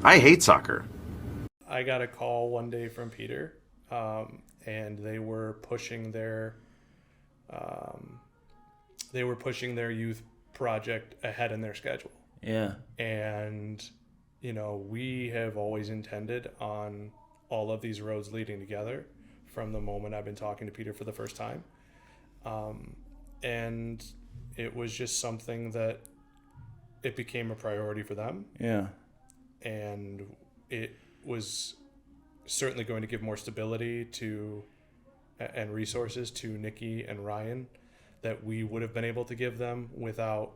I hate soccer. I got a call one day from Peter, and they were pushing their youth project ahead in their schedule. Yeah. And we have always intended on all of these roads leading together from the moment I've been talking to Peter for the first time. And it was just something that it became a priority for them. Yeah. And it was certainly going to give more stability and resources to Nikki and Ryan that we would have been able to give them without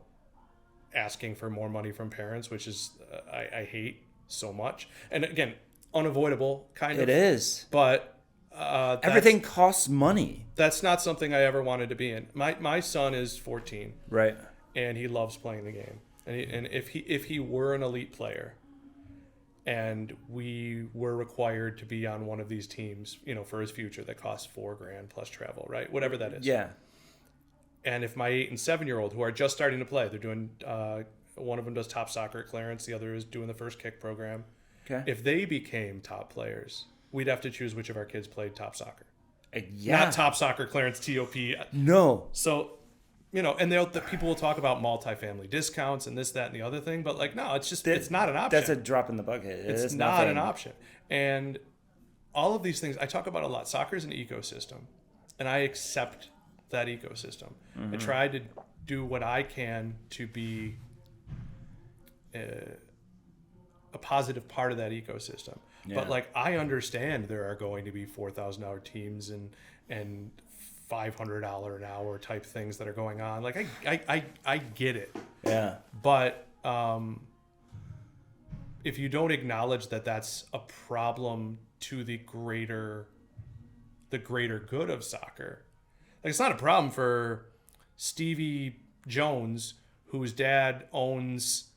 asking for more money from parents, which is I hate so much. And again, unavoidable kind of. It is. But everything costs money. That's not something I ever wanted to be in. My son is 14. Right. And he loves playing the game. And if he were an elite player, and we were required to be on one of these teams, for his future that costs $4,000 plus travel, right? Whatever that is. Yeah. And if my 8 and 7-year-old who are just starting to play, they're doing, one of them does top soccer at Clarence, the other is doing the first kick program. Okay. If they became top players, we'd have to choose which of our kids played top soccer. Yeah. Not top soccer, Clarence, TOP. No. So, and the people will talk about multifamily discounts and this, that, and the other thing, but no, it's not an option. That's a drop in the bucket. It's not an option. And all of these things I talk about a lot. Soccer is an ecosystem, and I accept that ecosystem. Mm-hmm. I try to do what I can to be a positive part of that ecosystem. Yeah. But I understand there are going to be $4,000 teams and $500 an hour type things that are going on. I get it. Yeah. But if you don't acknowledge that that's a problem to the greater good of soccer, it's not a problem for Stevie Jones, whose dad owns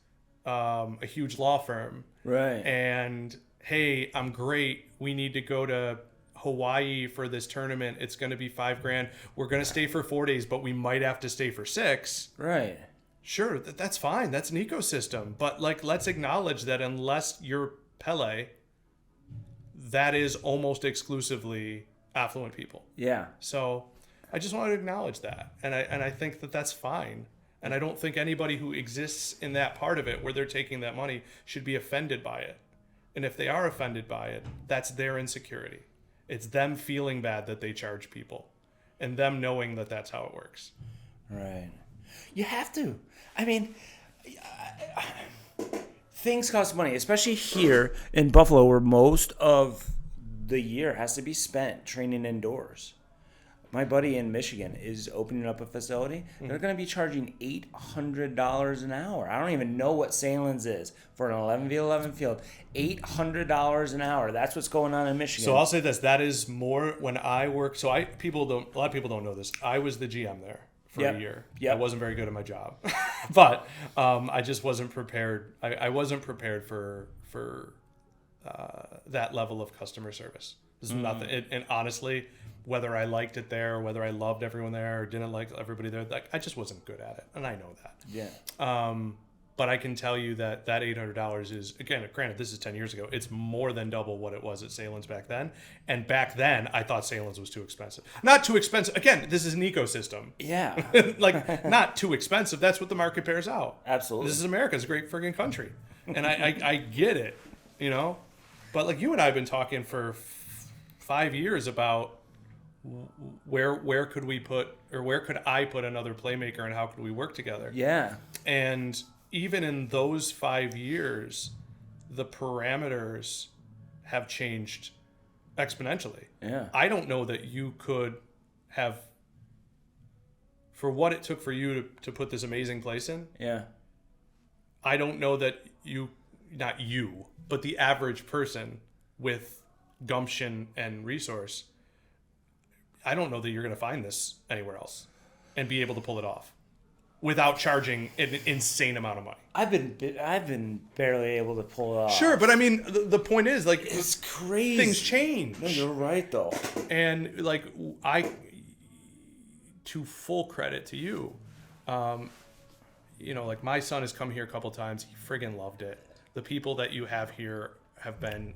a huge law firm. Right. And hey, I'm great. We need to go to Hawaii for this tournament. It's going to be $5,000. We're going to stay for 4 days, but we might have to stay for 6. Right. Sure, that's fine. That's an ecosystem. But let's acknowledge that unless you're Pele, that is almost exclusively affluent people. Yeah. So I just want to acknowledge that, and I think that that's fine. And I don't think anybody who exists in that part of it where they're taking that money should be offended by it. And if they are offended by it, that's their insecurity. It's them feeling bad that they charge people and them knowing that that's how it works. Right. You have to. I mean, things cost money, especially here in Buffalo where most of the year has to be spent training indoors. My buddy in Michigan is opening up a facility. They're going to be charging $800 an hour. I don't even know what Salen's is for an 11v11 field. $800 an hour. That's what's going on in Michigan. So I'll say this: that is more when I work. So a lot of people don't know this. I was the GM there for a year. I wasn't very good at my job, but I just wasn't prepared. I wasn't prepared for that level of customer service. This is nothing. And honestly, whether I liked it there, or whether I loved everyone there, or didn't like everybody there, I just wasn't good at it, and I know that. Yeah. But I can tell you that $800 is, again, granted, this is 10 years ago. It's more than double what it was at Salen's back then. And back then, I thought Salen's was too expensive. Not too expensive. Again, this is an ecosystem. Yeah. Not too expensive. That's what the market bears out. Absolutely. This is America. It's a great friggin' country. And I get it, But you and I have been talking for 5 years about where could we put, or where could I put another playmaker, and how could we work together? Yeah. And even in those 5 years, the parameters have changed exponentially. Yeah. I don't know that you could have, for what it took for you to put this amazing place in. Yeah. I don't know that not you, but the average person with gumption and resource, I don't know that you're going to find this anywhere else and be able to pull it off without charging an insane amount of money. I've been barely able to pull it off. Sure, but I mean, the point is, it's crazy. Things change. No, you're right, though. And to full credit to you, my son has come here a couple times. He friggin' loved it. the people that you have here have been,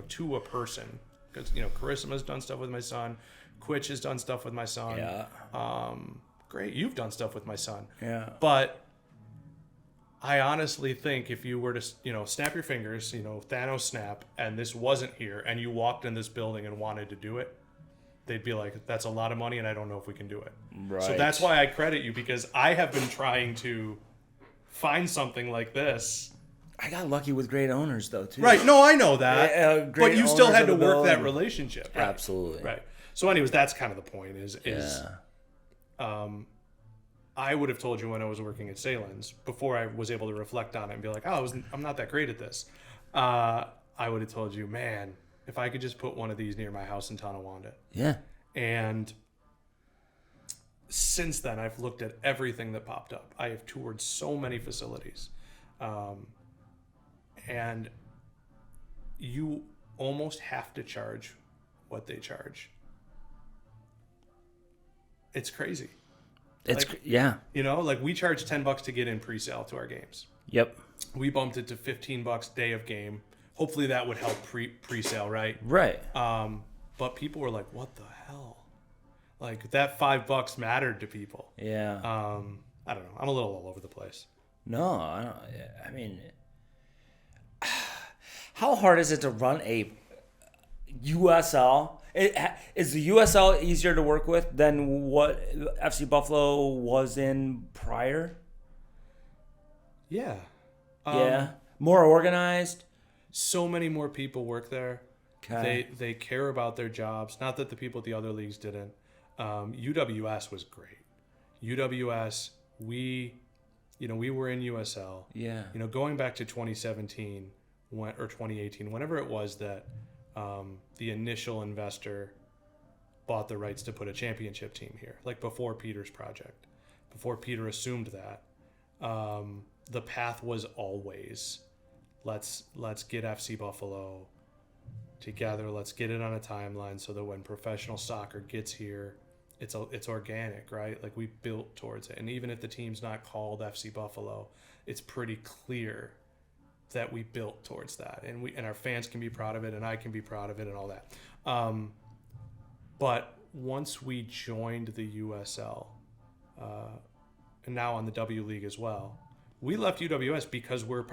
to a person. Because, Charisma's done stuff with my son. Quitch has done stuff with my son. Yeah. Great. You've done stuff with my son. Yeah. But I honestly think if you were to, snap your fingers, Thanos snap, and this wasn't here, and you walked in this building and wanted to do it, they'd be like, that's a lot of money, and I don't know if we can do it. Right. So that's why I credit you, because I have been trying to find something like this. I got lucky with great owners, though, too. Right. No, I know that. Great but you still owners had of to the work that building. relationship. Right? Absolutely. Right. So anyways, that's kind of the point is I would have told you when I was working at Salen's, before I was able to reflect on it and be like, I'm not that great at this. I would have told you, man, if I could just put one of these near my house in Tonawanda. Yeah. And since then, I've looked at everything that popped up. I have toured so many facilities. And you almost have to charge what they charge. It's crazy. Yeah. We charge $10 to get in pre-sale to our games. Yep. We bumped it to $15 day of game. Hopefully that would help pre-sale, right? Right. But people were like, what the hell? Like, that $5 mattered to people. Yeah. I don't know. I'm a little all over the place. No, I mean, how hard is it to run a USL? Is the USL easier to work with than what FC Buffalo was in prior? Yeah. Yeah. More organized? So many more people work there. Okay. They care about their jobs. Not that the people at the other leagues didn't. UWS was great. UWS, we were in USL. Yeah. Going back to 2017 or 2018, whenever it was that the initial investor bought the rights to put a championship team here, like before Peter's project, before Peter assumed that, the path was always, let's get FC Buffalo together. Let's get it on a timeline so that when professional soccer gets here, it's organic, right? Like, we built towards it. And even if the team's not called FC Buffalo, it's pretty clear that we built towards that, and our fans can be proud of it, and I can be proud of it, and all that. But once we joined the USL, and now on the W League as well, we left UWS because we're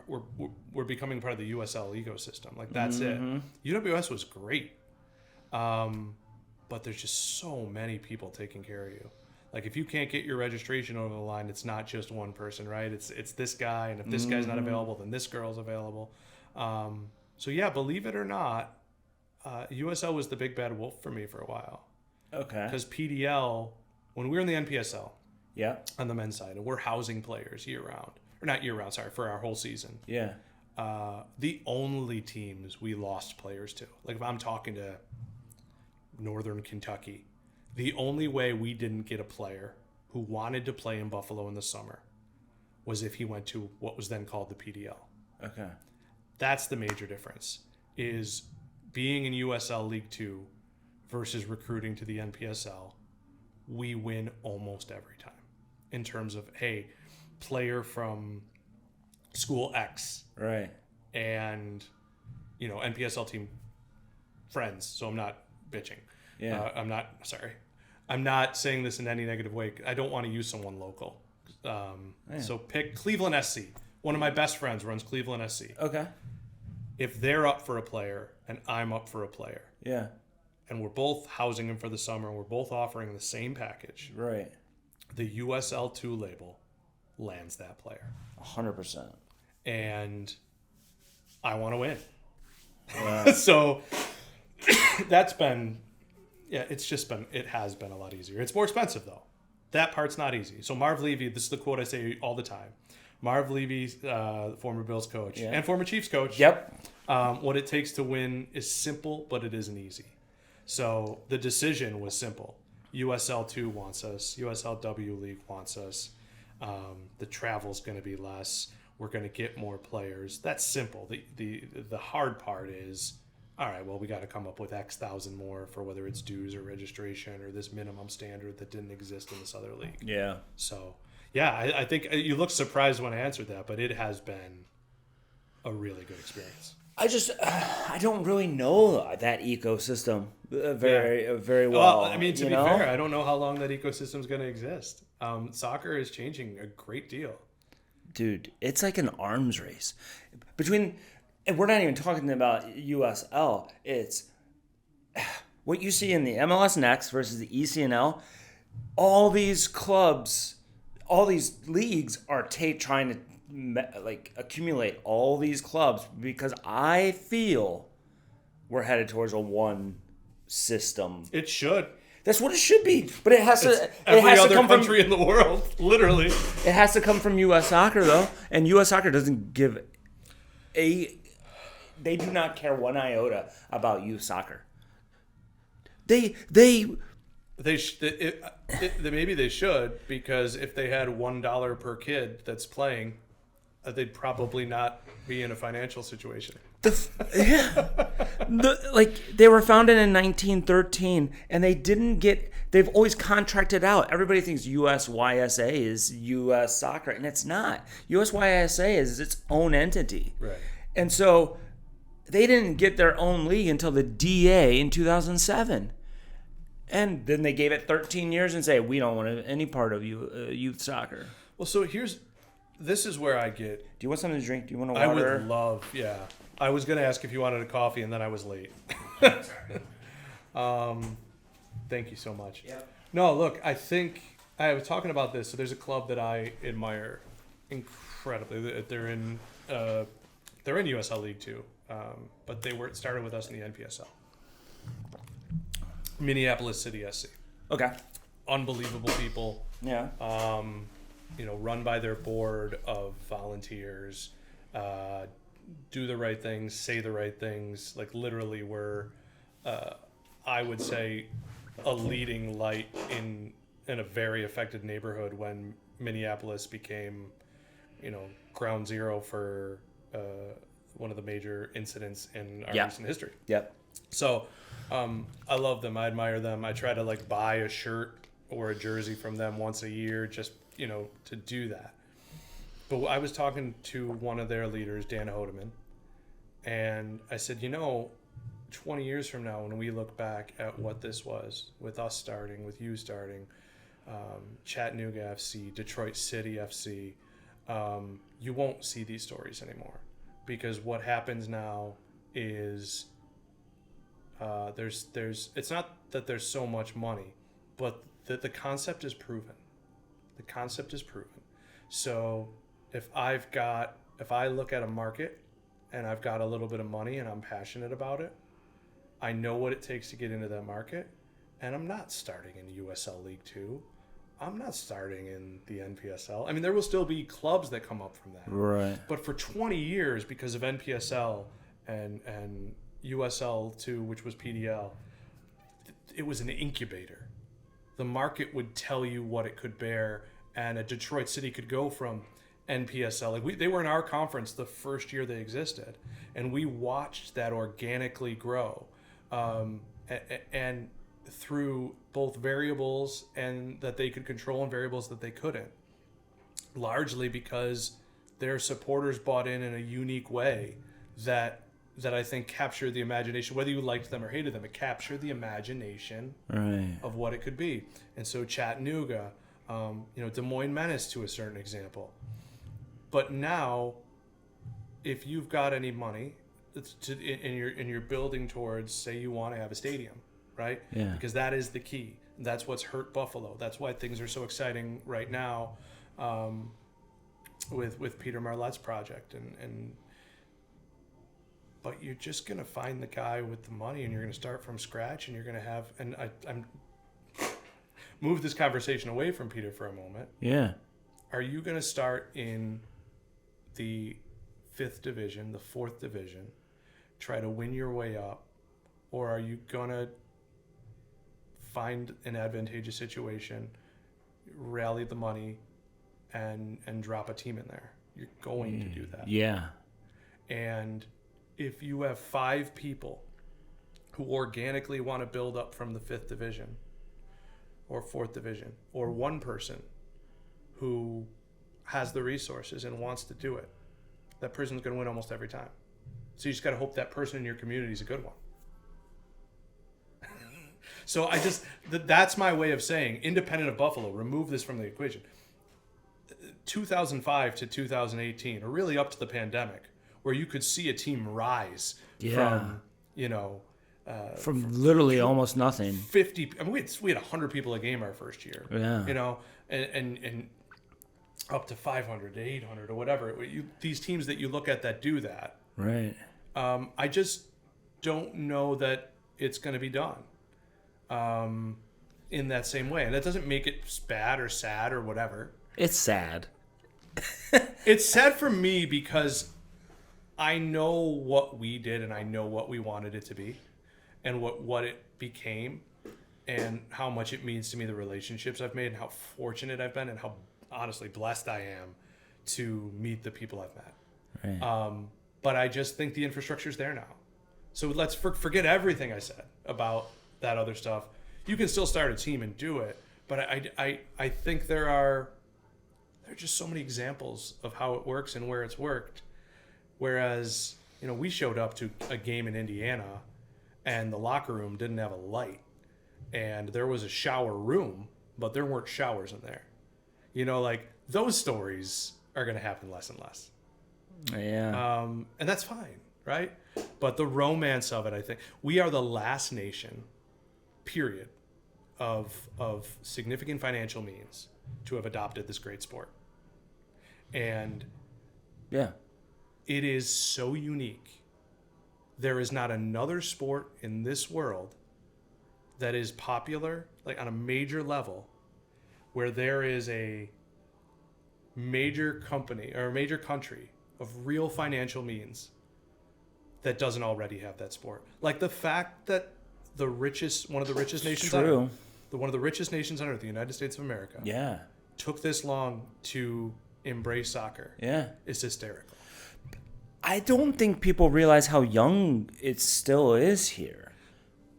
becoming part of the USL ecosystem. Like, that's it. UWS was great, but there's just so many people taking care of you. Like, if you can't get your registration over the line, it's not just one person, right? It's this guy, and if this guy's not available, then this girl's available. So yeah, believe it or not, USL was the big bad wolf for me for a while. Okay. Because PDL, when we were in the NPSL, Yeah. on the men's side, and we're housing players year round, or not year round, sorry, for our whole season. Yeah. The only teams we lost players to, like if I'm talking to Northern Kentucky, the only way we didn't get a player who wanted to play in Buffalo in the summer was if he went to what was then called the PDL. Okay. That's the major difference, is being in USL League 2 versus recruiting to the NPSL. We win almost every time in terms of, hey, player from school X. Right. And, NPSL team friends. So I'm not bitching. Yeah. I'm not saying this in any negative way. I don't want to use someone local. So pick Cleveland SC. One of my best friends runs Cleveland SC. Okay. If they're up for a player and I'm up for a player, Yeah. and we're both housing him for the summer and we're both offering the same package, Right. the USL2 label lands that player. 100%. And I want to win. Yeah. So that's been, it has been a lot easier. It's more expensive though. That part's not easy. So Marv Levy, this is the quote I say all the time. Marv Levy, former Bills coach and former Chiefs coach. Yep. What it takes to win is simple, but it isn't easy. So the decision was simple. USL2 wants us. USL W League wants us. The travel's going to be less. We're going to get more players. That's simple. The hard part is, all right, well, we got to come up with X thousand more for whether it's dues or registration or this minimum standard that didn't exist in this other league. Yeah. So, yeah, I think you looked surprised when I answered that, but it has been a really good experience. I don't really know that ecosystem very well. Well, I mean, to be fair, I don't know how long that ecosystem is going to exist. Soccer is changing a great deal. Dude, it's like an arms race between, and we're not even talking about USL. It's what you see in the MLS Next versus the ECNL. All these clubs, all these leagues are trying to accumulate all these clubs because I feel we're headed towards a one system. It should. That's what it should be, but it has to. Every other country in the world, literally. It has to come from U.S. Soccer though, and U.S. Soccer doesn't give a. They do not care one iota about youth soccer. Maybe they should, because if they had $1 per kid that's playing, they'd probably not be in a financial situation. They were founded in 1913, and they didn't get. They've always contracted out. Everybody thinks USYSA is U.S. Soccer, and it's not. USYSA is its own entity, right? And so they didn't get their own league until the DA in 2007. And then they gave it 13 years and say, we don't want any part of youth soccer. Well, so this is where I get. Do you want something to drink? Do you want a water? I would love, yeah. I was going to ask if you wanted a coffee, and then I was late. Thank you so much. Yep. No, look, I think I was talking about this. So there's a club that I admire incredibly. They're in USL League 2, but they started with us in the NPSL. Minneapolis City SC. Okay. Unbelievable people. Yeah. Run by their board of volunteers, do the right things, say the right things. Like literally, we're, I would say, a leading light in a very affected neighborhood when Minneapolis became, ground zero for one of the major incidents in our recent history. Yep. So, I love them. I admire them. I try to buy a shirt or a jersey from them once a year, just to do that. But I was talking to one of their leaders, Dan Hodeman, and I said, 20 years from now, when we look back at what this was, with us starting, with you starting, Chattanooga FC, Detroit City FC, you won't see these stories anymore, because what happens now is it's not that there's so much money, but that the concept is proven. The concept is proven. So if I look at a market and I've got a little bit of money and I'm passionate about it, I know what it takes to get into that market, and I'm not starting in USL League 2. I'm not starting in the NPSL. I mean, there will still be clubs that come up from that. Right. But for 20 years, because of NPSL and USL2, which was PDL, it was an incubator. The market would tell you what it could bear, and a Detroit City could go from NPSL. They were in our conference the first year they existed, and we watched that organically grow, and through both variables and that they could control and variables that they couldn't, largely because their supporters bought in a unique way that I think captured the imagination. Whether you liked them or hated them, it captured the imagination of what it could be. And so Chattanooga, Des Moines Menace to a certain example. But now, if you've got any money, and you're building towards, say you want to have a stadium, right? Yeah. Because that is the key. That's what's hurt Buffalo. That's why things are so exciting right now, with Peter Marlette's project and. But you're just going to find the guy with the money, and you're going to start from scratch, and you're going to have, and I'm move this conversation away from Peter for a moment. Yeah. Are you going to start in the 5th division, the 4th division, try to win your way up, or are you going to find an advantageous situation, rally the money, and drop a team in there? You're going to do that. Yeah. And if you have 5 people who organically want to build up from the 5th division or 4th division, or one person who has the resources and wants to do it, that person's going to win almost every time. So you just got to hope that person in your community is a good one. So that's my way of saying, independent of Buffalo, remove this from the equation. 2005 to 2018, or really up to the pandemic, where you could see a team rise from, from literally almost nothing. 50. I mean, we had 100 people a game our first year. Yeah. And up to 500 to 800 or whatever. These teams that you look at that do that. Right. I just don't know that it's going to be done in that same way. And that doesn't make it bad or sad or whatever. It's sad. It's sad for me because I know what we did and I know what we wanted it to be and what it became and how much it means to me, the relationships I've made and how fortunate I've been and how honestly blessed I am to meet the people I've met. Right. But I just think the infrastructure's there now. So let's forget everything I said about that other stuff. You can still start a team and do it, but I think there are just so many examples of how it works and where it's worked. Whereas, we showed up to a game in Indiana and the locker room didn't have a light and there was a shower room, but there weren't showers in there. Those stories are going to happen less and less. Yeah. And that's fine, right? But the romance of it, I think, we are the last nation, period, of significant financial means to have adopted this great sport. And yeah, it is so unique. There is not another sport in this world that is popular, like on a major level, where there is a major company or a major country of real financial means that doesn't already have that sport. Like the fact that one of the richest nations on Earth, one of the richest nations on Earth, the United States of America, took this long to embrace soccer. Yeah, is hysterical. I don't think people realize how young it still is here.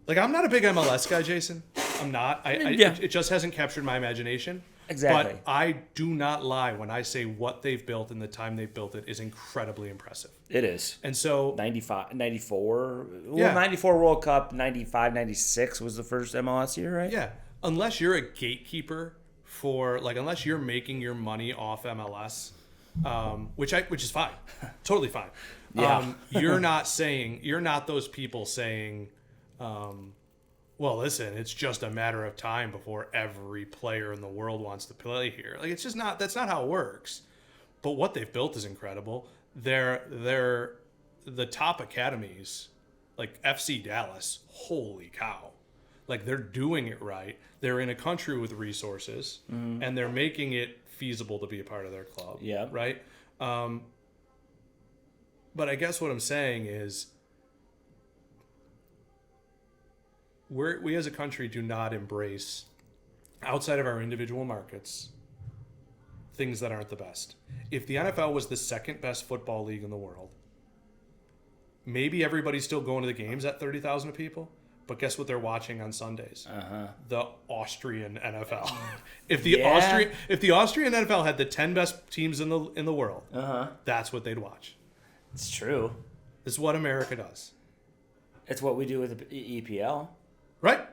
Like, I'm not a big MLS guy, Jason. I'm not. It just hasn't captured my imagination. Exactly. But I do not lie when I say what they've built and the time they've built it is incredibly impressive. It is. And so 95, 94, 94 World Cup, 95, 96 was the first MLS year, right? Yeah. Unless you're a gatekeeper unless you're making your money off MLS, which is fine. Totally fine. Yeah. You're not those people saying, well, listen, it's just a matter of time before every player in the world wants to play here. Like, it's just not, that's not how it works. But what they've built is incredible. They're the top academies, like FC Dallas, holy cow. Like, they're doing it right. They're in a country with resources, and they're making it feasible to be a part of their club. Yeah. Right? But I guess what I'm saying is, we as a country do not embrace, outside of our individual markets, things that aren't the best. If the NFL was the second best football league in the world, maybe everybody's still going to the games at 30,000 people, but guess what they're watching on Sundays? The Austrian NFL. If the Austrian NFL had the 10 best teams in the world, that's what they'd watch. It's true. It's what America does. It's what we do with the EPL. Right.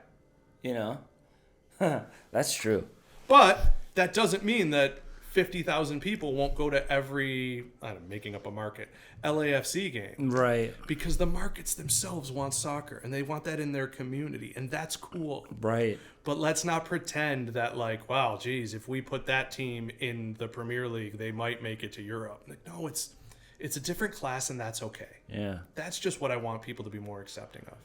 That's true. But that doesn't mean that 50,000 people won't go to every, I'm making up a market, LAFC game. Right. Because the markets themselves want soccer, and they want that in their community, and that's cool. Right. But let's not pretend that, like, wow, geez, if we put that team in the Premier League, they might make it to Europe. Like, no, it's a different class, and that's okay. Yeah. That's just what I want people to be more accepting of.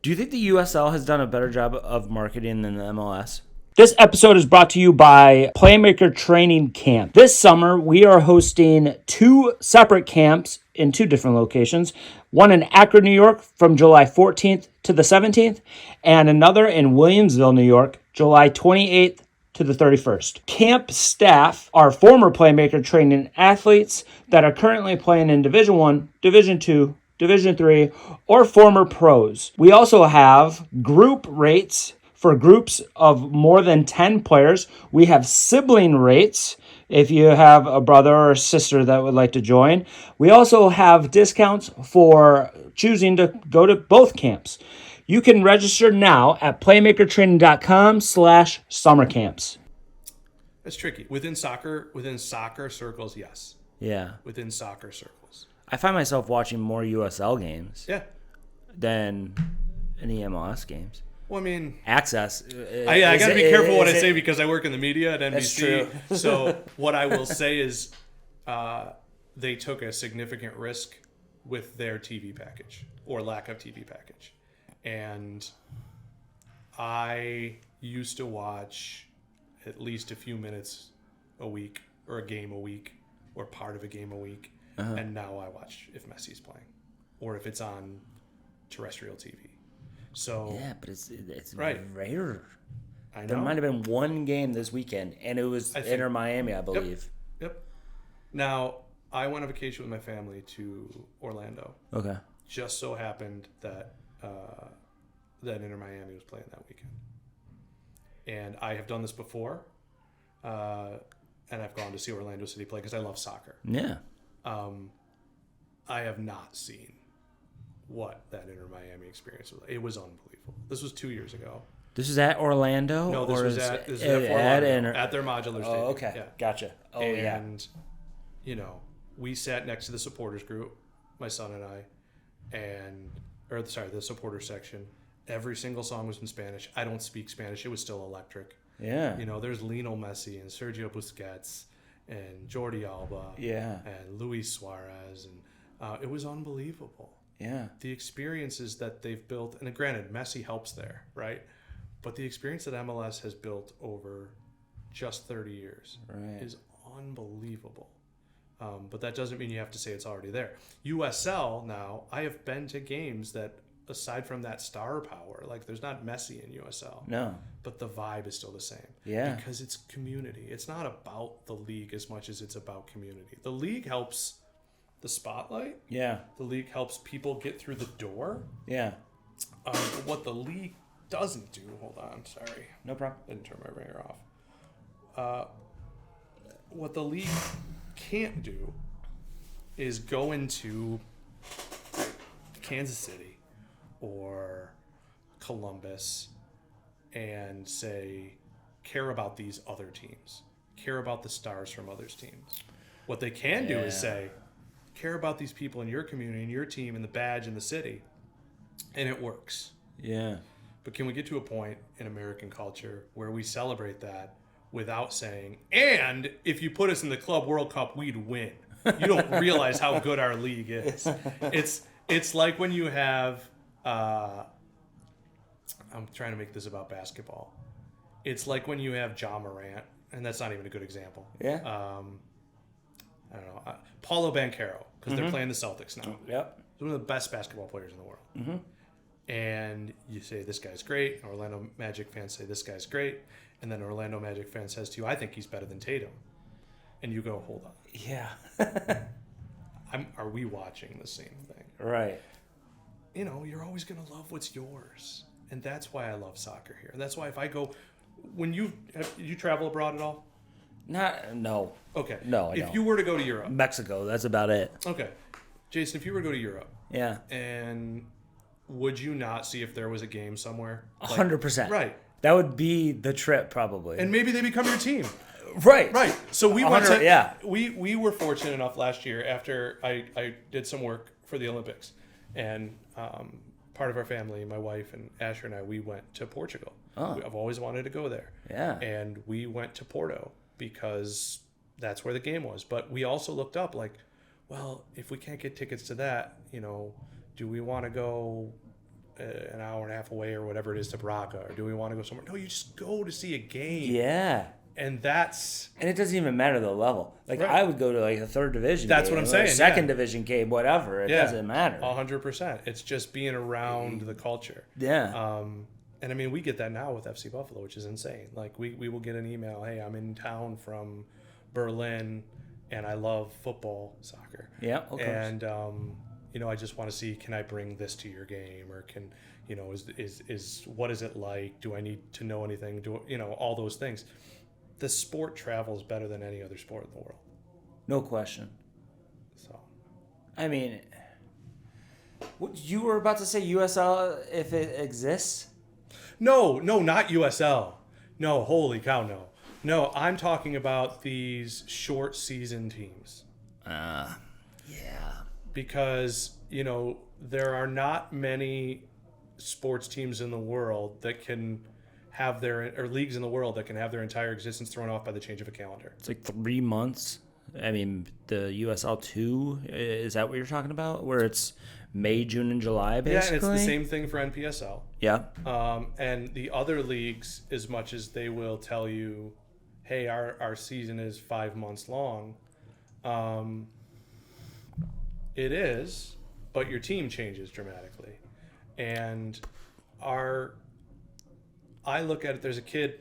Do you think the USL has done a better job of marketing than the MLS? This episode is brought to you by PlayMaker Training Camp. This summer, we are hosting 2 separate camps in 2 different locations. One in Akron, New York, from July 14th to the 17th, and another in Williamsville, New York, July 28th to the 31st. Camp staff are former PlayMaker Training athletes that are currently playing in Division 1, Division 2, Division 3, or former pros. We also have group rates for groups of more than 10 players. We have sibling rates if you have a brother or a sister that would like to join. We also have discounts for choosing to go to both camps. You can register now at playmakertraining.com/summer camps. It's tricky. Within soccer circles, yes. Yeah. Within soccer circles. I find myself watching more USL games Yeah. than any MLS games. Well, I mean, Access. I got to be careful what I say because I work in the media at NBC. That's true. So what I will say is they took a significant risk with their TV package or lack of TV package. And I used to watch at least a few minutes a week or a game a week or part of a game a week. And now I watch if Messi's playing or if it's on terrestrial TV. So Yeah, but it's Right. rare. I know. There might have been one game this weekend, and it was Inter Miami, I believe. Yep. Now, I went on vacation with my family to Orlando. Okay. Just so happened that that Inter Miami was playing that weekend. And I have done this before, and I've gone to see Orlando City play because I love soccer. Yeah. I have not seen what that Inter Miami experience was. It was unbelievable. This was 2 years ago. This is at Orlando? No, this or was is at it- Orlando, Inter- at their modular stadium. Oh, okay. Yeah. Gotcha. Oh, yeah. And, you know, we sat next to the supporters group, my son and I, the supporter section. Every single song was in Spanish. I don't speak Spanish. It was still electric. Yeah. You know, there's Lionel Messi and Sergio Busquets and Jordi Alba Yeah. and Luis Suarez. And it was unbelievable. Yeah. The experiences that they've built, and granted, Messi helps there, right? But the experience that MLS has built over just 30 years is unbelievable. But that doesn't mean you have to say it's already there. USL now, I have been to games that, aside from that star power, like there's not Messi in USL. No. But the vibe is still the same. Yeah. Because it's community. It's not about the league as much as it's about community. The league helps the spotlight. Yeah. The league helps people get through the door. Yeah. But what the league doesn't do, hold on, sorry. No problem. Didn't turn my ringer off. What the league can't do is go into Kansas City or Columbus and say, care about these other teams, care about the stars from other teams. What they can do is say, care about these people in your community and your team and the badge in the city, and it works. Yeah. But can we get to a point in American culture where we celebrate that without saying, and if you put us in the Club World Cup, we'd win? You don't realize how good our league is. It's like when you have, I'm trying to make this about basketball. It's like when you have Ja Morant, and that's not even a good example. Yeah. I don't know, Paulo Banchero, because they're playing the Celtics now. Yep. He's one of the best basketball players in the world. Mm-hmm. And you say, this guy's great. Orlando Magic fans say, this guy's great. And then Orlando Magic fan says to you, I think he's better than Tatum. And you go, hold on. Yeah. Are we watching the same thing? Right. You know, you're always going to love what's yours. And that's why I love soccer here. And that's why if I go, did you travel abroad at all? No. Okay. No, I If don't. you were to go to Europe. Mexico, that's about it. Okay. Jason, if you were to go to Europe. Yeah. And would you not see if there was a game somewhere? 100%. Right. That would be the trip, probably. And maybe they become your team. Right. Right. So we went to, yeah. we were fortunate enough last year after I did some work for the Olympics, and part of our family, my wife and Asher and I, we went to Portugal. Oh. I've always wanted to go there. Yeah. And we went to Porto because that's where the game was. But we also looked up like, well, if we can't get tickets to that, you know, do we want to go an hour and a half away or whatever it is to Braga, or do we want to go somewhere? No, you just go to see a game. Yeah. And it doesn't even matter the level. Like, Right. I would go to like a third division That's game, what I'm or saying, a second division game, whatever. It doesn't matter. 100%. It's just being around the culture. Yeah. And I mean, we get that now with FC Buffalo, which is insane. Like we will get an email, hey, I'm in town from Berlin and I love football, soccer. Yeah, of course. And you know, I just want to see, can I bring this to your game, or can, you know, is what is it like? Do I need to know anything? Do you know, all those things? the sport travels better than any other sport in the world. No question. So, I mean, what you were about to say USL if it exists? no, not USL. No, holy cow, no. No, I'm talking about these short season teams. Yeah. Because, there are not many sports teams in the world that can have or leagues in the world that can have their entire existence thrown off by the change of a calendar. It's like 3 months. I mean, the USL2, is that what you're talking about? Where it's May, June, and July, basically? Yeah, and it's the same thing for NPSL. Yeah. And the other leagues, as much as they will tell you, hey, our season is 5 months long, it is, but your team changes dramatically. And I look at it, there's a kid,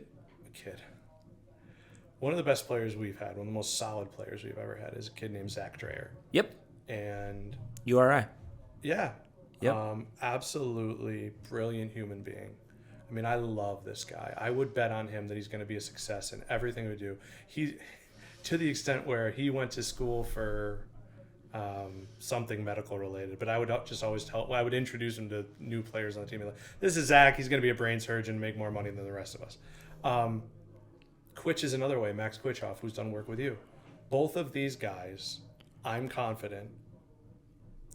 one of the best players we've had, one of the most solid players we've ever had is a kid named Zach Dreyer. Yep. And URI. yeah. Yep. Absolutely brilliant human being. I mean, I love this guy. I would bet on him that he's going to be a success in everything we do. He, to the extent where he went to school for something medical related, but I would just always I would introduce him to new players on the team. Like, this is Zach. He's going to be a brain surgeon, make more money than the rest of us. Quitch is another way. Max Quitchoff, who's done work with you. Both of these guys, I'm confident,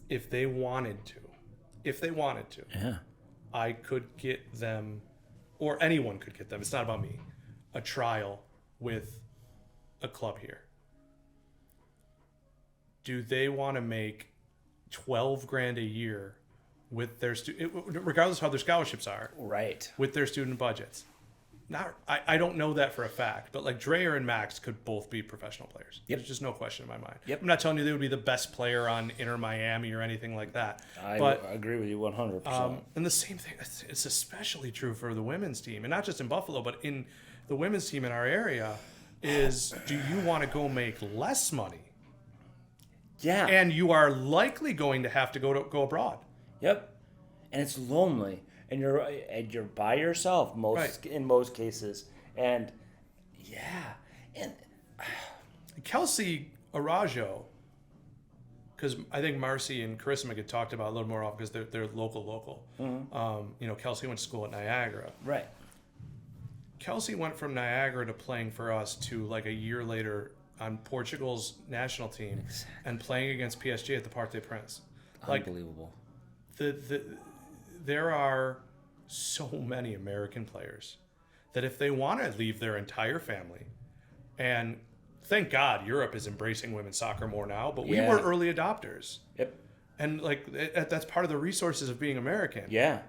if they wanted to, Yeah. I could get them, or anyone could get them. It's not about me. A trial with a club here. Do they want to make $12,000 a year with their regardless of how their scholarships are, Right. with their student budgets? I don't know that for a fact, but like Dreyer and Max could both be professional players. Yep. There's just no question in my mind. Yep. I'm not telling you they would be the best player on Inter Miami or anything like that. I agree with you 100%. And the same thing, it's especially true for the women's team, and not just in Buffalo, but in the women's team in our area, is do you want to go make less money? Yeah. And you are likely going to have to go abroad. Yep. And it's lonely, and you're by yourself in most cases, and yeah, and Kelsey Arajo, because I think Marcy and Charisma get talked about a little more often because they're local. Mm-hmm. Kelsey went to school at Niagara. Right. Kelsey went from Niagara to playing for us to like a year later on Portugal's national team and playing against PSG at the Parc des Princes. Unbelievable. There are so many American players that if they want to leave their entire family, and thank God Europe is embracing women's soccer more now, but we were early adopters. Yep. And that's part of the resources of being American. Yeah.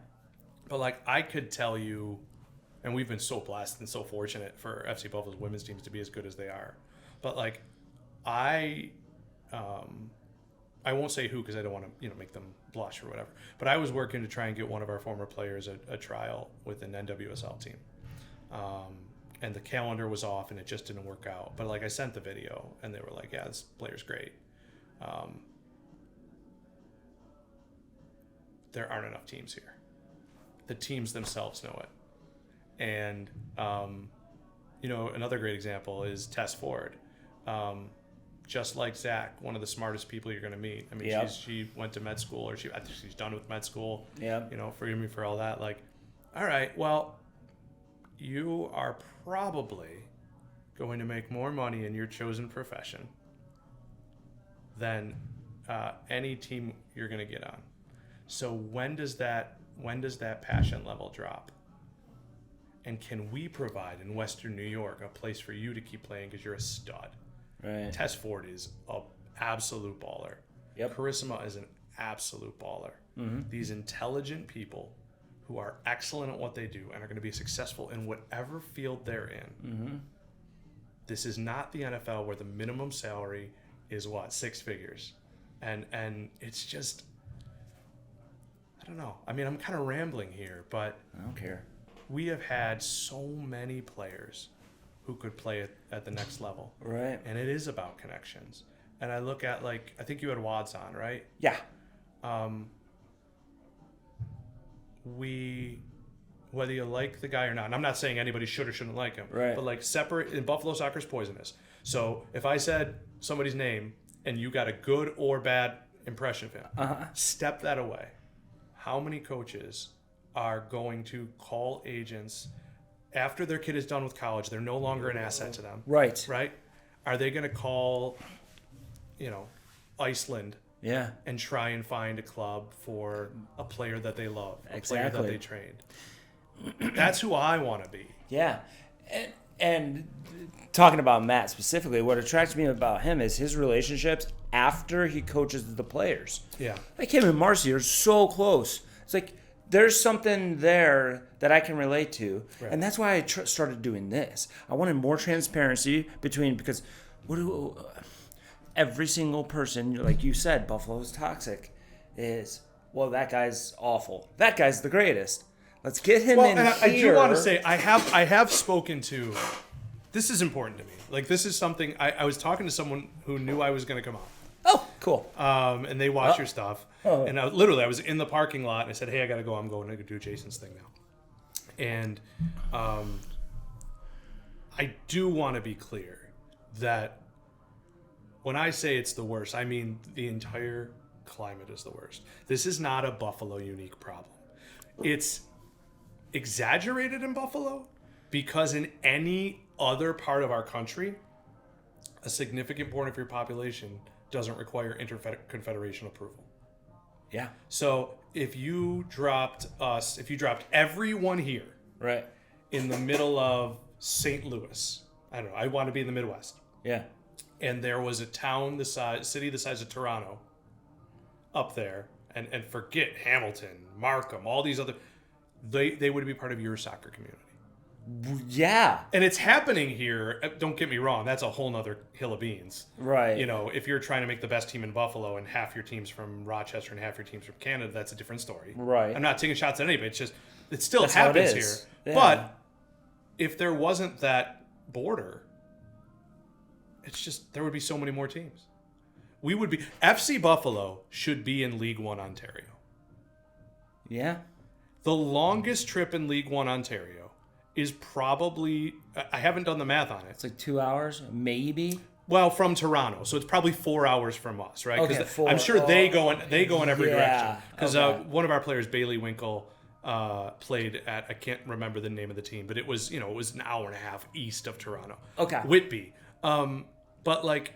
But I could tell you, and we've been so blessed and so fortunate for FC Buffalo's women's teams to be as good as they are. But I won't say who because I don't want to make them blush or whatever. But I was working to try and get one of our former players a trial with an NWSL team, and the calendar was off and it just didn't work out. But I sent the video and they were like, "Yeah, this player's great." There aren't enough teams here. The teams themselves know it, and another great example is Tess Ford. Just like Zach, one of the smartest people you're going to meet. I mean, she went to med school, or I think she's done with med school. Yeah. Forgive me for all that. All right, well, you are probably going to make more money in your chosen profession than any team you're going to get on. So when does that passion level drop? And can we provide in Western New York a place for you to keep playing because you're a stud? Right. Tess Ford is an absolute baller. Yep. Charisma is an absolute baller. Mm-hmm. These intelligent people who are excellent at what they do and are going to be successful in whatever field they're in. Mm-hmm. This is not the NFL where the minimum salary is 6 figures. And it's just, I don't know. I mean, I'm kind of rambling here, but I don't care. We have had so many players who could play at the next level. Right. And it is about connections. And I look at I think you had Wads on, right? Yeah. whether you like the guy or not. And I'm not saying anybody should or shouldn't like him. Right. But like separate in Buffalo soccer is poisonous. So if I said somebody's name and you got a good or bad impression of him, step that away. How many coaches are going to call agents after their kid is done with college? They're no longer an asset to them. Right. Right? Are they going to call, Iceland Yeah. and try and find a club for a player that they love, a player Exactly. that they trained? That's who I want to be. Yeah. And talking about Matt specifically, what attracts me about him is his relationships after he coaches the players. Yeah. Like him and Marcy are so close. It's like there's something there that I can relate to. Right. And that's why I started doing this. I wanted more transparency because every single person, like you said, Buffalo's toxic, is, well, that guy's awful. That guy's the greatest. Let's get him in and I here. do want to say I have spoken to. This is important to me. Like this is something I was talking to someone who knew I was going to come on. Oh, cool. And they watch your stuff. Oh. And I was in the parking lot and I said, "Hey, I got to go. I'm going to do Jason's thing now." And I do want to be clear that when I say it's the worst, I mean the entire climate is the worst. This is not a Buffalo unique problem. It's exaggerated in Buffalo because in any other part of our country, a significant portion of your population doesn't require interconfederation approval. Yeah. So if you dropped everyone here Right. in the middle of St. Louis, I don't know, I want to be in the Midwest, Yeah. and there was a city the size of Toronto up there, and forget Hamilton, Markham, all these other, they would be part of your soccer community. Yeah. And it's happening here. Don't get me wrong. That's a whole nother hill of beans. Right. If you're trying to make the best team in Buffalo and half your team's from Rochester and half your team's from Canada, that's a different story. Right. I'm not taking shots at anybody. It's just, it still That's how it happens is. here. Yeah. But if there wasn't that border, it's just, there would be so many more teams. FC Buffalo should be in League One Ontario. Yeah. The longest trip in League One Ontario is probably, I haven't done the math on it. It's like 2 hours, maybe. Well, from Toronto, so it's probably 4 hours from us, right? Okay, 'Cause 4. I'm sure they go in every direction. Because okay. one of our players, Bailey Winkle, played at, I can't remember the name of the team, but it was an hour and a half east of Toronto. Okay. Whitby. But like,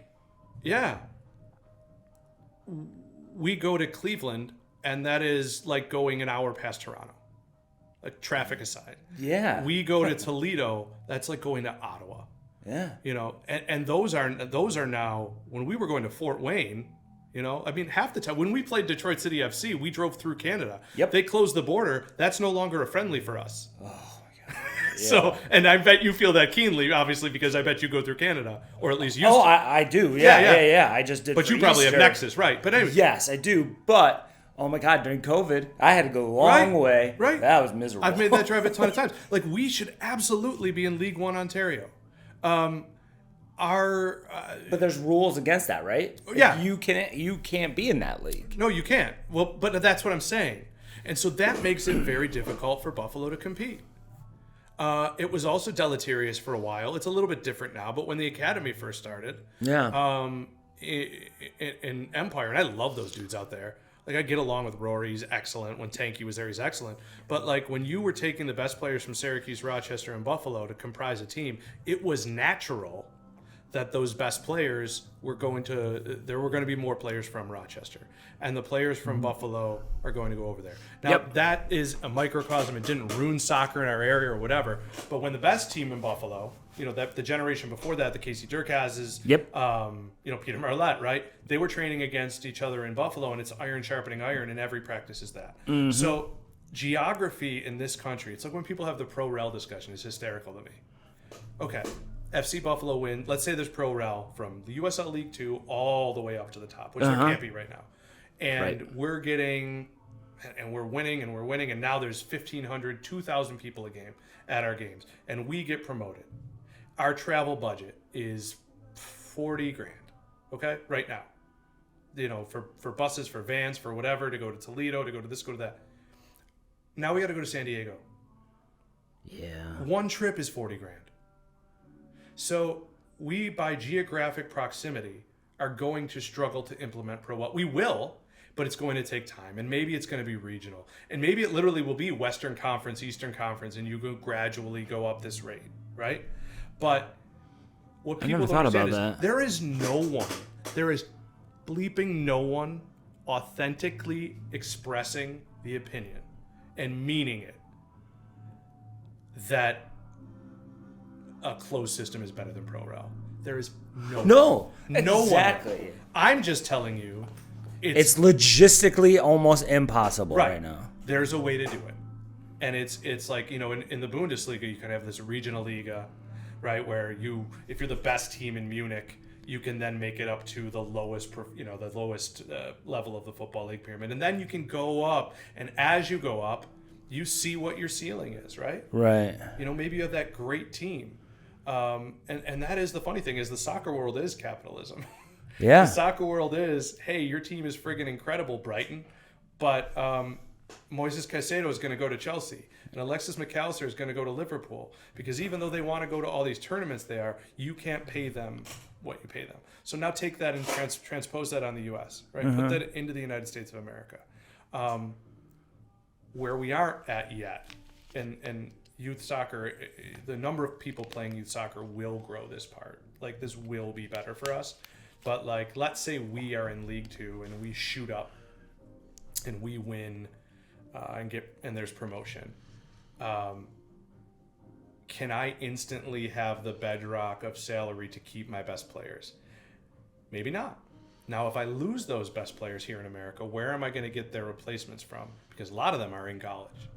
yeah, we go to Cleveland, and that is like going an hour past Toronto. Like traffic aside. Yeah. We go to Toledo, that's like going to Ottawa. Yeah. And those are now, when we were going to Fort Wayne, half the time when we played Detroit City FC, we drove through Canada. Yep. They closed the border. That's no longer a friendly for us. Oh my God. Yeah. So, and I bet you feel that keenly, obviously, because I bet you go through Canada, or at least used to. I do. Yeah. I just did. But for you probably Easter. have Nexus, right? But anyway. Yes, I do. But oh my God, during COVID, I had to go a long way. Right. That was miserable. I've made that drive a ton of times. Like, we should absolutely be in League One Ontario. But there's rules against that, right? Yeah. You can't be in that league. No, you can't. Well, but that's what I'm saying. And so that makes it very difficult for Buffalo to compete. It was also deleterious for a while. It's a little bit different now, but when the academy first started, in Empire, and I love those dudes out there. Like, I get along with Rory. He's excellent. When Tanky was there, he's excellent. But like, when you were taking the best players from Syracuse, Rochester, and Buffalo to comprise a team, it was natural that those best players were there were going to be more players from Rochester, and the players from Buffalo are going to go over there. Now, that is a microcosm. It didn't ruin soccer in our area or whatever, but when the best team in Buffalo, the generation before that, the Casey Durkazes, Peter Marlette, right? They were training against each other in Buffalo, and it's iron sharpening iron, and every practice is that. Mm-hmm. So geography in this country, it's like when people have the pro-rel discussion, it's hysterical to me. Okay. FC Buffalo win. Let's say there's pro rel from the USL League 2 all the way up to the top, which there can't be right now. And we're getting, and we're winning, and now there's 1,500, 2,000 people a game at our games, and we get promoted. Our travel budget is $40,000, okay, right now. For buses, for vans, for whatever, to go to Toledo, to go to this, go to that. Now we got to go to San Diego. Yeah. One trip is 40 grand. So we, by geographic proximity, are going to struggle to implement Pro Well. We will, but it's going to take time. And maybe it's going to be regional. And maybe it literally will be Western Conference, Eastern Conference, and you go gradually go up this rate, right? But what people never don't thought understand about is that. there is bleeping no one authentically expressing the opinion and meaning it that a closed system is better than Pro Rel. There is no exactly. one. I'm just telling you, It's logistically almost impossible right now. There's a way to do it, and it's like, you know, in the Bundesliga you can have this regional Liga, right, where if you're the best team in Munich, you can then make it up to the lowest level of the football league pyramid, and then you can go up, and as you go up, you see what your ceiling is, right? Right. You know, maybe you have that great team. And that is the funny thing is the soccer world is capitalism. Yeah. The soccer world is, hey, your team is friggin' incredible, Brighton, but Moises Caicedo is going to go to Chelsea, and Alexis McAllister is going to go to Liverpool, because even though they want to go to all these tournaments you can't pay them what you pay them. So now take that and transpose that on the U.S., right? Put that into the United States of America. Where we aren't at yet, and youth soccer, the number of people playing youth soccer will grow this part. Like, this will be better for us. But, like, let's say we are in League 2 and we shoot up and we win and there's promotion. Can I instantly have the bedrock of salary to keep my best players? Maybe not. Now, if I lose those best players here in America, where am I going to get their replacements from? Because a lot of them are in college,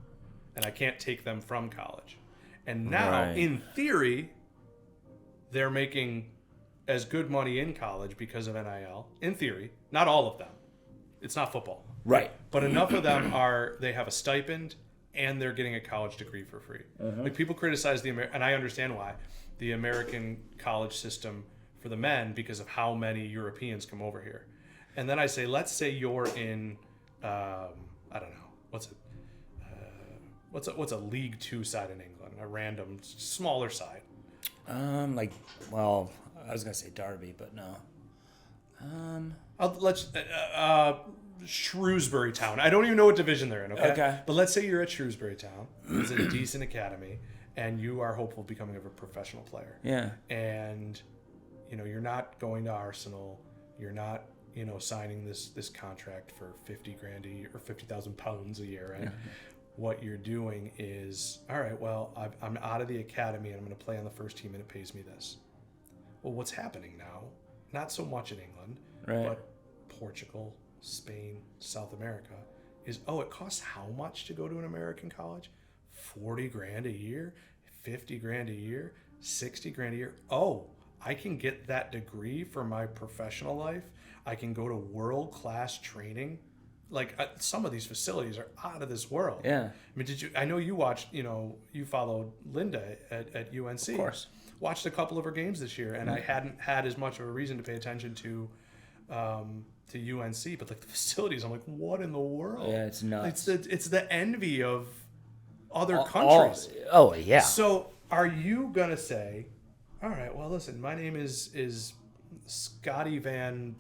and I can't take them from college. And now, in theory, they're making as good money in college because of NIL. In theory, not all of them. It's not football. Right. But enough of them they have a stipend, and they're getting a college degree for free. Like, people criticize and I understand why, the American college system for the men because of how many Europeans come over here. And then I say, let's say you're in, I don't know, what's a League 2 side in England, a random smaller side. I was gonna say Derby, but no. Shrewsbury Town. I don't even know what division they're in. Okay. But let's say you're at Shrewsbury Town. It's a decent academy, and you are hopeful of becoming a professional player. Yeah. And you know, you're not going to Arsenal. You're not, you know, signing this contract for 50 grand a year or 50,000 pounds a year. Right? What you're doing is, all right, well, I'm out of the academy and I'm going to play on the first team and it pays me this. Well, what's happening now? Not so much in England, but Portugal, Spain, South America is, it costs how much to go to an American college? 40 grand a year, 50 grand a year, 60 grand a year. Oh, I can get that degree for my professional life. I can go to world-class training. Like, some of these facilities are out of this world. Yeah. I mean, I know you watched, you know, you followed Linda at UNC. Of course. Watched a couple of her games this year, and I hadn't had as much of a reason to pay attention to UNC, but like the facilities, I'm like, what in the world? Yeah, it's nuts. It's the envy of other countries. Oh, yeah. So are you gonna say, all right, well, listen, my name is Scotty Van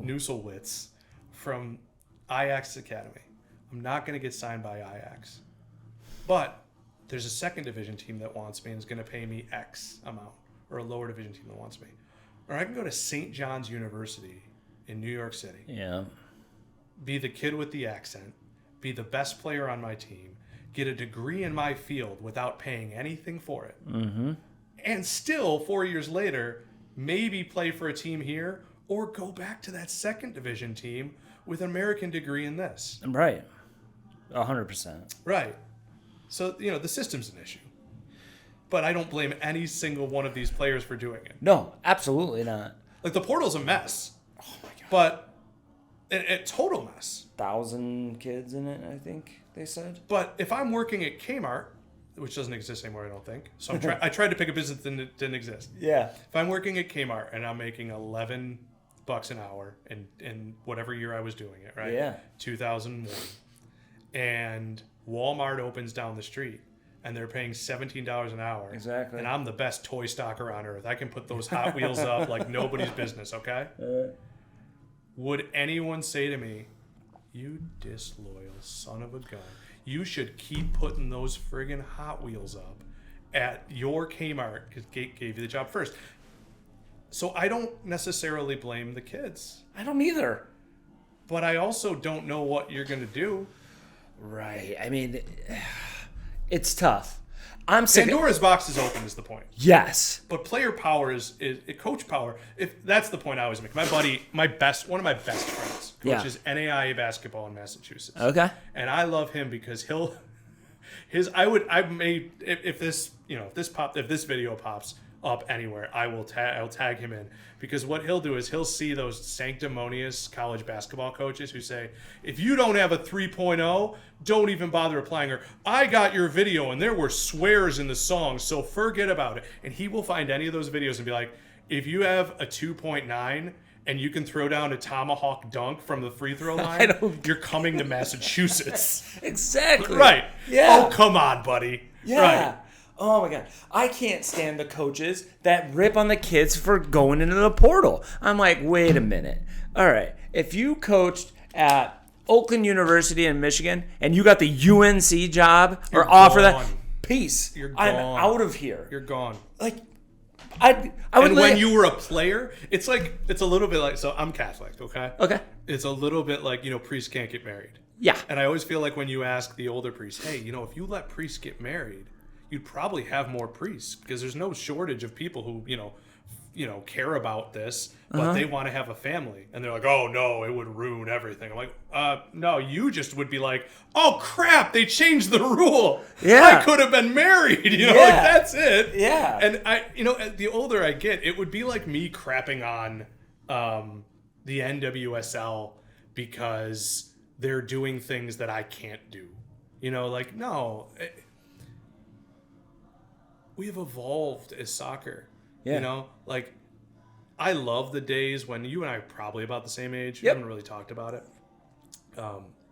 Nusselwitz from Ajax Academy. I'm not gonna get signed by Ajax, but there's a second division team that wants me and is going to pay me X amount, or a lower division team that wants me. Or I can go to St. John's University in New York City. Yeah. Be the kid with the accent, be the best player on my team, get a degree in my field without paying anything for it. Mm-hmm. And still, 4 years later, maybe play for a team here or go back to that second division team with an American degree in this. Right. 100%. Right. So, you know, the system's an issue. But I don't blame any single one of these players for doing it. No, absolutely not. Like, the portal's a mess. Oh, my God. But a total mess. 1,000 kids in it, I think they said. But if I'm working at Kmart, which doesn't exist anymore, I don't think. So I tried to pick a business that didn't exist. Yeah. If I'm working at Kmart and I'm making $11 an hour in whatever year I was doing it, right? Yeah. 2001. And Walmart opens down the street, and they're paying $17 an hour. Exactly. And I'm the best toy stocker on earth. I can put those Hot Wheels up like nobody's business, okay? Would anyone say to me, you disloyal son of a gun, you should keep putting those friggin' Hot Wheels up at your Kmart because gave you the job first? So I don't necessarily blame the kids. I don't either. But I also don't know what you're going to do. Right. I mean, it's tough. I'm sick. Pandora's box is open is the point. Yes. But player power is coach power. If that's the point I always make. My buddy, one of my best friends, coaches NAIA basketball in Massachusetts. Okay. And I love him because if this video pops up anywhere, I'll tag him in, because what he'll do is he'll see those sanctimonious college basketball coaches who say, if you don't have a 3.0, don't even bother applying, or I got your video and there were swears in the song, so forget about it. And he will find any of those videos and be like, if you have a 2.9 and you can throw down a tomahawk dunk from the free throw line, you're coming to Massachusetts. Exactly. Right. Yeah. Oh, come on, buddy. Yeah. Right. Oh my God. I can't stand the coaches that rip on the kids for going into the portal. I'm like, wait a minute. All right. If you coached at Oakland University in Michigan and you got the UNC job or offer that, peace. You're I'm gone. out of here. You're gone. Like, I would. And when you were a player, it's a little bit like, so I'm Catholic, okay? Okay. It's a little bit like, priests can't get married. Yeah. And I always feel like when you ask the older priests, hey, if you let priests get married, you'd probably have more priests, because there's no shortage of people who, care about this, but they want to have a family. And they're like, oh, no, it would ruin everything. I'm like, no, you just would be like, oh, crap, they changed the rule. Yeah. I could have been married. That's it. Yeah. And the older I get, it would be like me crapping on the NWSL because they're doing things that I can't do. No. We have evolved as soccer. Yeah. I love the days when you and I are probably about the same age. Yep. We haven't really talked about it.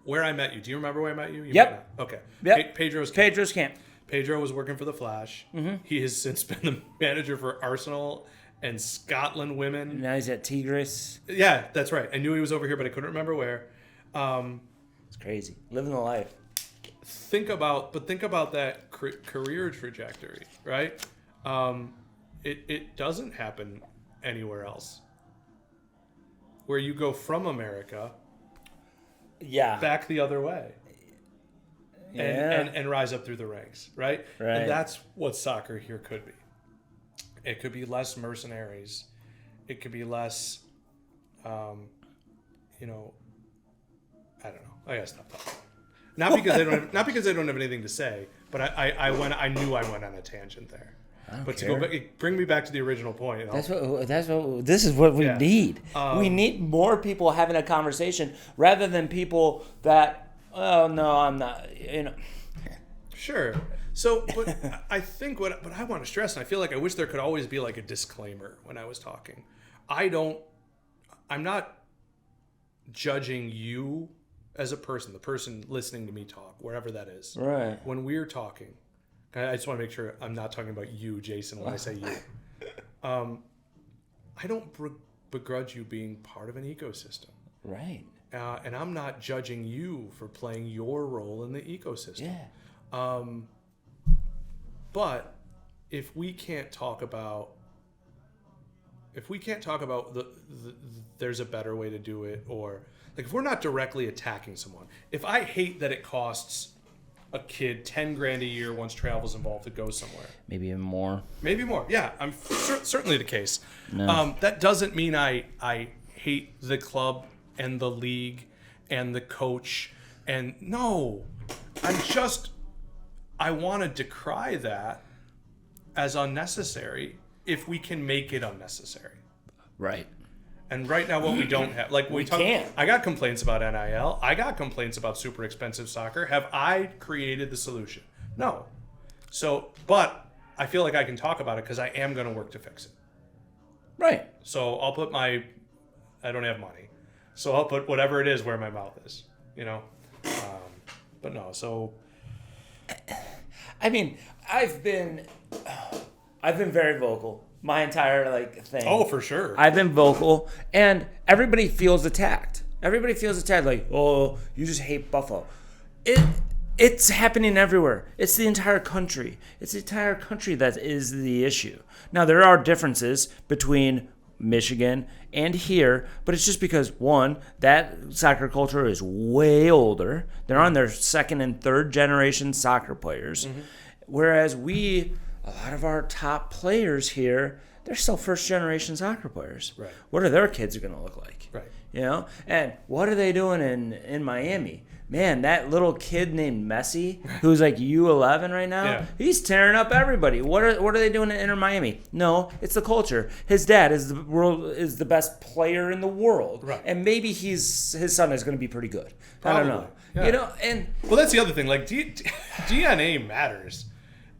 Where I met you. Do you remember where I met you? Yep. Okay. Yep. Pedro's camp. Pedro was working for the Flash. Mm-hmm. He has since been the manager for Arsenal and Scotland women. Now he's at Tigris. Yeah, that's right. I knew he was over here, but I couldn't remember where. It's crazy. Living the life. Think about that career trajectory, right? It doesn't happen anywhere else. Where you go from America, back the other way, and rise up through the ranks, right? Right. And that's what soccer here could be. It could be less mercenaries. It could be less, I don't know. I gotta stop talking. Not because I don't have anything to say, but I knew I went on a tangent there. But to go back, bring me back to the original point. This is what we need. We need more people having a conversation rather than people that, oh no, I'm not, Sure. So, but I think what I want to stress, and I feel like I wish there could always be like a disclaimer when I was talking. I'm not judging you as a person, the person listening to me talk, wherever that is. Right. When we're talking, I just want to make sure I'm not talking about you, Jason, when I say you. I don't begrudge you being part of an ecosystem. Right. And I'm not judging you for playing your role in the ecosystem. Yeah. But if we can't talk about there's a better way to do it, or like if we're not directly attacking someone, if I hate that it costs a kid $10,000 a year once travel's involved to go somewhere, Maybe even more. yeah, I'm certainly the case. No. That doesn't mean I hate the club and the league and the coach, and no, I want to decry that as unnecessary if we can make it unnecessary. Right. And right now, what we don't have, like we can't. I got complaints about NIL. I got complaints about super expensive soccer. Have I created the solution? No. So, but I feel like I can talk about it because I am going to work to fix it. Right. So I'll put I don't have money, so I'll put whatever it is where my mouth is, But no, so I mean, I've been very vocal my entire thing. Oh, for sure. I've been vocal, and everybody feels attacked. Everybody feels attacked. Like, oh, you just hate Buffalo. It's happening everywhere. It's the entire country. It's the entire country that is the issue. Now, there are differences between Michigan and here, but it's just because, one, that soccer culture is way older. They're on their second and third generation soccer players. Mm-hmm. Whereas a lot of our top players here, they're still first generation soccer players. Right. What are their kids going to look like? Right. You know? And what are they doing in Miami? Man, that little kid named Messi, who's like U11 right now, he's tearing up everybody. What are they doing in Inter Miami? No, it's the culture. His dad is the best player in the world, right? And maybe his son is going to be pretty good. Probably. I don't know. Yeah. You know, and well, that's the other thing. Like DNA matters,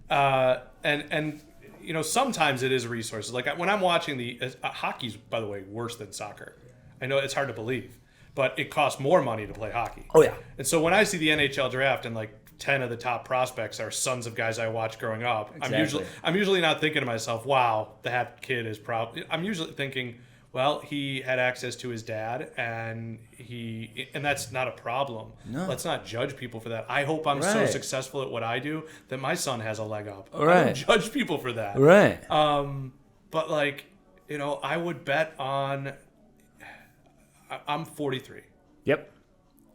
and you know sometimes it is resources. Like when I'm watching hockey's, by the way, worse than soccer. I know it's hard to believe. But it costs more money to play hockey. Oh, yeah. And so when I see the NHL draft and 10 of the top prospects are sons of guys I watched growing up, exactly. I'm usually not thinking to myself, wow, that kid is probably... I'm usually thinking, well, he had access to his dad and that's not a problem. No. Let's not judge people for that. I hope I'm so successful at what I do that my son has a leg up. Right. I don't judge people for that. Right. But I would bet on... I'm 43. Yep.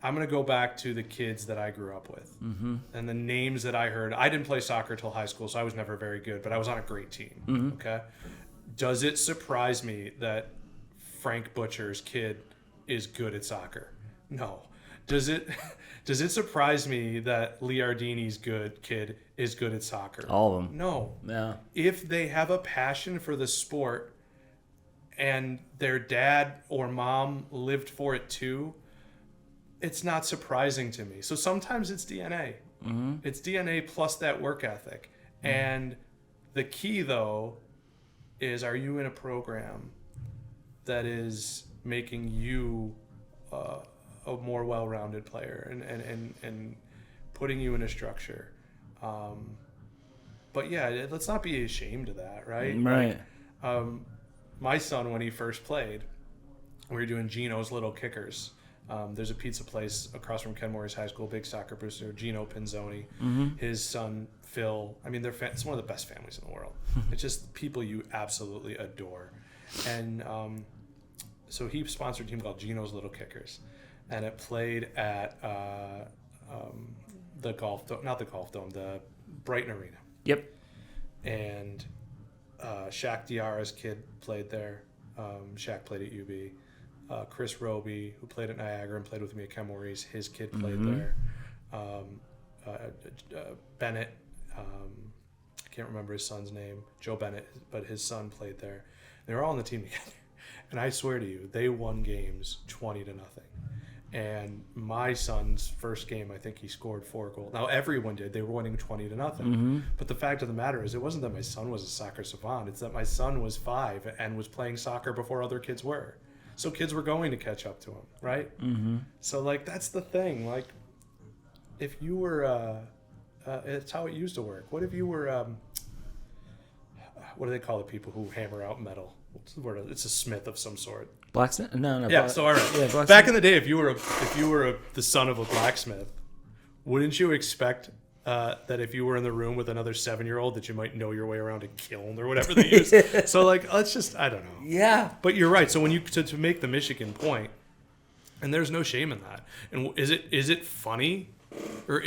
I'm going to go back to the kids that I grew up with. Mm-hmm. And the names that I heard. I didn't play soccer till high school, so I was never very good, but I was on a great team. Mm-hmm. Okay. Does it surprise me that Frank Butcher's kid is good at soccer? No. Does it surprise me that Liardini's kid is good at soccer? All of them. No. Yeah. If they have a passion for the sport, and their dad or mom lived for it too, it's not surprising to me. So sometimes it's DNA. Mm-hmm. It's DNA plus that work ethic. Mm-hmm. And the key, though, is are you in a program that is making you a more well-rounded player and putting you in a structure. But yeah, let's not be ashamed of that, right? Right. My son, when he first played, we were doing Gino's Little Kickers. There's a pizza place across from Ken Morris High School, big soccer booster, Gino Pinzoni. Mm-hmm. His son, Phil. I mean, it's one of the best families in the world. It's just people you absolutely adore. And so he sponsored a team called Gino's Little Kickers. And it played at the Brighton Arena. Yep. And... Shaq Diarra's kid played there. Shaq played at UB. Chris Roby, who played at Niagara and played with me at Ken Maurice, his kid played there. Bennett, I can't remember his son's name, Joe Bennett, but his son played there. They were all on the team together. And I swear to you, they won games 20-0. And my son's first game, I think he scored 4 goals. Now, everyone did. They were winning 20-0. Mm-hmm. But the fact of the matter is, it wasn't that my son was a soccer savant. It's that my son was 5 and was playing soccer before other kids were. So kids were going to catch up to him, right? Mm-hmm. So, that's the thing. If you were... it's how it used to work. What if you were... what do they call the people who hammer out metal? What's the word? It's a smith of some sort. Blacksmith? No. Yeah. So all right. Yeah, back in the day, if you were the son of a blacksmith, wouldn't you expect that if you were in the room with another 7-year-old that you might know your way around a kiln or whatever they use? So let's just I don't know. Yeah. But you're right. So when you to make the Michigan point, and there's no shame in that. And is it funny? Or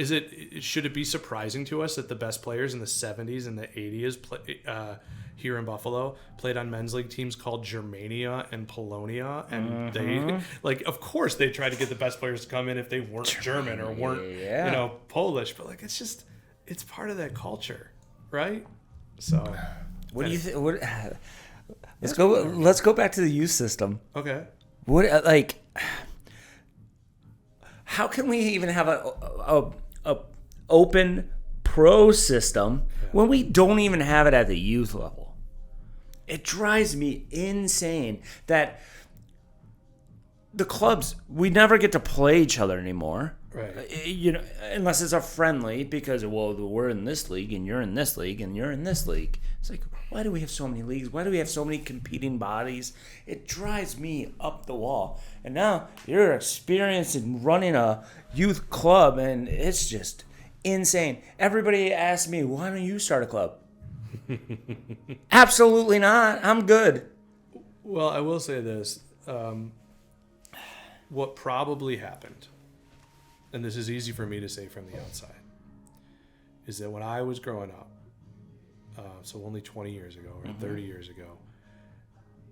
should it be surprising to us that the best players in the 70s and the 80s here in Buffalo played on men's league teams called Germania and Polonia, and they of course they tried to get the best players to come in if they weren't German or weren't Polish, but it's part of that culture, right? So what do you think? Let's go back to the youth system. Okay. What how can we even have a open pro system when we don't even have it at the youth level? It drives me insane that the clubs, we never get to play each other anymore. Right. You know, unless it's a friendly, because well, we're in this league and you're in this league and you're in this league. It's like, why do we have so many leagues? Why do we have so many competing bodies? It drives me up the wall. And now you're experienced in running a youth club, and it's just insane. Everybody asks me, why don't you start a club? Absolutely not. I'm good. Well, I will say this. What probably happened, and this is easy for me to say from the outside, is that when I was growing up, so only 20 years ago or 30 years ago,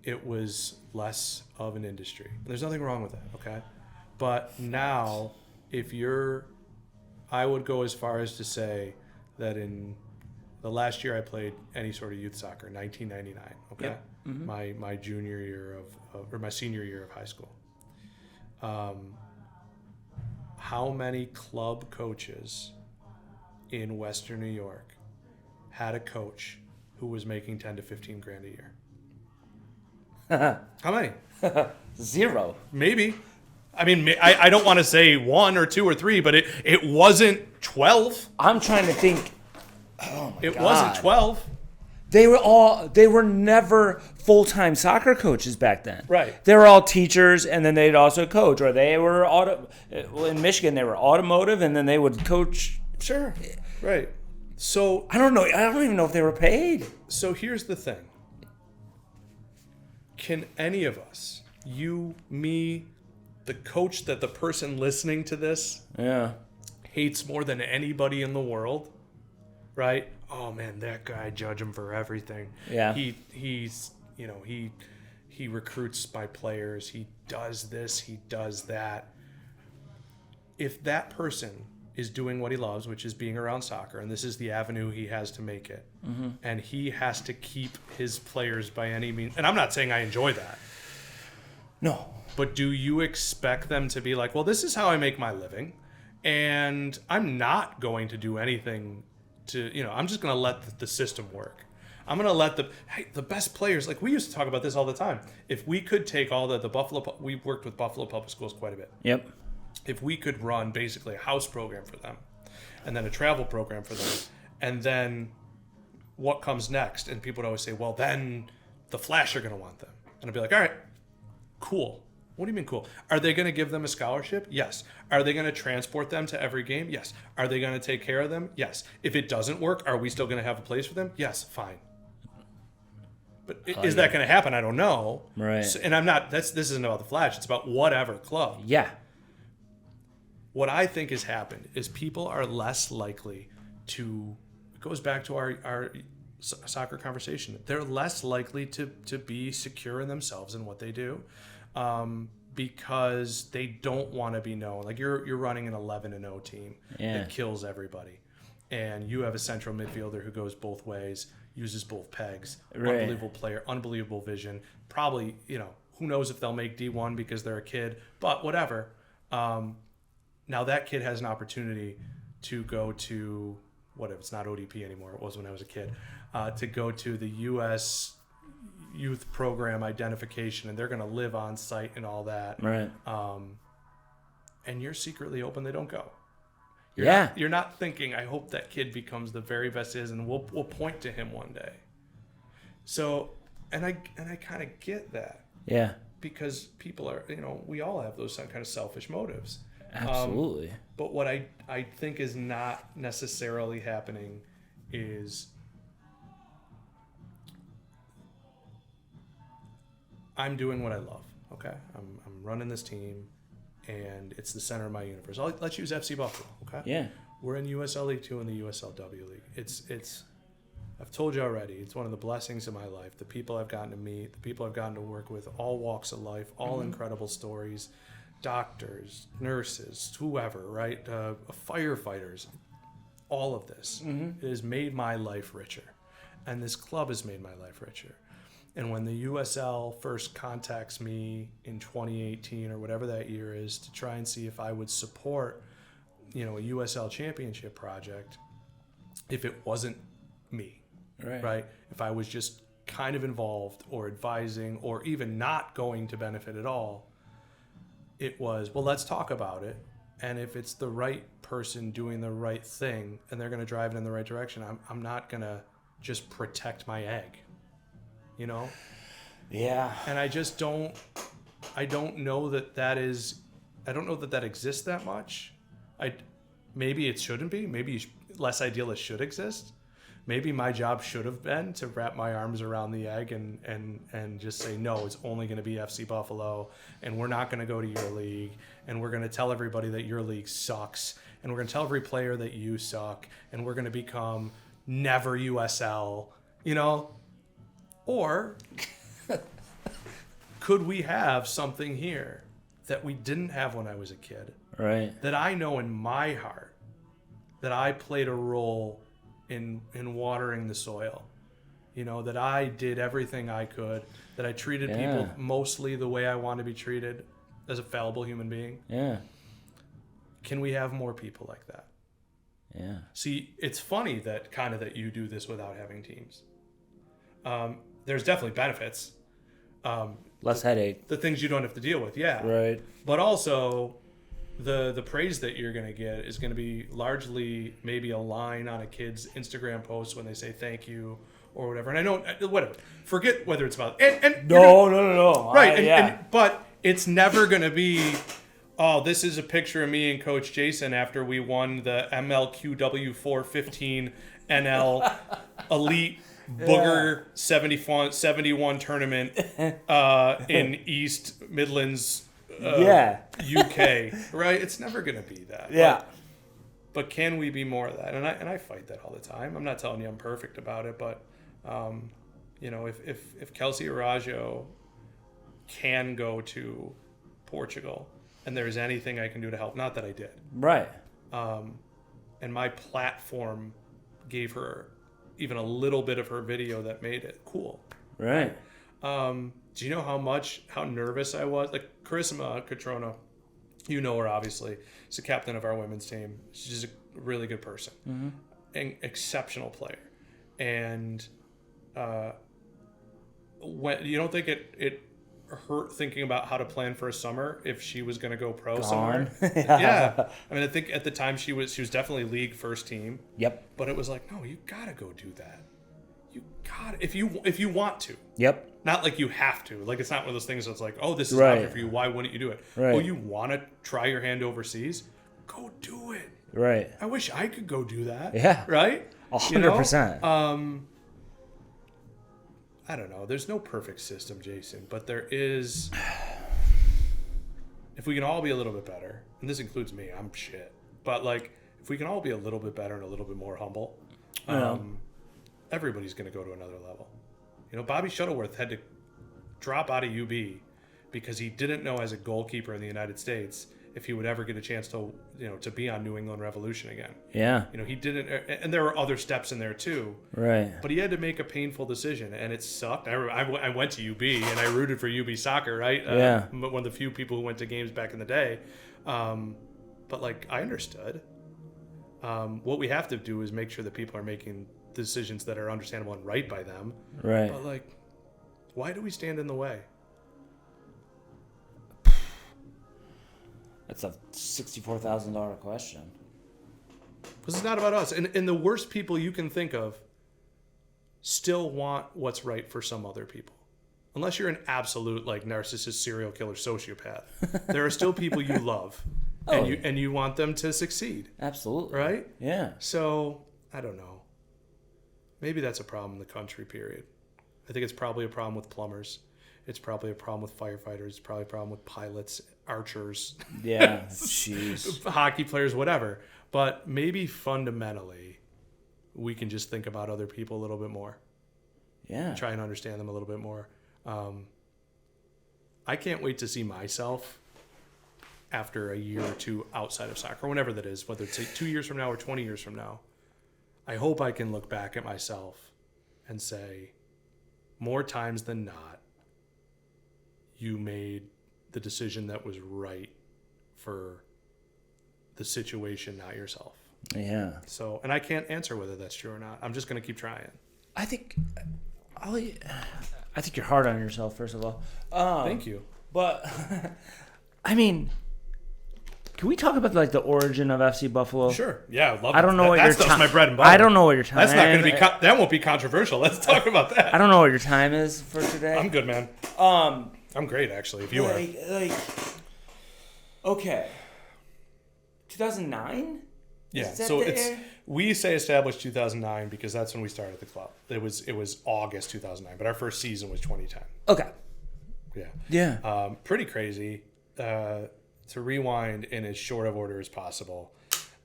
it was less of an industry. There's nothing wrong with that, okay? But now, I would go as far as to say that in the last year I played any sort of youth soccer, 1999, okay? Yep. Mm-hmm. My junior year or my senior year of high school. How many club coaches in Western New York had a coach who was making 10 to 15 grand a year? How many? 0. Maybe. I mean, I don't want to say 1 or 2 or 3, but it wasn't 12. I'm trying to think. Oh my It God. wasn't 12. They were never full-time soccer coaches back then. Right. They were all teachers, and then they'd also coach, or they were in Michigan they were automotive, and then they would coach. Sure. Right. So I don't know. I don't even know if they were paid. So here's the thing. Can any of us, you, me, the coach that the person listening to this Yeah. hates more than anybody in the world, right? Oh man, that guy, judge him for everything. Yeah. He's he recruits my players. He does this, he does that. If that person is doing what he loves, which is being around soccer, and this is the avenue he has to make it, and he has to keep his players by any means, and I'm not saying I enjoy that. No. But do you expect them to be like, well, this is how I make my living, and I'm not going to do anything to, I'm just going to let the system work. I'm going to let the best players, like we used to talk about this all the time. If we could take all we worked with Buffalo Public Schools quite a bit. Yep. If we could run basically a house program for them and then a travel program for them, and then what comes next? And people would always say, well, then the Flash are going to want them. And I'd be like, all right, cool. What do you mean cool? Are they going to give them a scholarship? Yes. Are they going to transport them to every game? Yes. Are they going to take care of them? Yes. If it doesn't work, are we still going to have a place for them? Yes. Fine. But is that going to happen? I don't know. Right. So, and I'm not, this isn't about the Flash. It's about whatever club. Yeah. What I think has happened is people are less likely to, it goes back to our soccer conversation. They're less likely to be secure in themselves and what they do. Because they don't want to be known. Like you're running an 11-0 team that kills everybody, and you have a central midfielder who goes both ways, uses both pegs, unbelievable player, unbelievable vision. Probably, who knows if they'll make D1 because they're a kid, but whatever. Now that kid has an opportunity to go to whatever. It's not ODP anymore. It was when I was a kid. To go to the U.S. youth program identification, and they're going to live on site and all that. Right. And you're secretly hoping they don't go. You're not thinking, I hope that kid becomes the very best is, and we'll point to him one day. So, and I kind of get that. Yeah. Because people are, we all have those kind of selfish motives. Absolutely. But what I think is not necessarily happening is I'm doing what I love, okay? I'm running this team, and it's the center of my universe. Let's use FC Buffalo, okay? Yeah. We're in USL 2 and the USL W league. It's I've told you already, it's one of the blessings of my life. The people I've gotten to meet, the people I've gotten to work with, all walks of life, all incredible stories, doctors, nurses, whoever, right? Firefighters, all of this. It has made my life richer. And this club has made my life richer. And when the USL first contacts me in 2018 or whatever that year is to try and see if I would support, a USL championship project, if it wasn't me, right? If I was just kind of involved or advising or even not going to benefit at all, it was, well, let's talk about it. And if it's the right person doing the right thing and they're going to drive it in the right direction, I'm not going to just protect my egg, you know? Yeah. And I don't know that exists that much. Maybe it shouldn't be. Maybe less idealists should exist. Maybe my job should have been to wrap my arms around the egg and just say, no, it's only going to be FC Buffalo, and we're not going to go to your league, and we're going to tell everybody that your league sucks, and we're going to tell every player that you suck, and we're going to become never USL, you know? Or could we have something here that we didn't have when I was a kid? Right. That I know in my heart that I played a role in watering the soil, you know, that I did everything I could, that I treated people mostly the way I want to be treated as a fallible human being. Yeah. Can we have more people like that? Yeah. See, it's funny that you do this without having teams. There's definitely benefits. Less headache. The things you don't have to deal with, yeah. Right. But also, the praise that you're going to get is going to be largely maybe a line on a kid's Instagram post when they say thank you or whatever. And I know, whatever. Forget whether it's about... No. Right. But it's never going to be, oh, this is a picture of me and Coach Jason after we won the MLQW 415 NL Elite Booger 71 tournament in East Midlands, UK, right? It's never going to be that. Yeah. But can we be more of that? And I fight that all the time. I'm not telling you I'm perfect about it, but you know, if Kelsey Arajo can go to Portugal and there's anything I can do to help, not that I did. Right. And my platform gave her even a little bit of her video that made it cool. Right. Do you know how nervous I was? Like Carissima Catrona, you know her obviously. She's the captain of our women's team. She's a really good person, an exceptional player. And when you don't think it hurt thinking about how to plan for a summer if she was going to go pro somewhere? Yeah. I mean, I think at the time she was definitely league first team. Yep. But it was like, no, you gotta go do that. You gotta if you want to. Yep. Not like you have to. Like it's not one of those things that's like, oh, this is Right. an option for you. Why wouldn't you do it? Right. Oh, you want to try your hand overseas? Go do it. Right. I wish I could go do that. Yeah. Right? 100%. I don't know. There's no perfect system, Jason, but there is. If we can all be a little bit better, and this includes me, I'm shit. But like, if we can all be a little bit better and a little bit more humble, everybody's going to go to another level. You know, Bobby Shuttleworth had to drop out of UB because he didn't know as a goalkeeper in the United States if he would ever get a chance to, you know, to be on New England Revolution again. Yeah. You know, he didn't, and there were other steps in there too. Right. But he had to make a painful decision, and it sucked. I went to UB, and I rooted for UB soccer, right? Yeah. One of the few people who went to games back in the day. But like, I understood. What we have to do is make sure that people are making decisions that are understandable and right by them. Right. But like, why do we stand in the way? That's a $64,000 question. Because it's not about us. And the worst people you can think of still want what's right for some other people. Unless you're an absolute like narcissist, serial killer, sociopath. There are still people you love. And you want them to succeed. Absolutely. Right? Yeah. So, I don't know. Maybe that's a problem in the country, period. I think it's probably a problem with plumbers. It's probably a problem with firefighters. It's probably a problem with pilots, archers. Yeah. Jeez. Hockey players, whatever. But maybe fundamentally, we can just think about other people a little bit more. Yeah. Try and understand them a little bit more. I can't wait to see myself after a year or two outside of soccer, whenever that is, whether it's 2 years from now or 20 years from now. I hope I can look back at myself and say, more times than not, you made the decision that was right for the situation, not yourself. Yeah. So, and I can't answer whether that's true or not. I'm just going to keep trying. I think you're hard on yourself, first of all. Thank you. But, I mean, Can we talk about like the origin of FC Buffalo? Sure. Yeah, I love I don't know what your That's time. my bread and butter. I don't know what your time. That's not going to be. That won't be controversial. Let's talk about that. I don't know what your time is for today. I'm good, man. I'm great, actually. If you are. Okay. 2009. Yeah. So we say established 2009 because that's when we started the club. It was August 2009, but our first season was 2010. Okay. Yeah. Yeah. Pretty crazy. To rewind in as short of order as possible,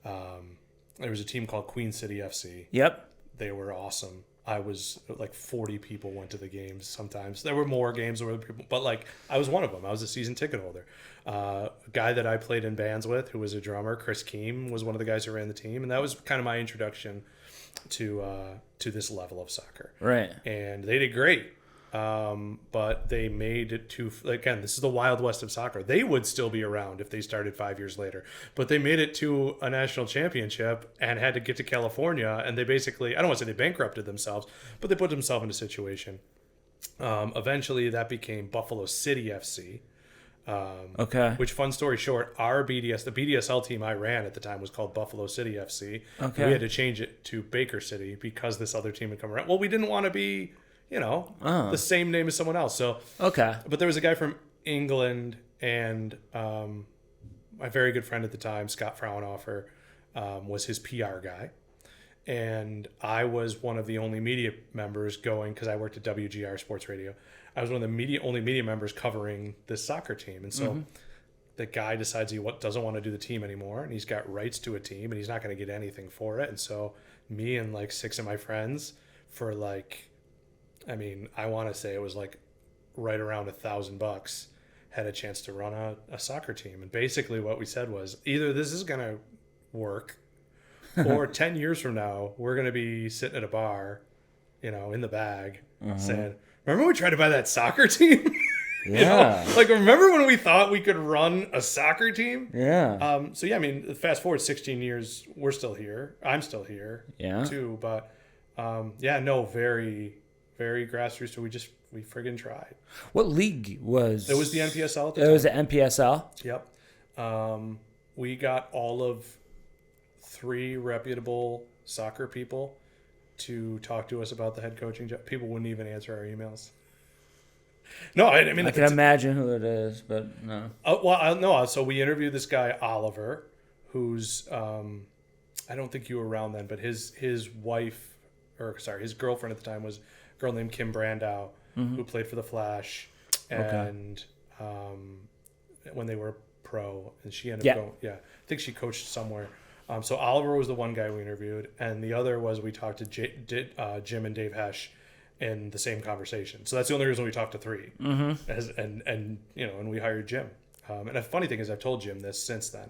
there was a team called Queen City FC. Yep. They were awesome. I was like 40 people went to the games sometimes. There were more games where people, but like I was one of them. I was a season ticket holder. A guy that I played in bands with, who was a drummer, Chris Keem, was one of the guys who ran the team, and that was kind of my introduction to this level of soccer. Right. And they did great. But they made it to, again, this is the Wild West of soccer. They would still be around if they started 5 years later, but they made it to a national championship and had to get to California. And they basically, I don't want to say they bankrupted themselves, but they put themselves in a situation. Eventually that became Buffalo City FC. Okay. Which, fun story short, the BDSL team I ran at the time was called Buffalo City FC. Okay. We had to change it to Baker City because this other team had come around. Well, we didn't want to be, the same name as someone else. So okay. But there was a guy from England, and my very good friend at the time, Scott Fraunhofer, was his PR guy. And I was one of the only media members going, because I worked at WGR Sports Radio. I was one of the only media members covering this soccer team. And so the guy decides he doesn't want to do the team anymore, and he's got rights to a team, and he's not going to get anything for it. And so me and like 6 of my friends for I want to say it was like right around $1,000 had a chance to run a soccer team. And basically what we said was either this is going to work or 10 years from now, we're going to be sitting at a bar, in the bag saying, remember we tried to buy that soccer team? Yeah. Remember when we thought we could run a soccer team? Yeah. Fast forward 16 years, we're still here. I'm still here too. But very, very grassroots. So we friggin' tried. What league was? It was the NPSL at the time. It was the NPSL? Yep. We got all of 3 reputable soccer people to talk to us about the head coaching job. People wouldn't even answer our emails. No, I mean, I can imagine who it is, but no. No. So we interviewed this guy, Oliver, who's, I don't think you were around then, but his wife, his girlfriend at the time was a girl named Kim Brandow, who played for the Flash. And when they were pro, and she ended up going, I think she coached somewhere. So Oliver was the one guy we interviewed, and the other was we talked to Jim and Dave Hesh in the same conversation. So that's the only reason we talked to 3. And we hired Jim. And the funny thing is, I've told Jim this since then.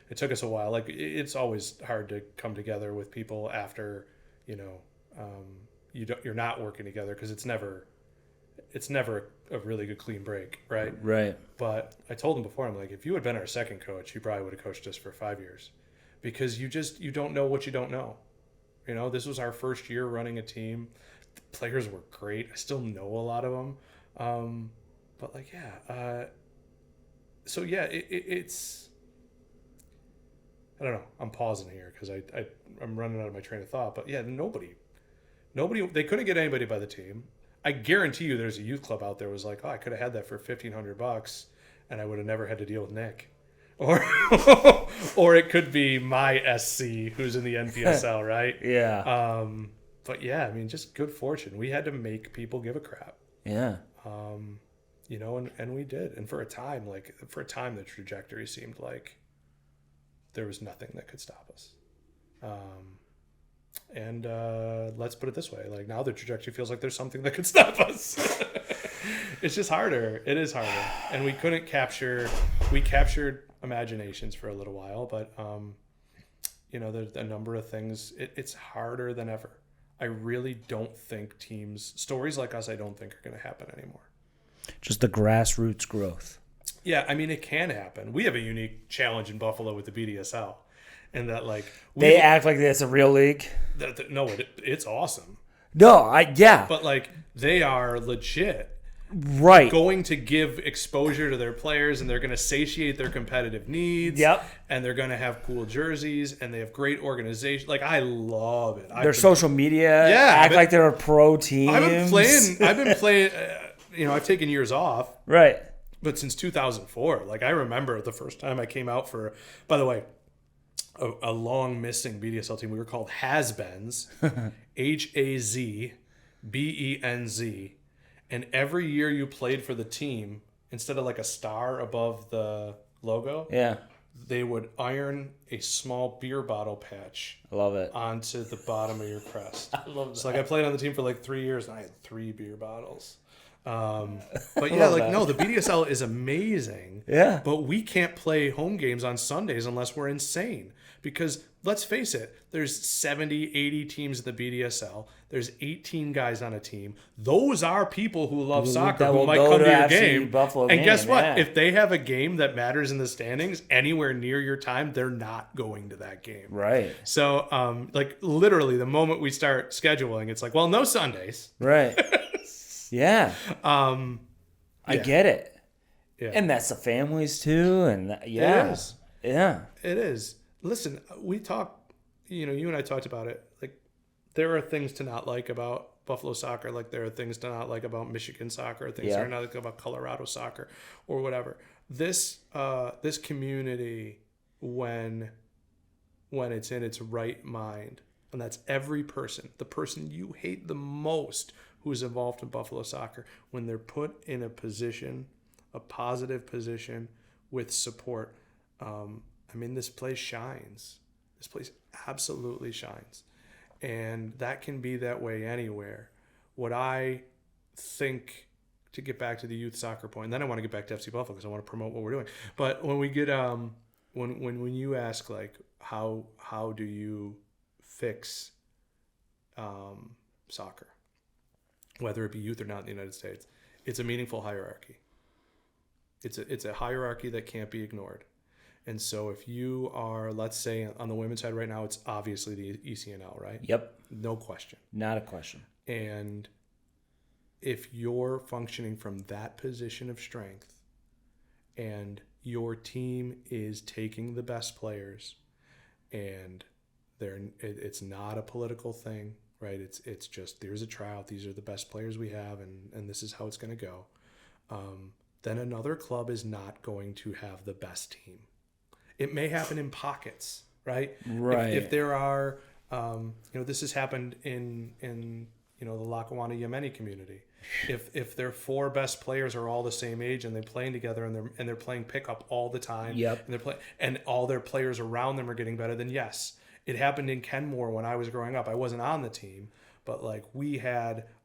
It took us a while. Like, it's always hard to come together with people after, you're not working together, because it's never a really good clean break, right? Right. But I told him before, I'm like, if you had been our second coach, you probably would have coached us for 5 years, because you don't know what you don't know. This was our first year running a team. The players were great. I still know a lot of them. It's, I don't know. I'm pausing here because I'm running out of my train of thought. But yeah, nobody, they couldn't get anybody by the team. I guarantee you there's a youth club out there who was like, oh, I could have had that for $1,500 and I would have never had to deal with Nick. Or it could be my SC who's in the NPSL, right? Yeah. But yeah, I mean, just good fortune. We had to make people give a crap. Yeah. And we did. And for a time, the trajectory seemed like there was nothing that could stop us. Let's put it this way. Like, now the trajectory feels like there's something that could stop us. It's just harder. It is harder. And we captured imaginations for a little while, but there's a number of things. It's harder than ever. I really don't think stories like us, I don't think are going to happen anymore. Just the grassroots growth. Yeah, I mean, it can happen. We have a unique challenge in Buffalo with the BDSL, and that they act like it's a real league. No, it's awesome. No, But they are legit. right. going to give exposure to their players, and they're going to satiate their competitive needs. Yep. And they're going to have cool jerseys, and they have great organization. Like, I love it. Their social media act like they're a pro team. I've been playing. I've taken years off. Right. But since 2004, like, I remember the first time I came out for. By the way, a long missing BDSL team. We were called Has-Beens, HAZBENZ, and every year you played for the team, instead of like a star above the logo, they would iron a small beer bottle patch. I love it. Onto the bottom of your crest. I love that. So like I played on the team for like 3 years, and I had 3 beer bottles. But yeah, like, no, the BDSL is amazing. Yeah. But we can't play home games on Sundays unless we're insane. Because let's face it, there's 70, 80 teams in the BDSL. There's 18 guys on a team. Those are people who love soccer who might come to your game. And guess what? Yeah. If they have a game that matters in the standings anywhere near your time, they're not going to that game. Right. So, like, literally, the moment we start scheduling, it's like, well, no Sundays. Right. Yeah. I get it. Yeah. And that's the families too. And yeah. It is. Yeah. It is. Listen, we talk, you and I talked about it. Like, there are things to not like about Buffalo soccer. Like, there are things to not like about Michigan soccer, things to not like about Colorado soccer or whatever. This community, when it's in its right mind, and that's every person, the person you hate the most who's involved in Buffalo soccer, when they're put in a position, a positive position with support, this place shines. This place absolutely shines. And that can be that way anywhere. What I think, to get back to the youth soccer point, and then I want to get back to FC Buffalo because I want to promote what we're doing. But when we get, when you ask, like, how do you fix soccer, whether it be youth or not in the United States, it's a meaningful hierarchy. It's a hierarchy that can't be ignored. And so if you are, let's say on the women's side right now, it's obviously the ECNL, right? Yep. No question. Not a question. And if you're functioning from that position of strength and your team is taking the best players, and it's not a political thing, right? It's just, there's a tryout. These are the best players we have, and this is how it's going to go. Then another club is not going to have the best team. It may happen in pockets, right? Right. If there are, this has happened in the Lackawanna Yemeni community. If their 4 best players are all the same age and they're playing together and they're playing pickup all the time, and all their players around them are getting better, then yes. It happened in Kenmore when I was growing up. I wasn't on the team, but like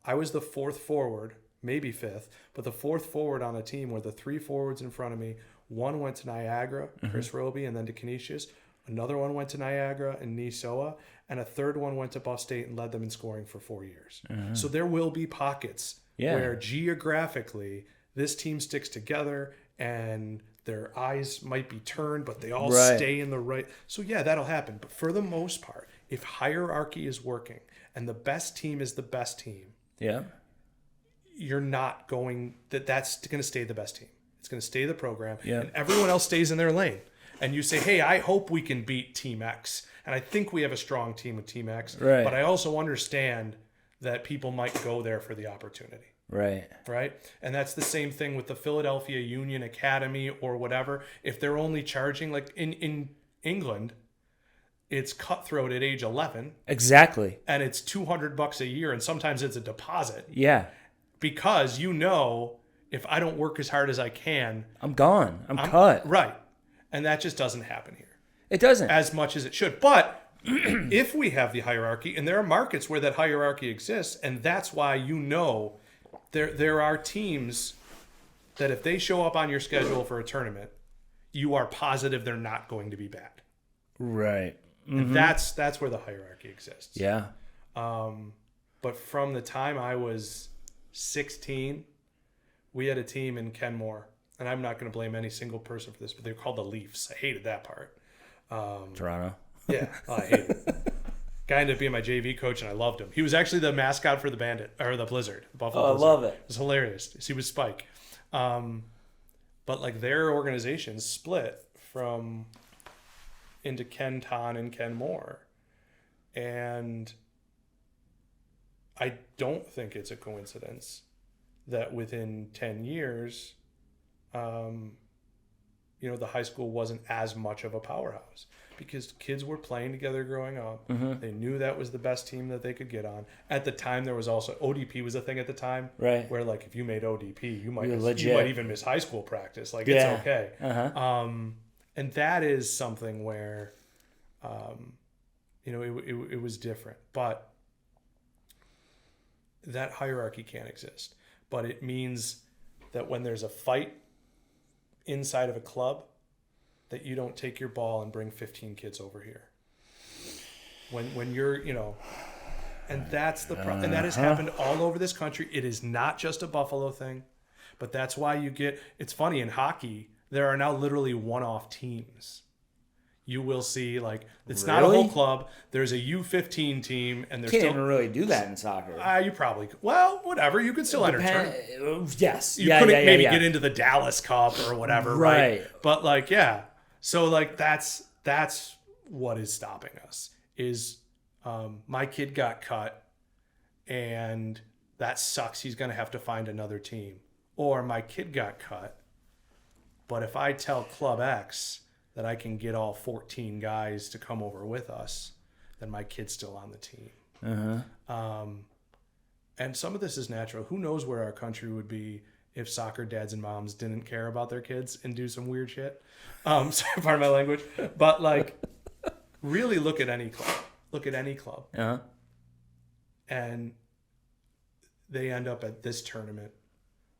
I was the 4th forward, maybe 5th, but the 4th forward on a team where the 3 forwards in front of me, one went to Niagara, Chris Roby, and then to Canisius. Another one went to Niagara and Nisoa, and a third one went to Buff State and led them in scoring for 4 years. So there will be pockets where geographically this team sticks together and their eyes might be turned, but they all stay in the right. So yeah, that'll happen. But for the most part, if hierarchy is working and the best team is the best team, you're not going, that's going to stay the best team. It's going to stay the program, and everyone else stays in their lane. And you say, hey, I hope we can beat Team X. And I think we have a strong team with Team X. Right. But I also understand that people might go there for the opportunity. Right. And that's the same thing with the Philadelphia Union Academy or whatever. If they're only charging, like in England, it's cutthroat at age 11. Exactly. And it's $200 a year, and sometimes it's a deposit. Yeah. Because if I don't work as hard as I can, I'm gone. I'm cut. Right. And that just doesn't happen here. It doesn't. As much as it should. But if we have the hierarchy, and there are markets where that hierarchy exists, and that's why there are teams that if they show up on your schedule for a tournament, you are positive they're not going to be bad. Right. And that's where the hierarchy exists. Yeah. But from the time I was 16, we had a team in Kenmore, and I'm not going to blame any single person for this, but they're called the Leafs. I hated that part. Toronto. Yeah, I hated it. Guy ended up being my JV coach, and I loved him. He was actually the mascot for the Bandit or the Blizzard, Buffalo Oh, I Blizzard. love it. It was hilarious. He was Spike. But like their organizations split from into Ken Ton and Ken Moore, and I don't think it's a coincidence that within 10 years, the high school wasn't as much of a powerhouse because kids were playing together growing up. Mm-hmm. They knew that was the best team that they could get on. At the time, there was also ODP was a thing at the time, Right. where like if you made ODP, you might even miss high school practice. Like Yeah. it's okay. Uh-huh. And that is something where, it was different, but that hierarchy can't exist. But it means that when there's a fight inside of a club, that you don't take your ball and bring 15 kids over here. When you're, and that's the problem. And that has happened all over this country. It is not just a Buffalo thing, but that's why it's funny in hockey, there are now literally one-off teams. You will see, like, it's not a whole club. There's a U15 team, and there's Can't even really do that in soccer. You probably, whatever. You could still entertain. Yes. You couldn't maybe get into the Dallas Cup or whatever, right? But like, yeah. So like that's what is stopping us is my kid got cut and that sucks. He's going to have to find another team. Or my kid got cut, but if I tell Club X that I can get all 14 guys to come over with us, then my kid's still on the team. And some of this is natural. Who knows where our country would be if soccer dads and moms didn't care about their kids and do some weird shit. Sorry, pardon my language. But like, really look at any club. Uh-huh. And they end up at this tournament,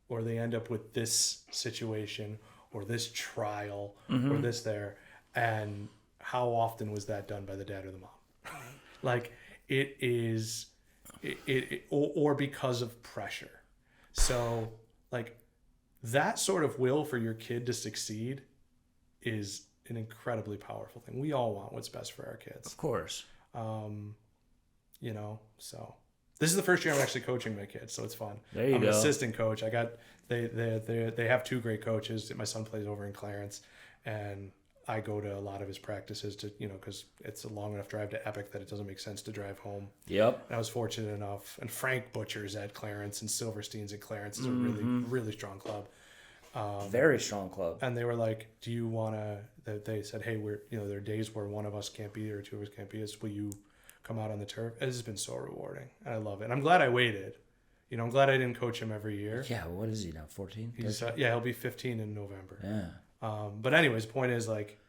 or they end up with this situation, or this trial, or this there. And how often was that done by the dad or the mom? Like, it is, or because of pressure. So, like, that sort of will for your kid to succeed is an incredibly powerful thing. We all want what's best for our kids. Of course. So this is the first year I'm actually coaching my kids, so it's fun. There you I'm go. an assistant coach. They have two great coaches. My son plays over in Clarence, and I go to a lot of his practices to, because it's a long enough drive to Epic that it doesn't make sense to drive home. Yep. And I was fortunate enough, and Frank Butcher's at Clarence and Silverstein's at Clarence is a really, really strong club. Very strong club. And they were like, do you want to, they said, hey, there are days where one of us can't be there or two of us can't be there. Will you come out on the turf? It has been so rewarding. And I love it. And I'm glad I waited. I'm glad I didn't coach him every year. Yeah, what is he now, 14? He'll be 15 in November. Yeah. But anyways, point is, like,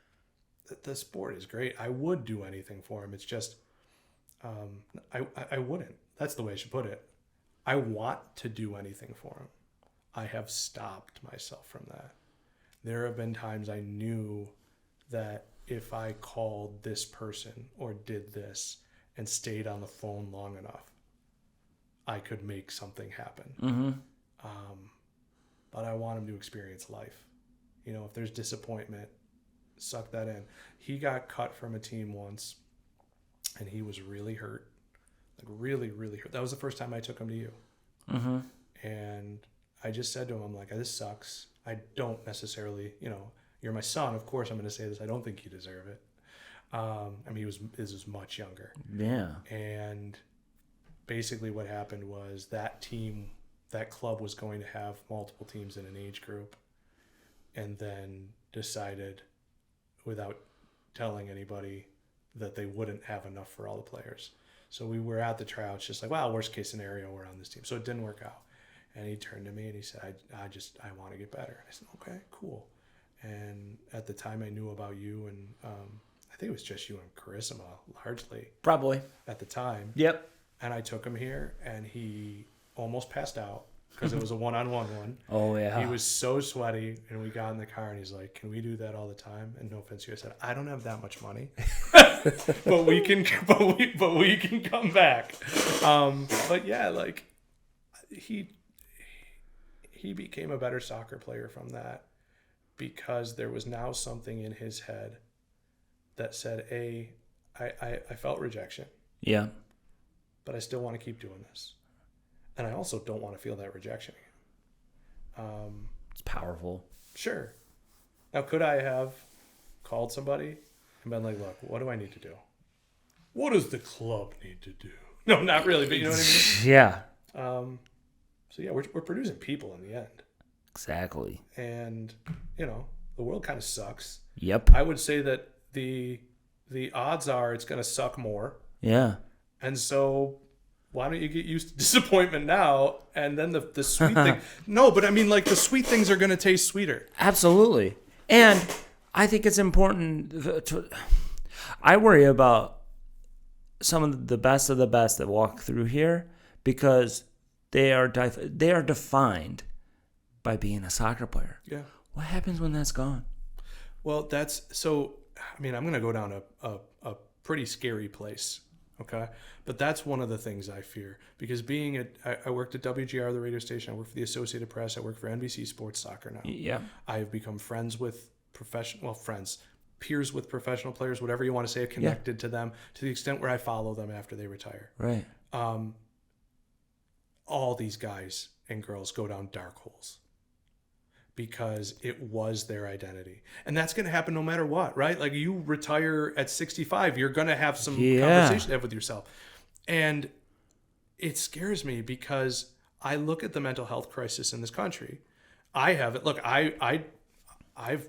the sport is great. I would do anything for him. It's just, I wouldn't. That's the way I should put it. I want to do anything for him. I have stopped myself from that. There have been times I knew that if I called this person or did this and stayed on the phone long enough, I could make something happen. But I want him to experience life. If there's disappointment, suck that in. He got cut from a team once, and he was really hurt. Like, really, really hurt. That was the first time I took him to you. And I just said to him, I'm like, this sucks. I don't necessarily, you're my son. Of course I'm going to say this. I don't think you deserve it. He was much younger. Yeah. And basically what happened was that club was going to have multiple teams in an age group, and then decided without telling anybody that they wouldn't have enough for all the players. So we were at the tryouts just like, wow, worst case scenario, we're on this team. So it didn't work out. And he turned to me and he said, I want to get better. I said, okay, cool. And at the time I knew about you, and I think it was just you and Carissima largely. Probably. At the time. Yep. And I took him here, and he almost passed out because it was a one-on-one one. Oh, yeah. He was so sweaty, and we got in the car, and he's like, can we do that all the time? And no offense to you, I said, I don't have that much money, but we can come back. But yeah, like, he became a better soccer player from that, because there was now something in his head that said, I felt rejection. Yeah. but I still want to keep doing this. And I also don't want to feel that rejection again. It's powerful. Sure. Now, could I have called somebody and been like, look, what do I need to do? What does the club need to do? No, not really, but you know what I mean? Yeah. So, yeah, we're producing people in the end. Exactly. And, you know, the world kind of sucks. Yep. I would say that the odds are it's going to suck more. Yeah. And so why don't you get used to disappointment now and then the sweet thing? No, but I mean, like, the sweet things are going to taste sweeter. Absolutely. And I think it's important I worry about some of the best that walk through here because they are defined by being a soccer player. Yeah. What happens when that's gone? Well, that's so. I mean, I'm going to go down a pretty scary place. Okay, but that's one of the things I fear because I worked at WGR, the radio station. I work for the Associated Press. I work for NBC Sports Soccer now. Yeah. I have become friends with peers with professional players, whatever you want to say, connected to them to the extent where I follow them after they retire. Right. All these guys and girls go down dark holes because it was their identity. And that's going to happen no matter what, right? Like, you retire at 65, you're going to have some conversation to have with yourself. And it scares me because I look at the mental health crisis in this country. I have it. Look, I've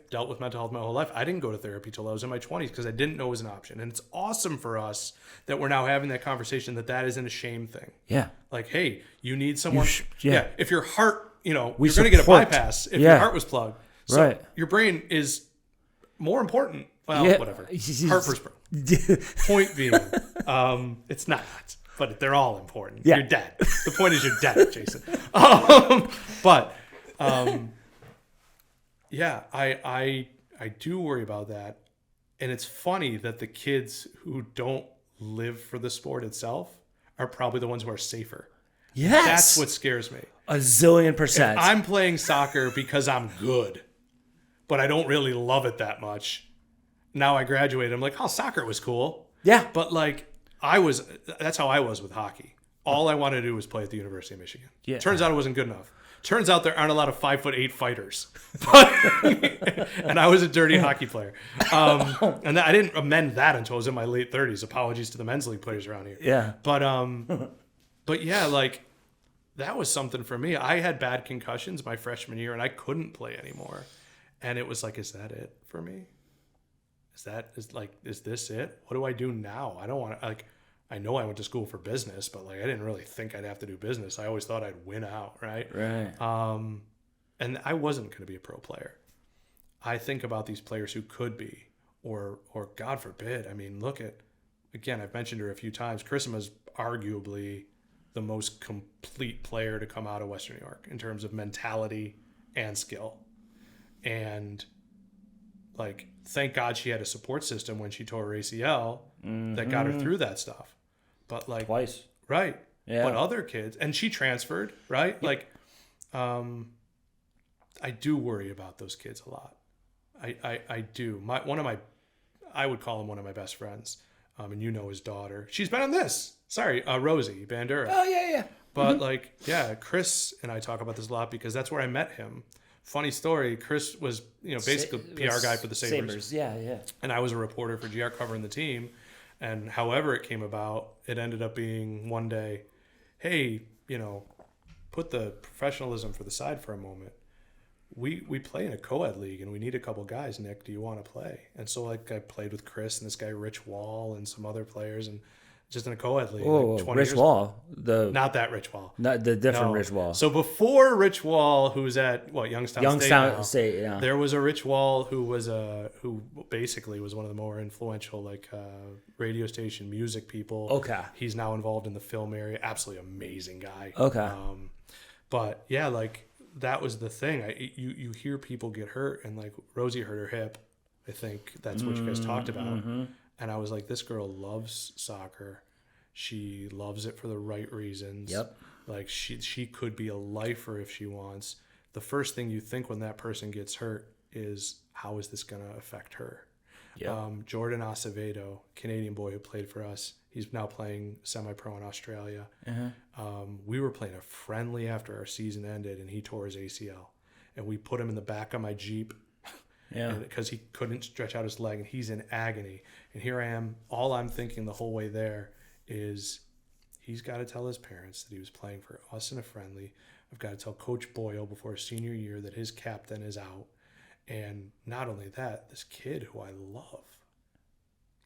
dealt with mental health my whole life. I didn't go to therapy till I was in my 20s because I didn't know it was an option. And it's awesome for us that we're now having that conversation that isn't a shame thing. Yeah. Like, hey, you need someone. Yeah. If your heart, you're going to get a bypass if your heart was plugged. So right. Your brain is more important. Well, whatever. Heart first. Point being, it's not, but they're all important. Yeah. You're dead. The point is you're dead, Jason. Yeah, I do worry about that. And it's funny that the kids who don't live for the sport itself are probably the ones who are safer. Yes. That's what scares me. A zillion %. If I'm playing soccer because I'm good, but I don't really love it that much. Now I graduated. I'm like, oh, soccer was cool. Yeah. But like, that's how I was with hockey. All I wanted to do was play at the University of Michigan. Yeah. Turns out it wasn't good enough. Turns out there aren't a lot of 5'8" fighters. And I was a dirty hockey player. And I didn't amend that until I was in my late 30s. Apologies to the men's league players around here. Yeah. But yeah, like, that was something for me. I had bad concussions my freshman year and I couldn't play anymore. And it was like, is that it for me? Is this it? What do I do now? I don't want to, like, I know I went to school for business, but like, I didn't really think I'd have to do business. I always thought I'd win out. Right. And I wasn't going to be a pro player. I think about these players who could be, or God forbid. I mean, look at, again, I've mentioned her a few times. Chrisma's arguably the most complete player to come out of Western New York in terms of mentality and skill. And like, thank God she had a support system when she tore her ACL that got her through that stuff. But like, twice. Right. Yeah. But other kids, and she transferred, right? Yep. Like, I do worry about those kids a lot. I do. I would call him one of my best friends. And you know his daughter. She's been on this. Sorry, Rosie Bandura. Oh, yeah. But like, yeah, Chris and I talk about this a lot because that's where I met him. Funny story, Chris was, basically PR guy for the Sabres. Yeah. And I was a reporter for GR covering the team. And however it came about, it ended up being one day, hey, put the professionalism for the side for a moment. We play in a co-ed league and we need a couple guys. Nick, do you want to play? And so like, I played with Chris and this guy Rich Wall and some other players and just in a co-ed league. Oh, like 20 Rich years Wall. Not that Rich Wall. Not the different Rich Wall. So before Rich Wall, who's at Youngstown State, yeah. There was a Rich Wall who basically was one of the more influential radio station music people. Okay. He's now involved in the film area. Absolutely amazing guy. Okay. But yeah, like, that was the thing. You hear people get hurt, and like Rosie hurt her hip. I think that's what you guys talked about. Mm-hmm. And I was like, this girl loves soccer. She loves it for the right reasons. Yep. Like, she could be a lifer if she wants. The first thing you think when that person gets hurt is, how is this going to affect her? Yeah. Jordan Acevedo, Canadian boy who played for us. He's now playing semi-pro in Australia. We were playing a friendly after our season ended, and he tore his ACL. And we put him in the back of my Jeep because he couldn't stretch out his leg, and he's in agony. And here I am. All I'm thinking the whole way there is he's got to tell his parents that he was playing for us in a friendly. I've got to tell Coach Boyle before his senior year that his captain is out. And not only that, this kid who I love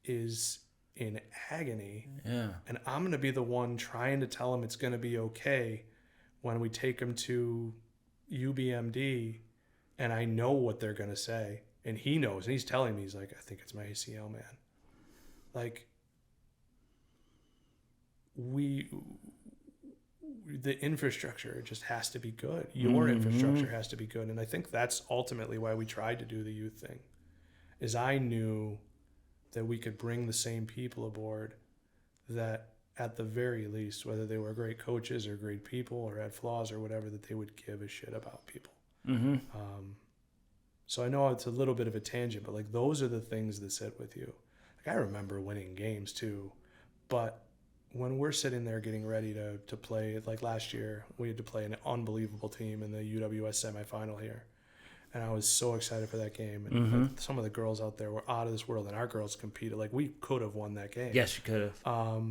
is in agony. Yeah. And I'm going to be the one trying to tell him it's going to be okay when we take him to UBMD, and I know what they're going to say. And he knows. And he's telling me, he's like, I think it's my ACL, man. Like, the infrastructure just has to be good. Your infrastructure has to be good. And I think that's ultimately why we tried to do the youth thing, is I knew that we could bring the same people aboard that at the very least, whether they were great coaches or great people or had flaws or whatever, that they would give a shit about people. So I know it's a little bit of a tangent, but like those are the things that sit with you. Like I remember winning games too, but when we're sitting there getting ready to play, like last year, we had to play an unbelievable team in the UWS semifinal here. And I was so excited for that game. And like, some of the girls out there were out of this world, and our girls competed. Like, we could have won that game. Yes, you could have.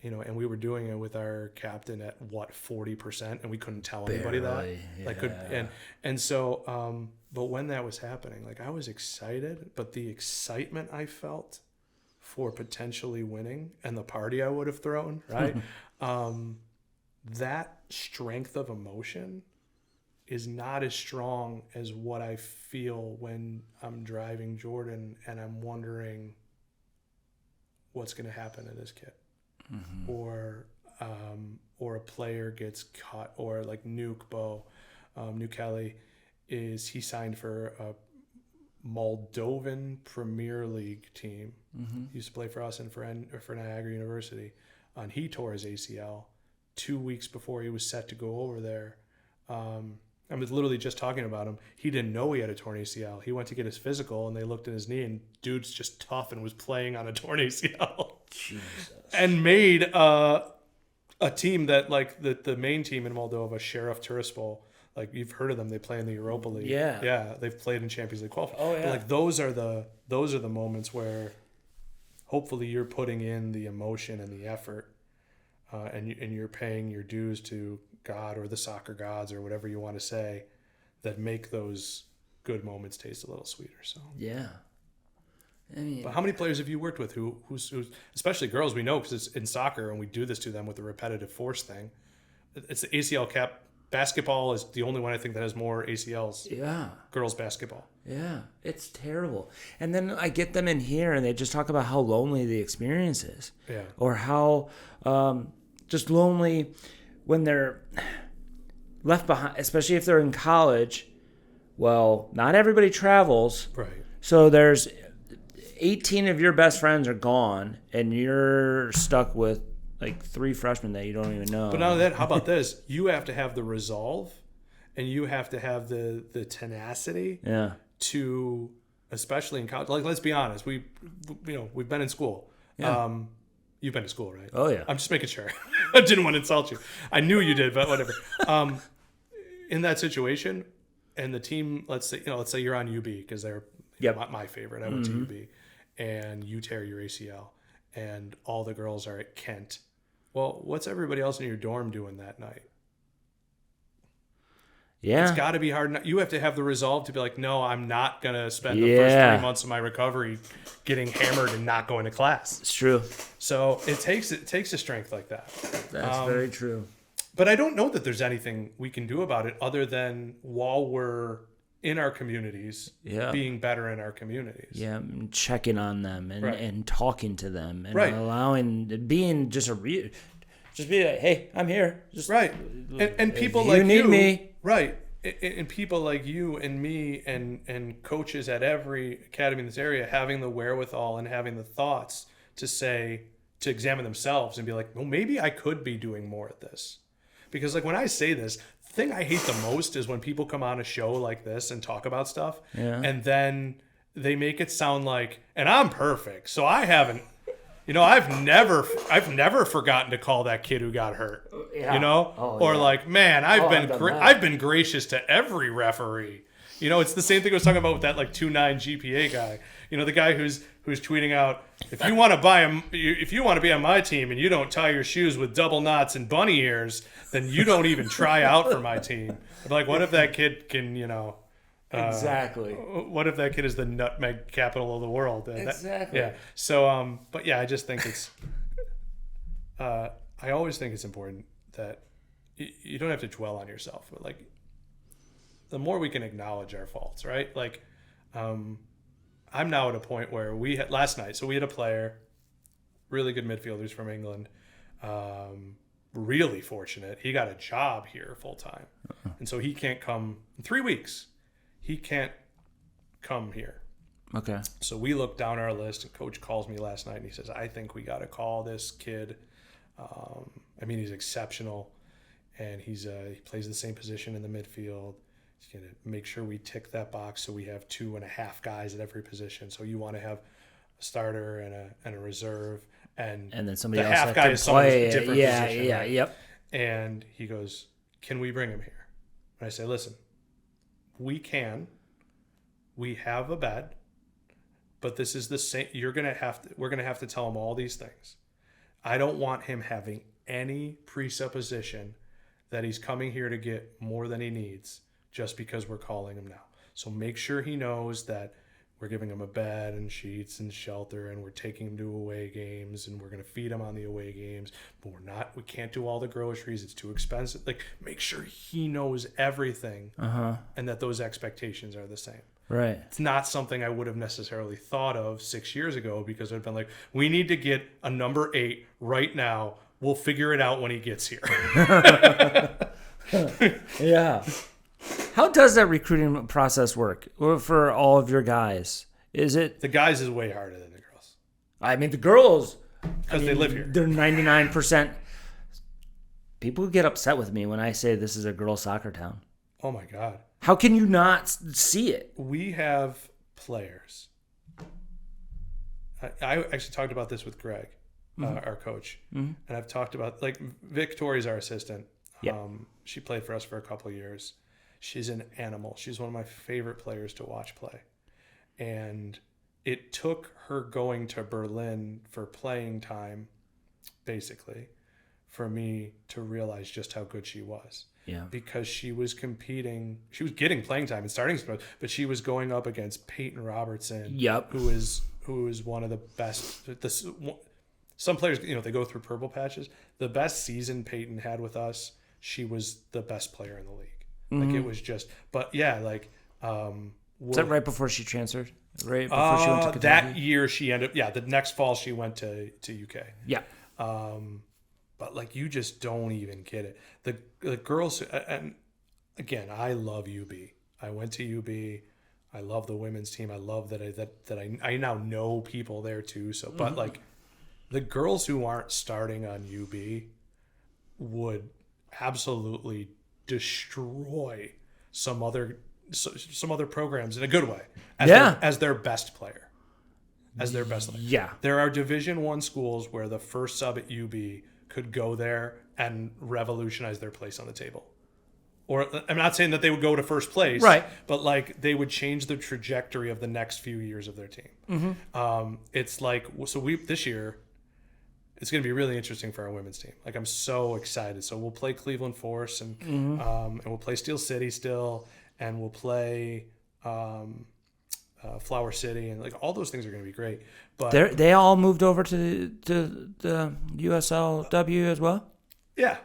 You know, and we were doing it with our captain at, 40%, and we couldn't tell anybody Barely, that. Like, and so, but when that was happening, like, I was excited, but the excitement I felt for potentially winning and the party I would have thrown, right? That strength of emotion is not as strong as what I feel when I'm driving Jordan and I'm wondering what's going to happen to this kid. Or a player gets caught, or like Nuke Kelly he signed for a Moldovan Premier League team. He used to play for us and for Niagara University. And he tore his ACL 2 weeks before he was set to go over there. I was literally just talking about him. He didn't know he had a torn ACL. He went to get his physical, and they looked at his knee, and dude's just tough and was playing on a torn ACL. Jesus. And made a team that, like, the main team in Moldova, Sheriff Tiraspol, like, you've heard of them. They play in the Europa League. Yeah, they've played in Champions League qualifiers. Oh, yeah. But, like, those are the moments where hopefully you're putting in the emotion and the effort, and you're paying your dues to God or the soccer gods or whatever you want to say, that make those good moments taste a little sweeter. So yeah. I mean, but how many players have you worked with who's especially girls? We know because it's in soccer and we do this to them with the repetitive force thing. It's the ACL cap. Basketball is the only one I think that has more ACLs. Yeah. Girls basketball. Yeah. It's terrible. And then I get them in here and they just talk about how lonely the experience is. Yeah. Or how just lonely when they're left behind, especially if they're in college. Well, not everybody travels. Right. So there's 18 of your best friends are gone, and you're stuck with like 3 freshmen that you don't even know. But now that, how about this? You have to have the resolve, and you have to have the tenacity. Yeah. To, especially in college. Like, let's be honest, we've been in school. Yeah. You've been to school, right? Oh yeah. I'm just making sure. I didn't want to insult you. I knew you did, but whatever. In that situation, and the team, let's say you're on UB because they're my favorite. I went to UB, and you tear your ACL, and all the girls are at Kent. Well, what's everybody else in your dorm doing that night? Yeah. It's got to be hard. You have to have the resolve to be like, no, I'm not going to spend the first 3 months of my recovery getting hammered and not going to class. It's true. So it takes a strength like that. That's very true. But I don't know that there's anything we can do about it other than while we're in our communities, being better in our communities. Yeah, checking on them and talking to them and being just be like, hey, I'm here. Just and people like you need me. Right. And people like you and me and coaches at every academy in this area having the wherewithal and having the thoughts to examine themselves and be like, well, maybe I could be doing more at this. Because like when I say this, the thing I hate the most is when people come on a show like this and talk about stuff and then they make it sound like, and I'm perfect, so I haven't. I've never forgotten to call that kid who got hurt. Yeah. Like, man, I've been gracious to every referee. It's the same thing I was talking about with that like 2.9 GPA guy. The guy who's tweeting out, if you want to be on my team and you don't tie your shoes with double knots and bunny ears, then you don't even try out for my team. I'm like, what if that kid can, exactly. What if that kid is the nutmeg capital of the world? Exactly. Yeah. So, but yeah, I just think it's. I always think it's important that you don't have to dwell on yourself, but like, the more we can acknowledge our faults, right? Like, I'm now at a point where we had last night. So we had a player, really good midfielders from England. Really fortunate. He got a job here full time, and so he can't come in 3 weeks. He can't come here. Okay. So we looked down our list, and Coach calls me last night, and he says, I think we got to call this kid. He's exceptional, and he plays the same position in the midfield. He's going to make sure we tick that box so we have 2.5 guys at every position. So you want to have a starter and a reserve, and then somebody else half guy is someone who's a different position. Yeah, right? Yep. And he goes, can we bring him here? And I say, listen, we have a bed, but this is the same. We're going to have to tell him all these things. I don't want him having any presupposition that he's coming here to get more than he needs just because we're calling him now. So make sure he knows that we're giving him a bed and sheets and shelter, and we're taking him to away games, and we're going to feed him on the away games, but we can't do all the groceries. It's too expensive. Like, make sure he knows everything, and that those expectations are the same. Right. It's not something I would have necessarily thought of 6 years ago, because I'd been like, we need to get a number 8 right now. We'll figure it out when he gets here. Yeah. How does that recruiting process work for all of your guys? Is it the guys is way harder than the girls? I mean, the girls, because they live here. They're 99%. People get upset with me when I say this is a girl soccer town. Oh my God! How can you not see it? We have players. I actually talked about this with Greg, our coach, and I've talked about, like, Victoria's our assistant. Yep. She played for us for a couple of years. She's an animal. She's one of my favorite players to watch play. And it took her going to Berlin for playing time, basically, for me to realize just how good she was. Yeah. Because she was competing, she was getting playing time and starting, but she was going up against Peyton Robertson, yep, who is one of the best. Some players, they go through purple patches. The best season Peyton had with us, she was the best player in the league. Like, it was just, but yeah, like, is that right before she transferred? Right before she went to Kentucky? That year she ended up, the next fall she went to UK. Yeah. But like, you just don't even get it. The girls, and again, I love UB. I went to UB. I love the women's team. I love that I now know people there too. So, but like, the girls who aren't starting on UB would absolutely destroy some other programs in a good way as their best player. Yeah. There are Division I schools where the first sub at UB could go there and revolutionize their place on the table. Or, I'm not saying that they would go to first place, right, but like, they would change the trajectory of the next few years of their team. It's like, so this year, it's going to be really interesting for our women's team. Like, I'm so excited. So we'll play Cleveland Force, and we'll play Steel City still, and we'll play Flower City, and like, all those things are going to be great. But they all moved over to the USL W as well. Yeah.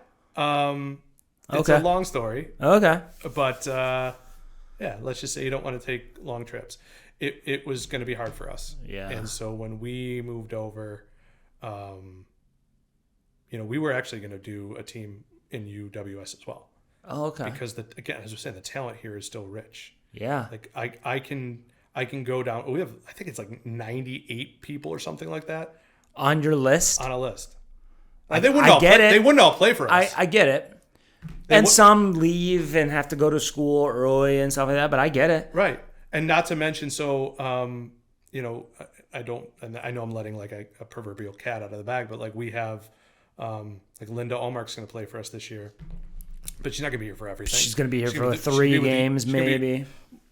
It's a long story. Okay. But let's just say you don't want to take long trips. It was going to be hard for us. Yeah. And so when we moved over, we were actually going to do a team in UWS as well. Oh, okay. Because again, as we're saying, the talent here is still rich. Yeah. Like, I can go down. We have, I think it's like 98 people or something like that on your list. On a list. They wouldn't all play for us. I get it. Some leave and have to go to school early and stuff like that, but I get it. Right. And not to mention, so I don't, and I know I'm letting like a proverbial cat out of the bag, but like we have like Linda Allmark's going to play for us this year, but she's not going to be here for everything. She's going to be here for she'll 3 games, maybe.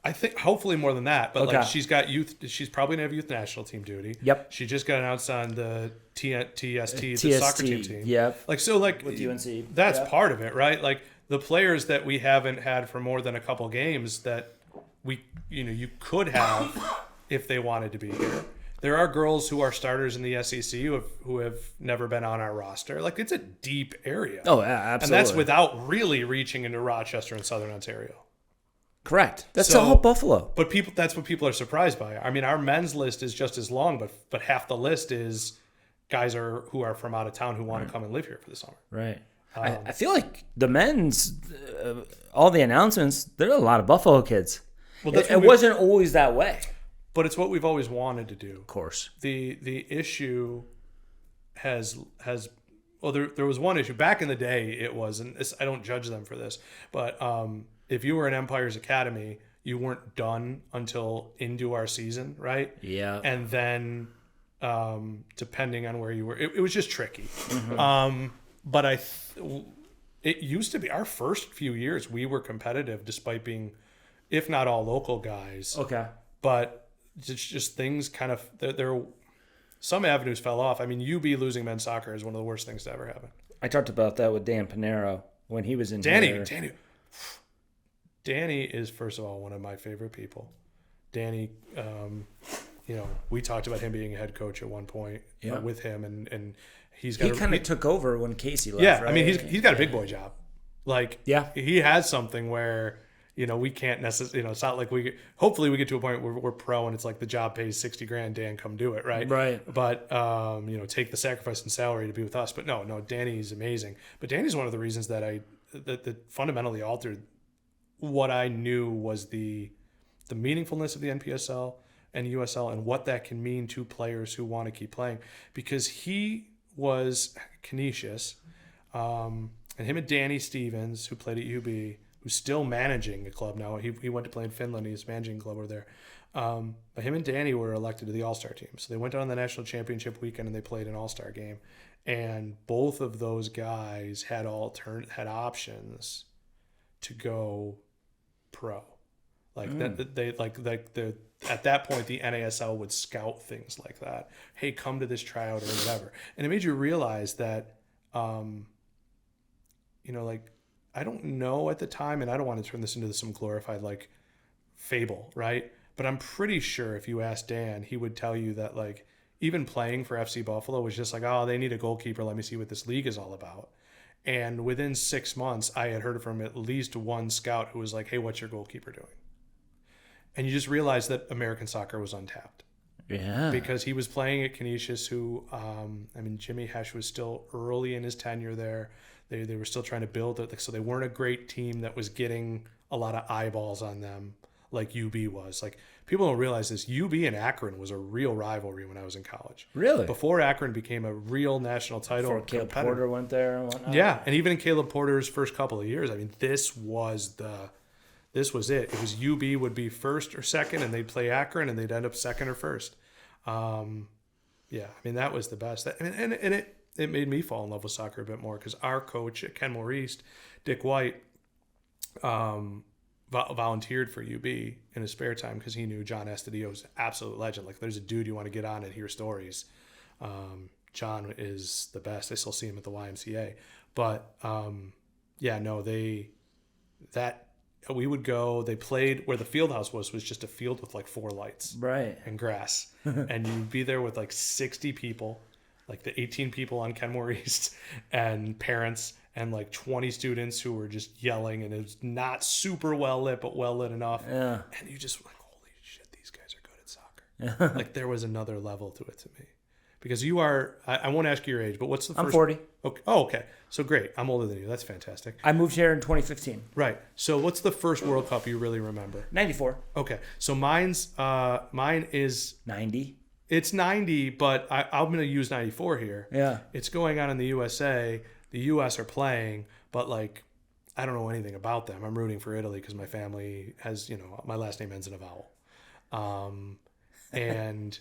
I think hopefully more than that, but Okay. like she's got youth. She's probably gonna have youth national team duty. Yep. She just got announced on the TST, the TST, soccer team. yep. Like so, like With UNC. That's Yep. part of it, right? Like the players that we haven't had for more than a couple games that you could have if they wanted to be here. There are girls who are starters in the SEC who have never been on our roster. Like it's a deep area. Oh, yeah, absolutely. And that's without really reaching into Rochester and Southern Ontario. Correct. That's So- all Buffalo. But that's what people are surprised by. I mean, our men's list is just as long, but half the list is guys who are from out of town who want to come and live here for the summer. Right. I feel like the men's, all the announcements, there are a lot of Buffalo kids. Well, that's it wasn't always that way. But it's what we've always wanted to do. Of course. The issue has well, there was one issue back in the day. It was, and I don't judge them for this, but if you were in Empire's Academy, you weren't done until into our season, right? Yeah. And then depending on where you were, it was just tricky. But it used to be our first few years we were competitive despite being, if not all local guys. Okay. But it's just things kind of there. Some avenues fell off. I mean, UB losing men's soccer is one of the worst things to ever happen. I talked about that with Dan Panero when he was in here. Danny is, first of all, one of my favorite people. Danny, we talked about him being a head coach at one point with him, and he kind of took over when Casey left. Yeah, right? I mean, he's got a big boy job. Like, he has something where we can't necessarily. It's not like hopefully we get to a point where we're pro and it's like the job pays $60,000. Dan, come do it, right? Right. But take the sacrifice in salary to be with us. But no, Danny's amazing. But Danny's one of the reasons that that fundamentally altered what I knew was the meaningfulness of the NPSL and USL and what that can mean to players who want to keep playing, because he was Canisius, and him and Danny Stevens, who played at UB, who's still managing a club now. He went to play in Finland. He's managing a club over there. But him and Danny were elected to the All-Star team. So they went on the national championship weekend and they played an All-Star game. And both of those guys had options to go pro. Like that, they at that point the NASL would scout things like that. Hey, come to this tryout or whatever. And it made you realize that, I don't know at the time, and I don't want to turn this into some glorified like fable, right? But I'm pretty sure if you asked Dan, he would tell you that like even playing for FC Buffalo was just like, oh, they need a goalkeeper. Let me see what this league is all about. And within 6 months, I had heard from at least one scout who was like, hey, what's your goalkeeper doing? And you just realize that American soccer was untapped. Yeah. Because he was playing at Canisius, who, Jimmy Hesh was still early in his tenure there. They were still trying to build it. So they weren't a great team that was getting a lot of eyeballs on them like UB was. Like, people don't realize this. UB and Akron was a real rivalry when I was in college. Really? Before Akron became a real national title. Before Caleb Porter went there and whatnot. Yeah, and even in Caleb Porter's first couple of years, I mean, this was it. It was UB would be first or second, and they'd play Akron, and they'd end up second or first. That was the best. And it made me fall in love with soccer a bit more, because our coach at Kenmore East, Dick White, volunteered for UB in his spare time because he knew John Estadio was an absolute legend. Like, there's a dude you want to get on and hear stories. John is the best. I still see him at the YMCA. But we would go. They played where the field house was just a field with like 4 lights, right, and grass, and you'd be there with like 60 people, like the 18 people on Kenmore East, and parents, and like 20 students who were just yelling, and it was not super well lit, but well lit enough. Yeah, and you just like, holy shit, these guys are good at soccer. Like, there was another level to it to me. Because you are, I won't ask you your age, but what's the first? I'm 40. Okay. Oh, okay. So great. I'm older than you. That's fantastic. I moved here in 2015. Right. So what's the first World Cup you really remember? 94. Okay. So mine is 90. It's 90, but I'm going to use 94 here. Yeah. It's going on in the USA. The US are playing, but like, I don't know anything about them. I'm rooting for Italy because my family has, my last name ends in a vowel. And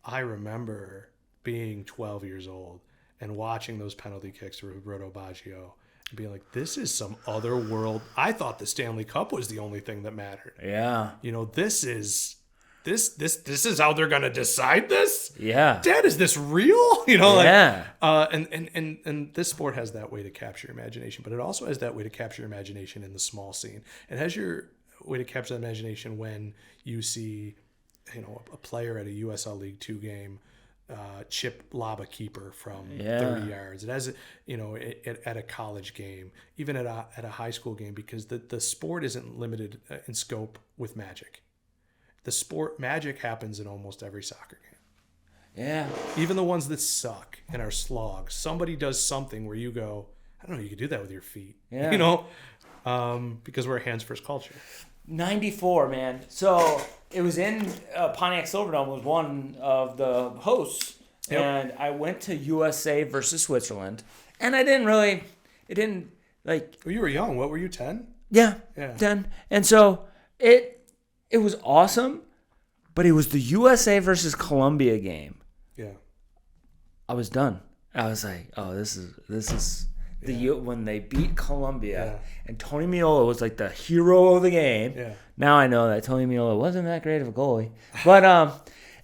I remember being 12 years old and watching those penalty kicks to Roberto Baggio and being like, this is some other world. I thought the Stanley Cup was the only thing that mattered. Yeah. You know, this is how they're gonna decide this. Yeah. Dad, is this real? You know, Yeah. And this sport has that way to capture your imagination, but it also has that way to capture your imagination in the small scene. It has your way to capture that imagination when you see, you know, a player at a USL League 2 game chip lob a keeper from 30 yards. It has, you know, at a college game, even at a high school game, because the sport isn't limited in scope with magic. The sport magic happens in almost every soccer game. Yeah. Even the ones that suck and are slogs. Somebody does something where you go, I don't know, you could do that with your feet. Yeah. You know, because we're a hands-first culture. 94, man. So it was in Pontiac Silverdome was one of the hosts. Yep. And I went to USA versus Switzerland. And it didn't like... Well, you were young. What were you, 10? Yeah, Yeah. 10. And so it was awesome, but it was the USA versus Colombia game. Yeah. I was done. I was like, oh, this is when they beat Colombia, and Tony Meola was like the hero of the game. Yeah. Now I know that Tony Meola wasn't that great of a goalie, but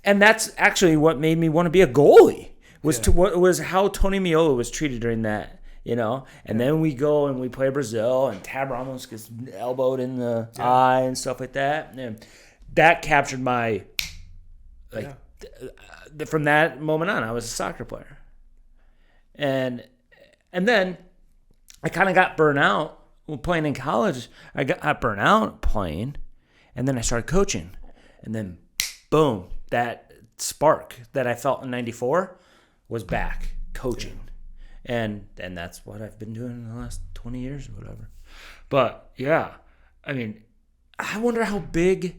and that's actually what made me want to be a goalie was how Tony Meola was treated during that. You know, and then we go and we play Brazil, and Tab Ramos gets elbowed in the eye and stuff like that. And that captured my, from that moment on, I was a soccer player. And then I kind of got burnt out playing in college. I got burnt out playing, and then I started coaching. And then, boom, that spark that I felt in 94 was back, coaching. Yeah. And that's what I've been doing in the last 20 years or whatever. But, yeah, I mean, I wonder how big.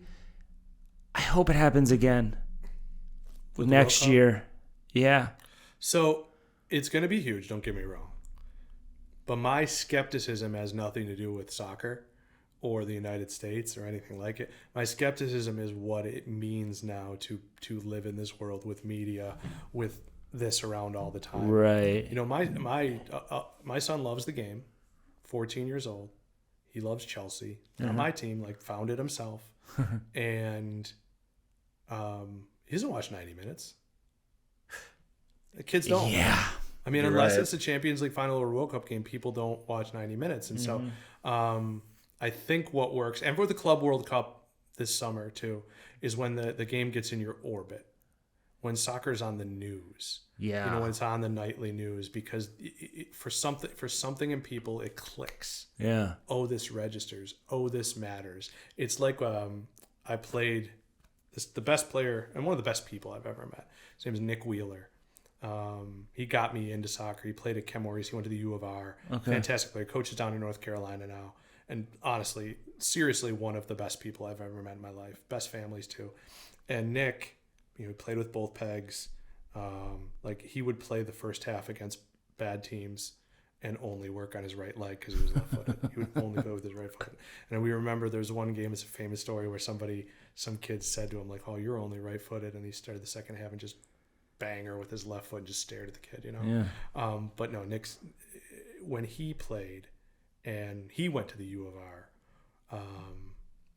I hope it happens again next year. Yeah. So it's going to be huge, don't get me wrong. But my skepticism has nothing to do with soccer or the United States or anything like it. My skepticism is what it means now to live in this world with media, with this around all the time. Right. You know, my son loves the game, 14 years old. He loves Chelsea. Not my team, like found it himself. And he doesn't watch 90 minutes. The kids don't. Yeah. I mean, unless it's a Champions League final or a World Cup game, people don't watch 90 minutes. And so I think what works, and for the Club World Cup this summer too, is when the game gets in your orbit. When soccer's on the news, you know, when it's on the nightly news, because for something in people, it clicks. Yeah. Oh, this registers. Oh, this matters. It's like I played the best player and one of the best people I've ever met. His name is Nick Wheeler. He got me into soccer. He played at Ken Maurice. He went to the U of R. Okay. Fantastic player. Coaches down in North Carolina now. And honestly, seriously, one of the best people I've ever met in my life. Best families too. And Nick, you know, he played with both pegs. Like he would play the first half against bad teams and only work on his right leg because he was left-footed. He would only play with his right foot. And we remember there's one game, it's a famous story where some kid said to him like, "Oh, you're only right-footed," and he started the second half and just bang her with his left foot and just stared at the kid, you know. Yeah. But no, Nick's when he played and he went to the U of R.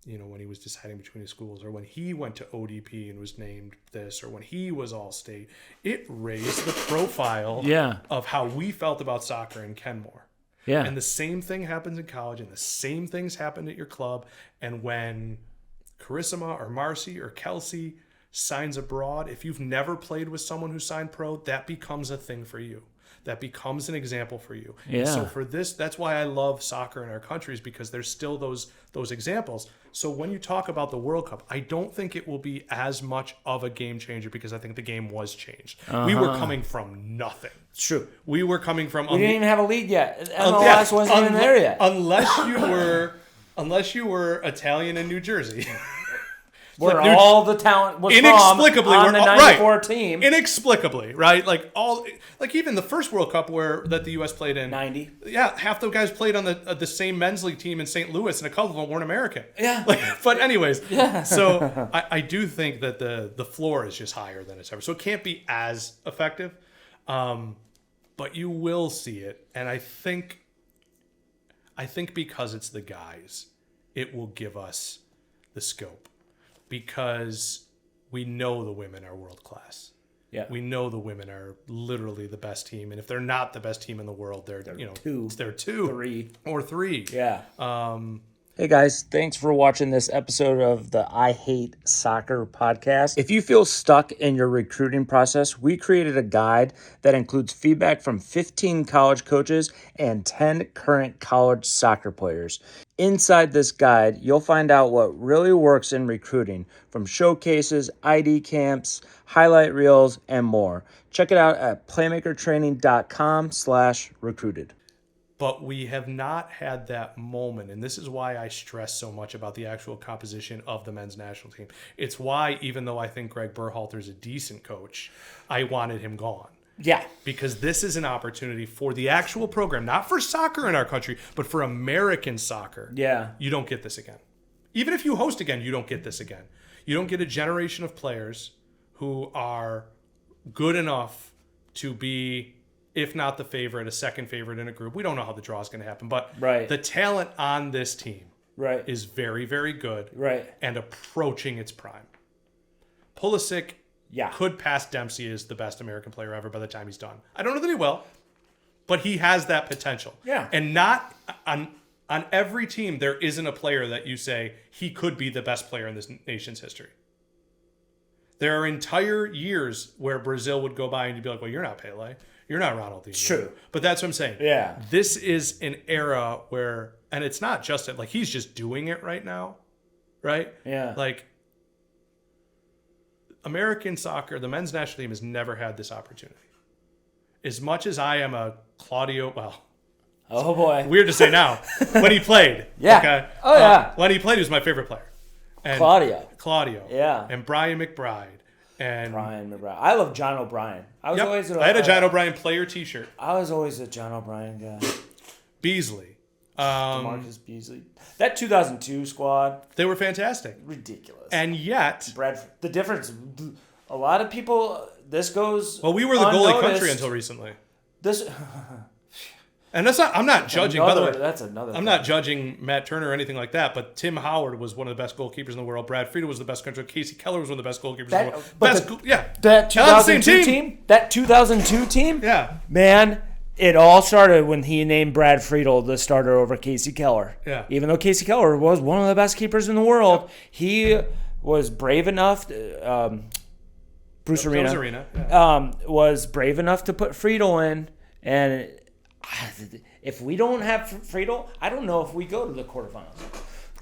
You know, when he was deciding between his schools, or when he went to ODP and was named this, or when he was All-State, it raised the profile of how we felt about soccer in Kenmore. Yeah. And the same thing happens in college, and the same things happen at your club. And when Carissima or Marcy or Kelsey signs abroad, if you've never played with someone who signed pro, that becomes a thing for you. That becomes an example for you. Yeah. And so for this, that's why I love soccer in our countries, because there's still those examples. So when you talk about the World Cup, I don't think it will be as much of a game changer, because I think the game was changed. We were coming from nothing. It's true. We were coming from... We didn't even have a league yet. MLS wasn't even there yet. Unless you were Italian in New Jersey. where all the talent was inexplicably from on the 94 team. Inexplicably, right? Like even the first World Cup that the U.S. played in 90. Yeah, half the guys played on the same men's league team in St. Louis, and a couple of them weren't American. Yeah. But anyways, so I do think that the floor is just higher than it's ever. So it can't be as effective, but you will see it, and I think because it's the guys, it will give us the scope, because we know the women are world class. Yeah. We know the women are literally the best team, and if they're not the best team in the world, they're two, three, or three. Yeah. Hey guys, thanks for watching this episode of the I Hate Soccer podcast. If you feel stuck in your recruiting process, we created a guide that includes feedback from 15 college coaches and 10 current college soccer players. Inside this guide, you'll find out what really works in recruiting, from showcases, ID camps, highlight reels, and more. Check it out at playmakertraining.com/recruited. But we have not had that moment, and this is why I stress so much about the actual composition of the men's national team. It's why, even though I think Greg Berhalter's a decent coach, I wanted him gone. Yeah. Because this is an opportunity for the actual program, not for soccer in our country, but for American soccer. Yeah. You don't get this again. Even if you host again, you don't get this again. You don't get a generation of players who are good enough to be, if not the favorite, a second favorite in a group. We don't know how the draw is going to happen, but the talent on this team is very, very good and approaching its prime. Pulisic could pass Dempsey as the best American player ever by the time he's done. I don't know that he will, but he has that potential. Yeah. And not on every team, there isn't a player that you say he could be the best player in this nation's history. There are entire years where Brazil would go by and you'd be like, well, you're not Pele. You're not Ronaldinho. True. But that's what I'm saying. Yeah. This is an era where, and it's not just like he's just doing it right now, right? Yeah. Like, American soccer, the men's national team has never had this opportunity. As much as I am a Claudio, oh boy, weird to say now, when he played. Yeah. Okay? Oh yeah. When he played, he was my favorite player. And Claudio. Yeah. And Brian McBride. I love John O'Brien. I had a John O'Brien player T-shirt. I was always a John O'Brien guy. Beasley. DeMarcus Beasley. That 2002 squad. They were fantastic. Ridiculous. And yet, the difference, a lot of people, this goes well, we were the goalie country until recently. And that's not, I'm not judging, by the way. That's another I'm not judging Matt Turner or anything like that, but Tim Howard was one of the best goalkeepers in the world. Brad Friedel was the best country. Casey Keller was one of the best goalkeepers in the world. That 2002 team? That 2002 team? Yeah. Man, it all started when he named Brad Friedel the starter over Casey Keller. Yeah. Even though Casey Keller was one of the best keepers in the world, he was brave enough Bruce Arena. Was brave enough to put Friedel in, and if we don't have Friedel, I don't know if we go to the quarterfinals.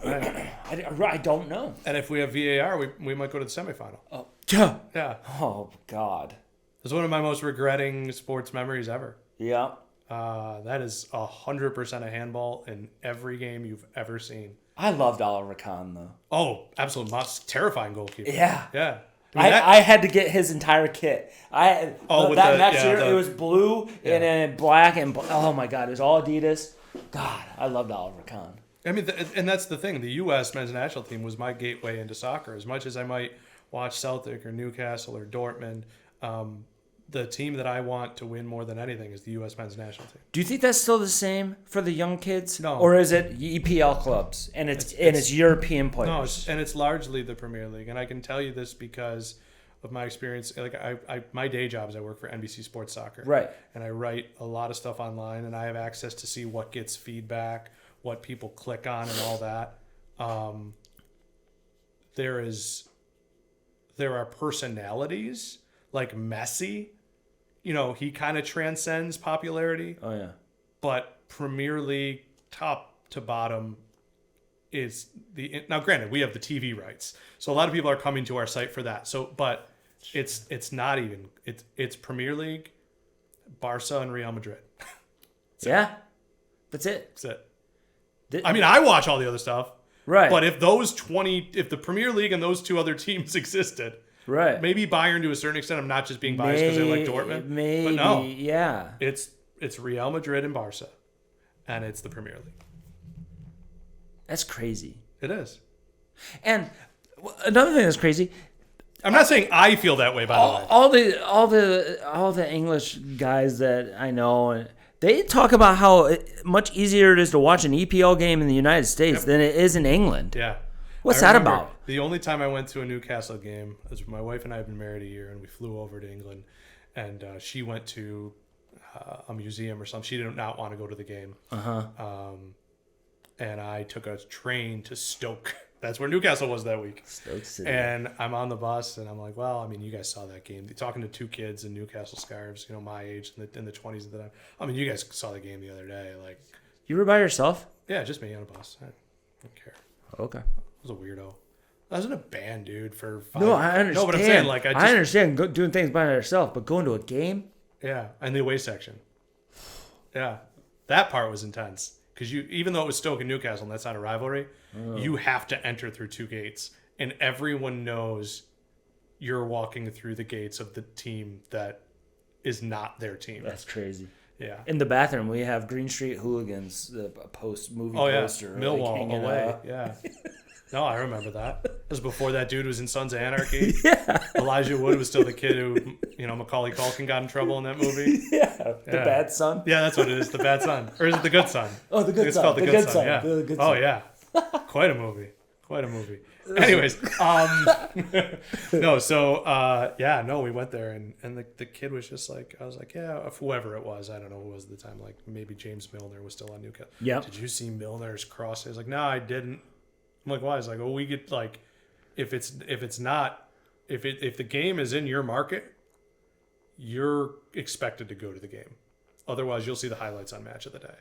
I don't know. And if we have VAR, we might go to the semifinal. Oh, yeah. Oh, God. It's one of my most regretting sports memories ever. Yeah. That is 100% a handball in every game you've ever seen. I loved Oliver Kahn, though. Oh, absolutely. Terrifying goalkeeper. Yeah. Yeah. I had to get his entire kit. Next year it was blue and then black and oh my God, it was all Adidas. God, I loved Oliver Kahn. I mean, and that's the thing. The U.S. men's national team was my gateway into soccer. As much as I might watch Celtic or Newcastle or Dortmund, the team that I want to win more than anything is the U.S. men's national team. Do you think that's still the same for the young kids? No. Or is it EPL clubs and it's European players? No, it's largely the Premier League. And I can tell you this because of my experience. Like my day job is I work for NBC Sports Soccer. Right. And I write a lot of stuff online, and I have access to see what gets feedback, what people click on, and all that. There are personalities like Messi. You know, he kind of transcends popularity. Oh, yeah. But Premier League, top to bottom, is now granted, we have the TV rights. So a lot of people are coming to our site for that. So, but it's not even, it's Premier League, Barca and Real Madrid. That's it. That's it. I mean, I watch all the other stuff, Right. But if if the Premier League and those two other teams existed, Right. maybe Bayern to a certain extent. I'm not just being biased because they like Dortmund. Maybe, but no, yeah. it's Real Madrid and Barca, and it's the Premier League. That's crazy. It is. And another thing that's crazy. I'm not saying I feel that way, by the way. All the English guys that I know, they talk about how much easier it is to watch an EPL game in the United States than it is in England. Yeah. What's that about? The only time I went to a Newcastle game was my wife and I had been married a year, and we flew over to England, and she went to a museum or something. She did not want to go to the game. And I took a train to Stoke. That's where Newcastle was that week. Stoke City. And I'm on the bus, and I'm like, well, I mean, you guys saw that game. Talking to two kids in Newcastle scarves, my age, in the 20s at the time. I mean, you guys saw the game the other day. Like, You were by yourself? yeah, just me on a bus. I don't care. Okay. I was a weirdo. I was in a band, dude, for 5 No, I understand. No, but I'm saying, like, I understand doing things by yourself, but going to a game? yeah, and the away section. Yeah, that part was intense. Because even though it was Stoke and Newcastle, and that's not a rivalry, you have to enter through 2 gates, and everyone knows you're walking through the gates of the team that is not their team. That's crazy. Yeah. In the bathroom, we have Green Street Hooligans, the movie poster. Millwall hanging away. up. Yeah. No, I remember that. It was before that dude was in Sons of Anarchy. Yeah. Elijah Wood was still the kid who, Macaulay Culkin got in trouble in that movie. Yeah. The bad son. Yeah, that's what it is. The bad son. Or is it the good son? Oh, the good It's son. called the good son. Yeah. The good Oh, son. yeah. Quite a movie. Anyways, no, so, we went there, and the kid was just like, I was like, yeah, whoever it was, I don't know who it was at the time, like, maybe James Milner was still on Newcastle. Yeah. Did you see Milner's cross? He's like, no, I didn't. I'm like, why? He's like, we get, like, if the game is in your market, you're expected to go to the game. Otherwise, you'll see the highlights on Match of the Day.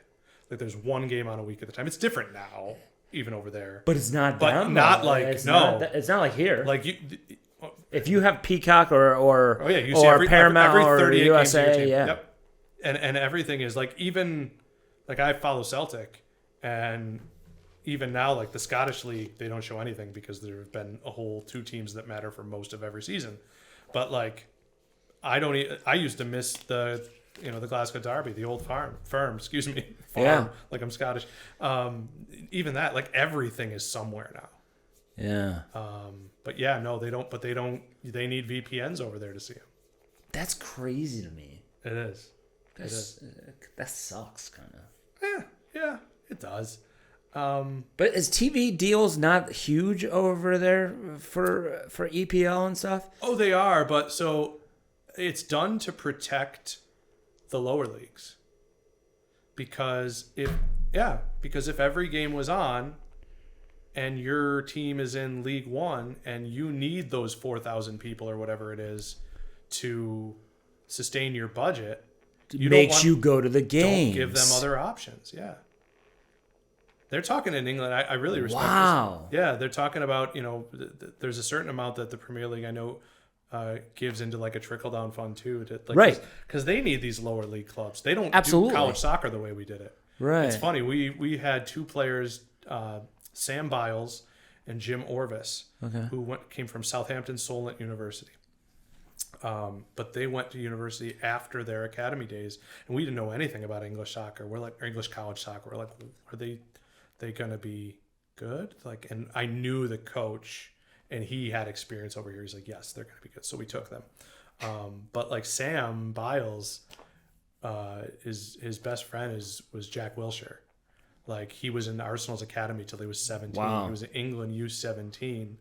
Like, there's one game on a week at a time. It's different now, even over there. But it's not But down not there. like, it's no. It's not like here. Like, if you have Peacock or you see Paramount every or 38 USA, games of your team. yeah. Yep. And everything is, like, even, like, I follow Celtic, and even now, like, the Scottish League, they don't show anything because there have been a whole 2 teams that matter for most of every season. But, like, I used to miss the Glasgow Derby, the old farm, Yeah. like I'm Scottish. Even that, like, everything is somewhere now. Yeah. But yeah, no, they don't, they need VPNs over there to see them. That's crazy to me. It is. That sucks, kind of. Yeah, it does. But is TV deals not huge over there for EPL and stuff? Oh, they are, but so it's done to protect the lower leagues. Because if every game was on and your team is in League One and you need those 4,000 people or whatever it is to sustain your budget, you go to the games. Don't give them other options. Yeah. They're talking in England. I really respect Wow. this. Yeah, they're talking about, there's a certain amount that the Premier League, I know, gives into, like, a trickle-down fund, too. Right. Because they need these lower league clubs. They don't Absolutely. do college soccer the way we did it. Right. It's funny. We had 2 players, Sam Biles and Jim Orvis, who came from Southampton Solent University. But they went to university after their academy days, and we didn't know anything about English soccer. Or English college soccer. We're like, are they going to be good? Like, and I knew the coach, and he had experience over here. He's like, yes, they're going to be good. So we took them. But, like, Sam Biles, his best friend was Jack Wilshere. Like, he was in Arsenal's academy till he was 17. Wow. He was in England U17,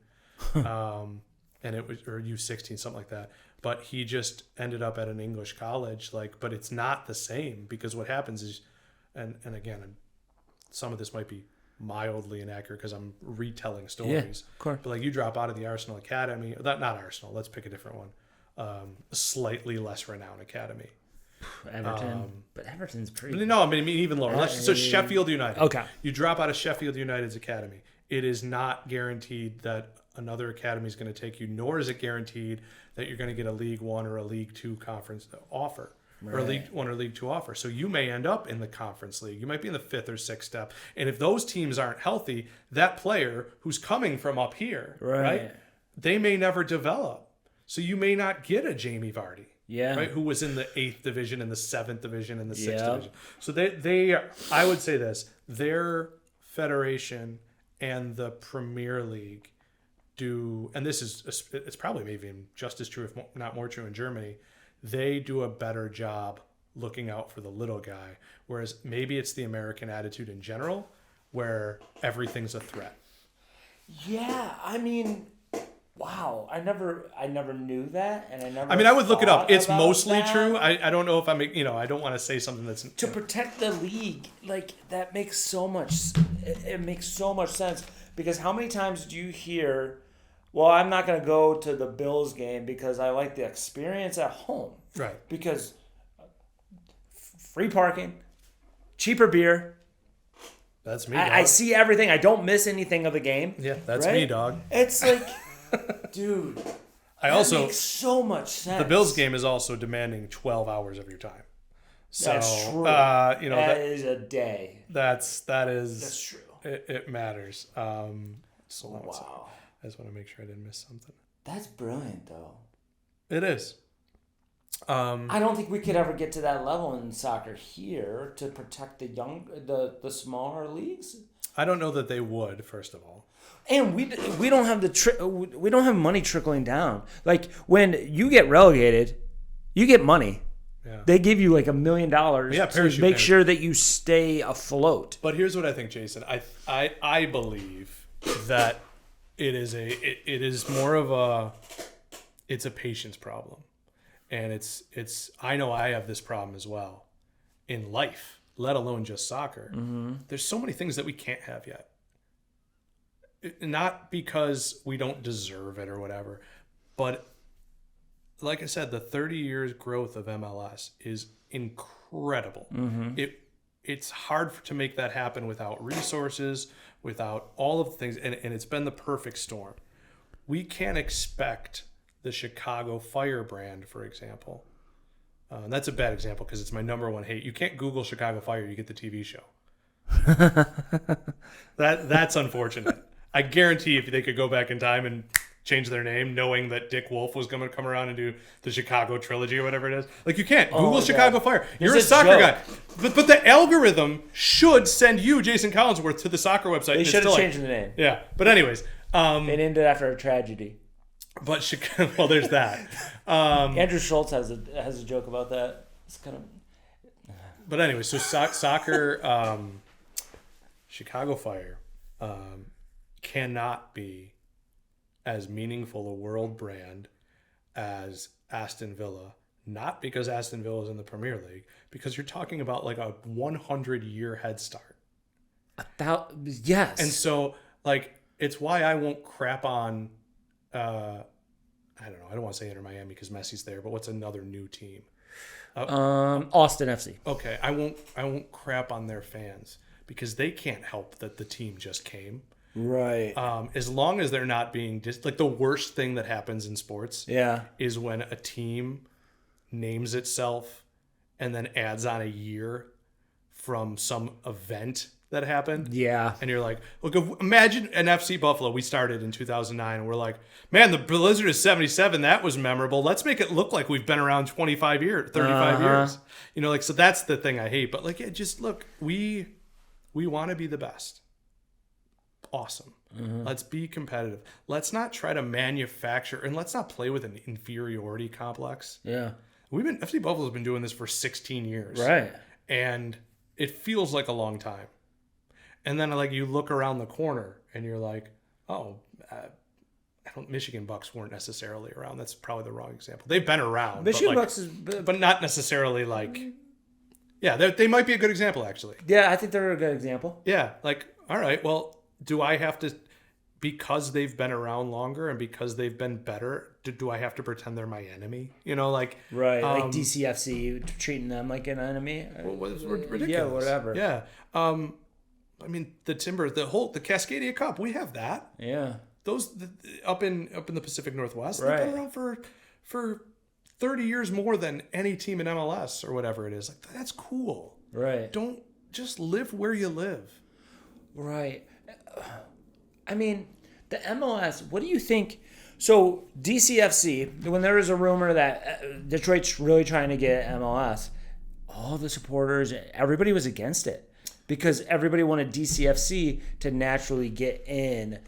and it was, or U16, something like that. But he just ended up at an English college. Like, but it's not the same, because what happens is, and again, some of this might be mildly inaccurate because I'm retelling stories. Yeah, of course. But, like, you drop out of the Arsenal academy, not Arsenal. Let's pick a different one. A slightly less renowned academy. Everton, but Everton's pretty. No, I mean even lower. So Sheffield United. Okay. You drop out of Sheffield United's academy. It is not guaranteed that another academy is going to take you, nor is it guaranteed that you're going to get a League One or a League Two conference offer. or League One or League Two offer. So you may end up in the Conference League. You might be in the 5th or 6th step. And if those teams aren't healthy, that player who's coming from up here, right? They may never develop. So you may not get a Jamie Vardy. Yeah. Right, who was in the 8th division and the 7th division and the 6th division. So they I would say this, their federation and the Premier League do, and this is, it's probably maybe even just as true, if not more true in Germany, they do a better job looking out for the little guy. Whereas maybe it's the American attitude in general where everything's a threat. Yeah, I mean, wow, I never knew that, and I never. I mean, I would look it up. It's mostly that. true. I don't know if I don't want to say something that's to protect the league. Like that makes so much. It makes so much sense because how many times do you hear? Well, I'm not going to go to the Bills game because I like the experience at home. Right. Because free parking, cheaper beer. That's me. I see everything. I don't miss anything of the game. Yeah, that's me, dog. It's like, dude. That makes so much sense. The Bills game is also demanding 12 hours of your time. So, that's true. That is a day. That's true. It matters. Wow. I just want to make sure I didn't miss something. That's brilliant, though. It is. I don't think we could ever get to that level in soccer here to protect the smaller leagues. I don't know that they would. First of all, and we don't have we don't have money trickling down. Like when you get relegated, you get money. Yeah. They give you like $1 million to make sure that you stay afloat. But here's what I think, Jason. I believe that it is more of it's a patience problem. And it's I know I have this problem as well in life, let alone just soccer. Mm-hmm. There's so many things that we can't have yet. Not because we don't deserve it or whatever, but like I said, the 30 years growth of MLS is incredible. Mm-hmm. It's hard to make that happen without resources, without all of the things, and it's been the perfect storm. We can't expect the Chicago Fire brand, for example. And that's a bad example because it's my number one hate. You can't Google Chicago Fire, you get the TV show. That's unfortunate. I guarantee if they could go back in time and change their name, knowing that Dick Wolf was going to come around and do the Chicago trilogy or whatever it is. Like, you can't. Google Chicago Fire. You're a soccer guy. But the algorithm should send you, Jason Collinsworth, to the soccer website. They should have changed the name. Yeah. But anyways. They named it after a tragedy. But Chicago, well, there's that. Andrew Schultz has a joke about that. It's kind of. But anyway, so soccer, Chicago Fire cannot be as meaningful a world brand as Aston Villa. Not because Aston Villa is in the Premier League, because you're talking about like a 100-year head start. Yes. And so, like, it's why I won't crap on. I don't know. I don't want to say Inter Miami because Messi's there, but what's another new team? Austin FC. Okay, I won't crap on their fans because they can't help that the team just came. Right. As long as they're not being like the worst thing that happens in sports. Yeah. Is when a team names itself and then adds on a year from some event that happened. Yeah. And you're like, look, imagine an FC Buffalo. We started in 2009 and we're like, man, the Blizzard is 77. That was memorable. Let's make it look like we've been around 25 years, 35 years. You know, like, so that's the thing I hate. But like, yeah, just look, we want to be the best. Awesome. Mm-hmm. Let's be competitive. Let's not try to manufacture and let's not play with an inferiority complex. Yeah. FC Buffalo's been doing this for 16 years. Right. And it feels like a long time. And then, like, you look around the corner and you're like, oh, Michigan Bucks weren't necessarily around. That's probably the wrong example. They've been around. Michigan but Bucks is... But not necessarily, like... Yeah, they might be a good example, actually. Yeah, I think they're a good example. Yeah, like, all right, well, do I have to... Because they've been around longer and because they've been better, do I have to pretend they're my enemy? You know, like... Right, like DCFC, treating them like an enemy. Well, it's ridiculous. Yeah, whatever. Yeah. I mean, the Cascadia Cup, we have that. Yeah. Those up in the Pacific Northwest, right. They've been around for 30 years more than any team in MLS or whatever it is. Like, that's cool. Right. Don't just live where you live. Right. I mean, the MLS, what do you think? So, DCFC, when there was a rumor that Detroit's really trying to get MLS, all the supporters, everybody was against it because everybody wanted DCFC to naturally get in.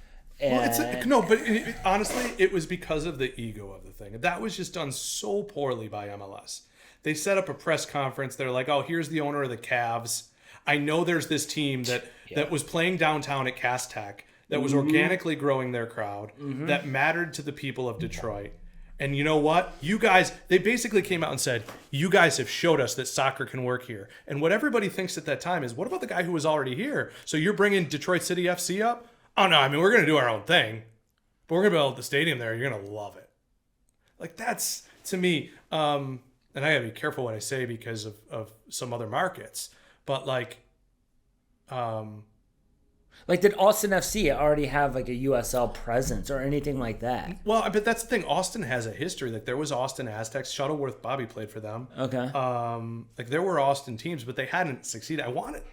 Honestly, it was because of the ego of the thing. That was just done so poorly by MLS. They set up a press conference. They're like, oh, here's the owner of the Cavs. I know there's this team that was playing downtown at Cass Tech that was organically growing their crowd, that mattered to the people of Detroit. And you know what? You guys, they basically came out and said, you guys have showed us that soccer can work here. And what everybody thinks at that time is, what about the guy who was already here? So you're bringing Detroit City FC up? Oh, no, I mean, we're going to do our own thing. But we're going to build the stadium there. You're going to love it. Like, that's, to me, and I got to be careful what I say because of some other markets. But, like did Austin FC already have like a USL presence or anything like that? Well, but that's the thing. Austin has a history. Like, there was Austin Aztecs. Shuttleworth Bobby played for them. Okay. Like, there were Austin teams, but they hadn't succeeded. The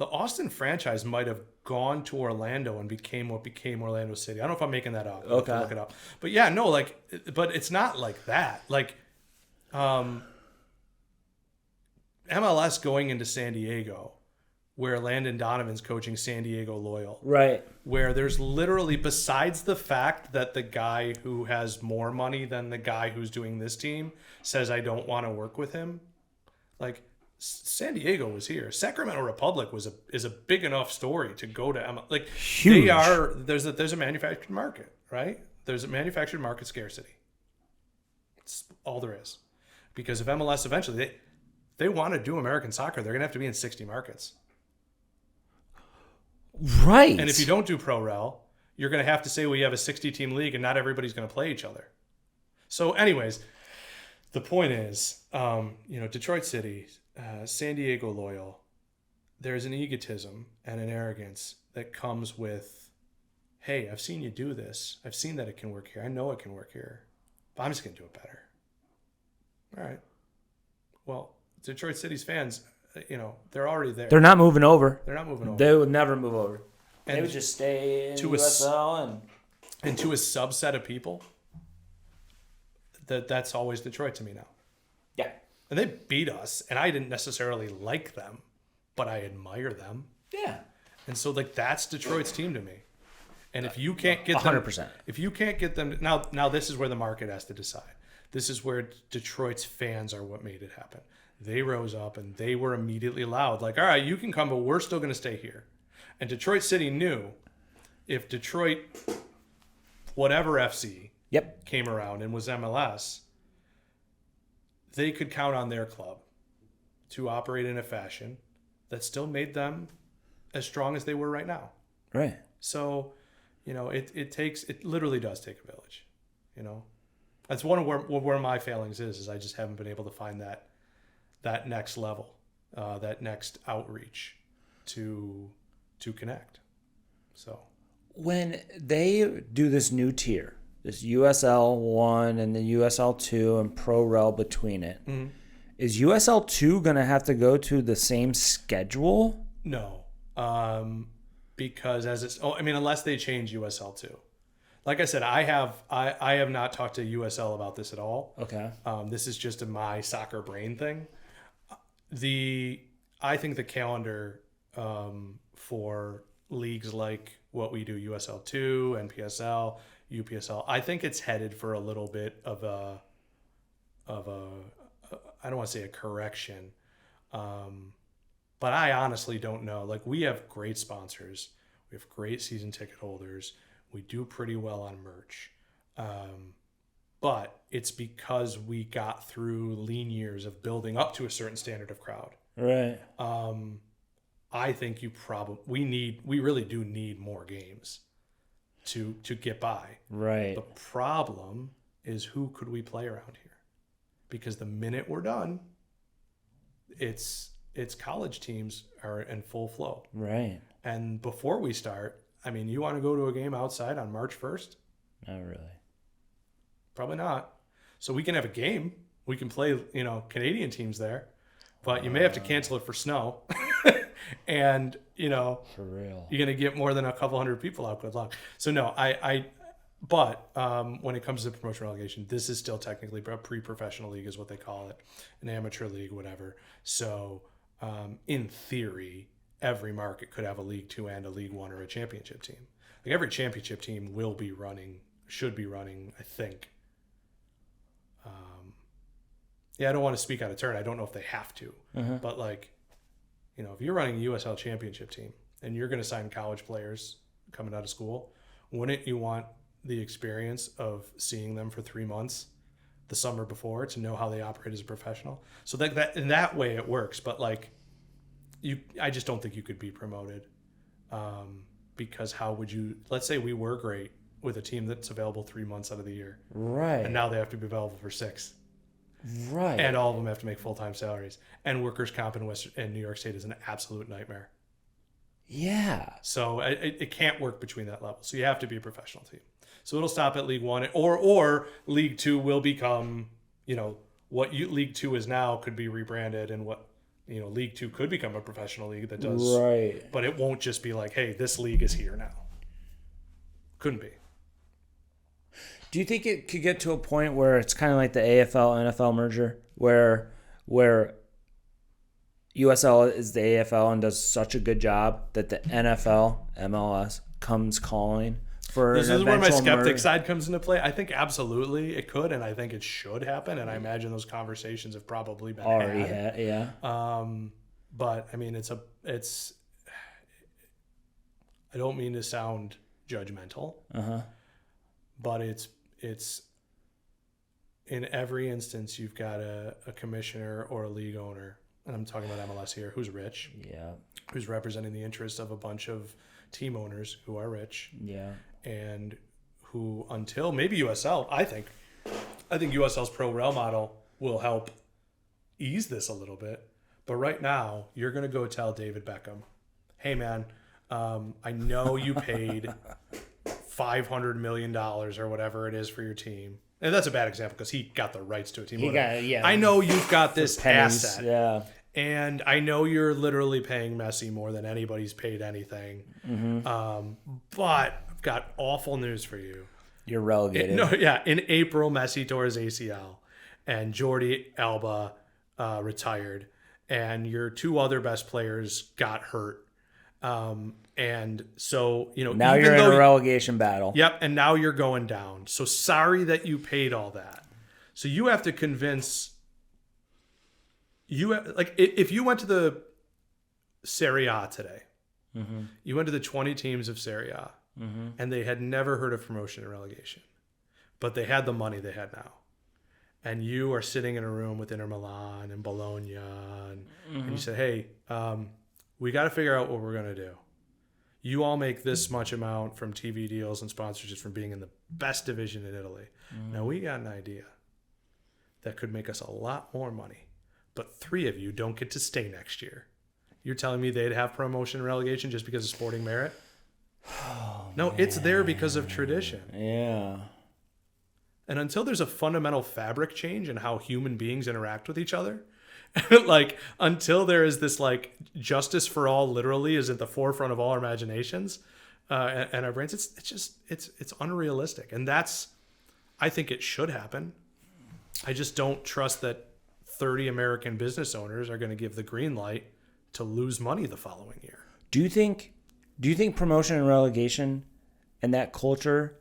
Austin franchise might have gone to Orlando and became what became Orlando City. I don't know if I'm making that up. I'll have to look it up. But yeah, no, but it's not like that. Like, MLS going into San Diego, where Landon Donovan's coaching San Diego Loyal. Right. Where there's literally, besides the fact that the guy who has more money than the guy who's doing this team says, I don't want to work with him. Like, San Diego was here. Sacramento Republic is a big enough story to go to MLS. Like, huge. There's a manufactured market, right? There's a manufactured market scarcity. It's all there is. Because if MLS eventually, they want to do American soccer, they're going to have to be in 60 markets. Right. And if you don't do Pro Rel, you're going to have to say, well, you have a 60-team league and not everybody's going to play each other. So anyways, the point is, Detroit City, San Diego Loyal, there's an egotism and an arrogance that comes with, hey, I've seen you do this. I've seen that it can work here. I know it can work here. But I'm just going to do it better. All right. Well, Detroit City's fans, they're already there. They're not moving over. They're not moving over. They would never move over. And they would just stay in to USL and to a subset of people, that's always Detroit to me now. Yeah. And they beat us, and I didn't necessarily like them, but I admire them. Yeah. And so, like, that's Detroit's team to me. And if you can't get them, 100%. If you can't get them now, this is where the market has to decide. This is where Detroit's fans are what made it happen. They rose up and they were immediately loud, like, all right, you can come, but we're still going to stay here. And Detroit City knew if Detroit, whatever FC, came around and was MLS, they could count on their club to operate in a fashion that still made them as strong as they were right now. Right. So, it literally does take a village. That's one of where my failings is I just haven't been able to find that next level, that next outreach to connect. So when they do this new tier, this USL1 and the USL2 and Pro Rel between it, is USL2 going to have to go to the same schedule? No, because unless they change USL2. Like I said, I have not talked to USL about this at all. Okay. This is just my soccer brain thing. I think the calendar for leagues like what we do, USL2, NPSL, UPSL, I think it's headed for a little bit of a I don't want to say a correction, but I honestly don't know. Like, we have great sponsors, we have great season ticket holders. We do pretty well on merch. But it's because we got through lean years of building up to a certain standard of crowd. Right. I think we really do need more games to get by. Right. The problem is, who could we play around here? Because the minute we're done, it's college teams are in full flow. Right. And before we start, you want to go to a game outside on March 1st? Not really. Probably not. So we can have a game. We can play, Canadian teams there, but you may have to cancel it for snow. And, For real. you're going to get more than a couple hundred people out. Good luck. So no, but when it comes to promotion relegation, this is still technically a pre-professional league is what they call it, an amateur league, whatever. So in theory, every market could have a League Two and a League One or a championship team. Like every championship team should be running, I think. I don't want to speak out of turn. I don't know if they have to, but if you're running a USL championship team and you're going to sign college players coming out of school, wouldn't you want the experience of seeing them for 3 months the summer before to know how they operate as a professional? So that in that way it works, but I just don't think you could be promoted because how would you? Let's say we were great with a team that's available 3 months out of the year, right? And now they have to be available for 6. Right. And all of them have to make full-time salaries. And workers' comp in New York State is an absolute nightmare. Yeah. So it can't work between that level. So you have to be a professional team. So it'll stop at League One, or League Two will become, what League Two is now could be rebranded, and what League Two could become a professional league that does. Right. But it won't just be like, hey, this league is here now. Couldn't be. Do you think it could get to a point where it's kind of like the AFL NFL merger, where USL is the AFL and does such a good job that the NFL MLS comes calling for this an is where my eventual skeptic side comes into play. I think absolutely it could, and I think it should happen, and I imagine those conversations have probably been already had. yeah. But I mean, it's I don't mean to sound judgmental, but it's in every instance you've got a commissioner or a league owner, and I'm talking about MLS here, who's rich, who's representing the interests of a bunch of team owners who are rich, and who, until maybe USL, I think USL's pro rel model will help ease this a little bit. But right now, you're going to go tell David Beckham, hey man, I know you paid $500 million or whatever it is for your team. And that's a bad example because he got the rights to a team. I know you've got this asset. Yeah. And I know you're literally paying Messi more than anybody's paid anything. But I've got awful news for you. You're relegated. In April, Messi tore his ACL and Jordi Alba retired. And your 2 other best players got hurt. And so, now you're in a relegation battle. Yep. And now you're going down. So sorry that you paid all that. So you have to convince if you went to the Serie A today, you went to the 20 teams of Serie A and they had never heard of promotion and relegation, but they had the money they had now. And you are sitting in a room with Inter Milan and Bologna and you say, hey, we got to figure out what we're going to do. You all make this much amount from TV deals and sponsorships from being in the best division in Italy. Now we got an idea that could make us a lot more money, but 3 of you don't get to stay next year. You're telling me they'd have promotion and relegation just because of sporting merit? No, man. It's there because of tradition. Yeah. And until there's a fundamental fabric change in how human beings interact with each other, until there is this justice for all literally is at the forefront of all our imaginations and our brains, it's unrealistic. And I think it should happen. I just don't trust that 30 American business owners are going to give the green light to lose money the following year. Do you think promotion and relegation and that culture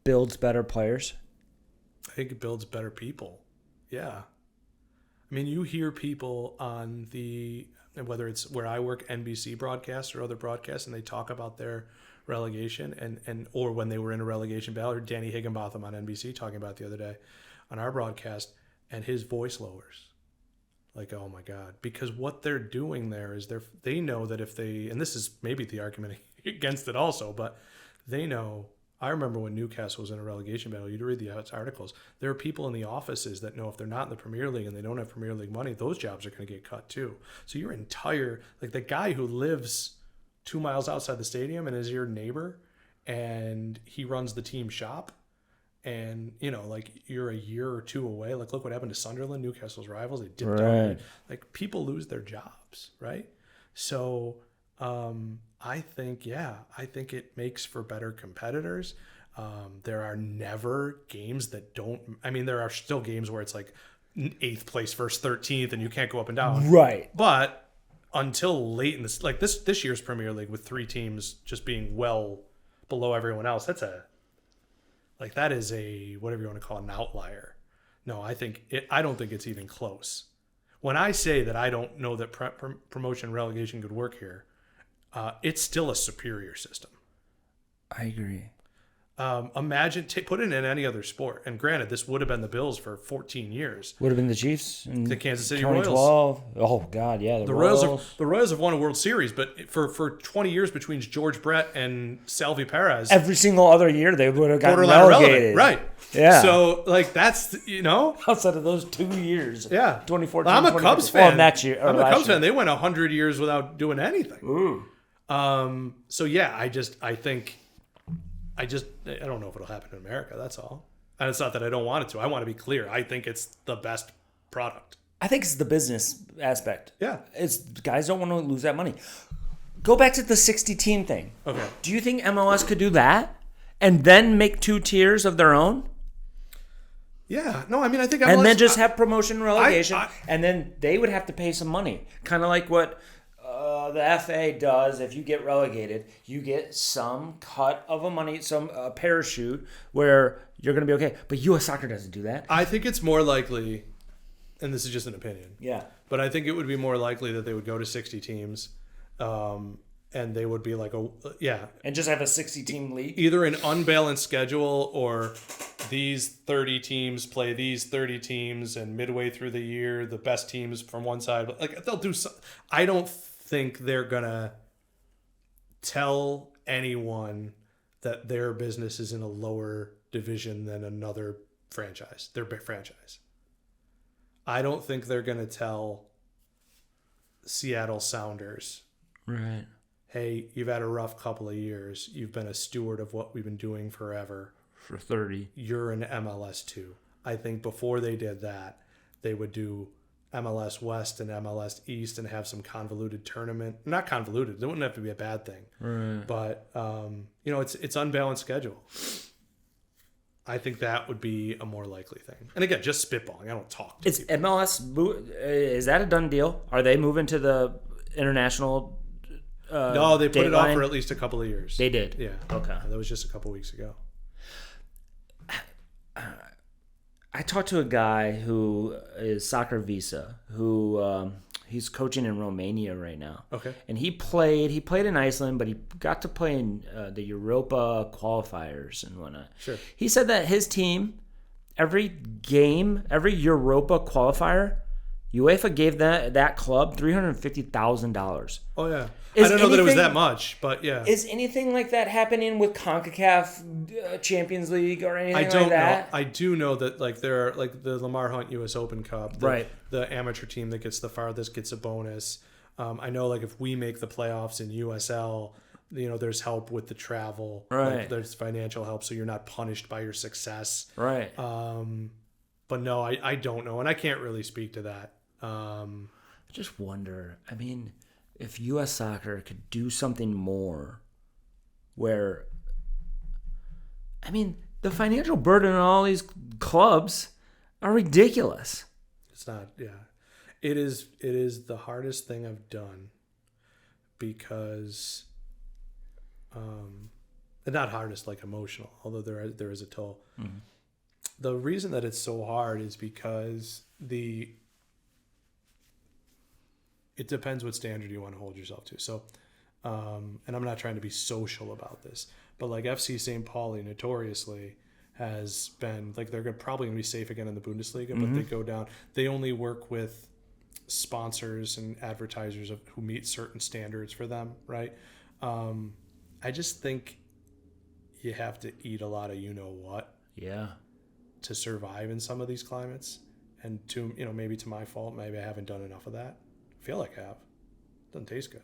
builds better players? I think it builds better people. Yeah. I mean, you hear people on whether it's where I work, NBC broadcasts or other broadcasts, and they talk about their relegation or when they were in a relegation battle, or Danny Higginbotham on NBC talking about it the other day on our broadcast, and his voice lowers. Oh my God, because what they're doing there is they know that if they, and this is maybe the argument against it also, but they know. I remember when Newcastle was in a relegation battle, you'd read the articles. There are people in the offices that know if they're not in the Premier League and they don't have Premier League money, those jobs are going to get cut too. So your entire, the guy who lives 2 miles outside the stadium and is your neighbor and he runs the team shop and like you're a year or two away. Like look what happened to Sunderland, Newcastle's rivals. They dipped Right. out. Like people lose their jobs, right? So I think it makes for better competitors. There are never games that don't. I mean, there are still games where it's like 8th place versus 13th, and you can't go up and down. Right. But until late in this, like this year's Premier League with 3 teams just being well below everyone else, that is a whatever you want to call it, an outlier. No, I don't think it's even close. When I say that I don't know that promotion relegation could work here, it's still a superior system. I agree. Imagine put it in any other sport, and granted, this would have been the Bills for 14 years. Would have been the Chiefs in The Kansas City 2012. Oh God, yeah, The Royals have won a World Series, but for 20 years between George Brett and Salvi Perez, every single other year they would have gotten borderline relegated. Right. Yeah. So like that's outside of those 2 years. Yeah. 2014. I'm a Cubs fan. Well, next year. I'm a Cubs fan. They went 100 years without doing anything. Ooh. So yeah, I don't know if it'll happen in America. That's all. And it's not that I don't want it to. I want to be clear. I think it's the best product. I think it's the business aspect. Yeah. It's guys don't want to lose that money. Go back to the 60-team thing. Okay. Do you think MLS could do that and then make 2 tiers of their own? Yeah. No, I mean, I think MLS, and then just have promotion relegation, and then they would have to pay some money. Kind of like what the FA does. If you get relegated, you get some cut of a money, some parachute where you're going to be okay. But U.S. Soccer doesn't do that. I think it's more likely, and this is just an opinion. Yeah. But I think it would be more likely that they would go to 60 teams, and they would be like and just have a 60-team league. Either an unbalanced schedule or these 30 teams play these 30 teams, and midway through the year, the best teams from one side, like they'll do. I don't think they're gonna tell anyone that their business is in a lower division than another franchise, their big franchise. I don't think they're gonna tell Seattle Sounders, right, hey, you've had a rough couple of years. You've been a steward of what we've been doing forever. For 30. You're in MLS2. I think before they did that, they would do MLS West and MLS East and have some convoluted tournament. Not convoluted. It wouldn't have to be a bad thing. Right. But, it's unbalanced schedule. I think that would be a more likely thing. And again, just spitballing. I don't talk to people. MLS, is that a done deal? Are they moving to the international no, they put it line? off for at least a couple of years. They did? Yeah. Okay. That was just a couple weeks ago. I talked to a guy who is Soccer Visa, who he's coaching in Romania right now. Okay. And he played in Iceland, but he got to play in the Europa qualifiers and whatnot. Sure. He said that his team, every Europa qualifier, UEFA gave that club $350,000. Oh, yeah. I don't know that it was that much, but yeah. Is anything like that happening with CONCACAF Champions League or anything like that? I don't know. That? I do know that like there are like the Lamar Hunt U.S. Open Cup, right? The amateur team that gets the farthest gets a bonus. I know like if we make the playoffs in USL, there's help with the travel. Right. Like, there's financial help, so you're not punished by your success. Right. But no, I don't know, and I can't really speak to that. I just wonder. I mean, if U.S. Soccer could do something more where, I mean, the financial burden on all these clubs are ridiculous. It's not, yeah. It is the hardest thing I've done because, not hardest like emotional, although there is a toll. Mm-hmm. The reason that it's so hard is because it depends what standard you want to hold yourself to. So, and I'm not trying to be social about this, but like FC St. Pauli notoriously has been like, they're probably going to be safe again in the Bundesliga, but they go down. They only work with sponsors and advertisers who meet certain standards for them, right? I just think you have to eat a lot of what to survive in some of these climates. And to, maybe to my fault, maybe I haven't done enough of that. Feel like I have. Doesn't taste good,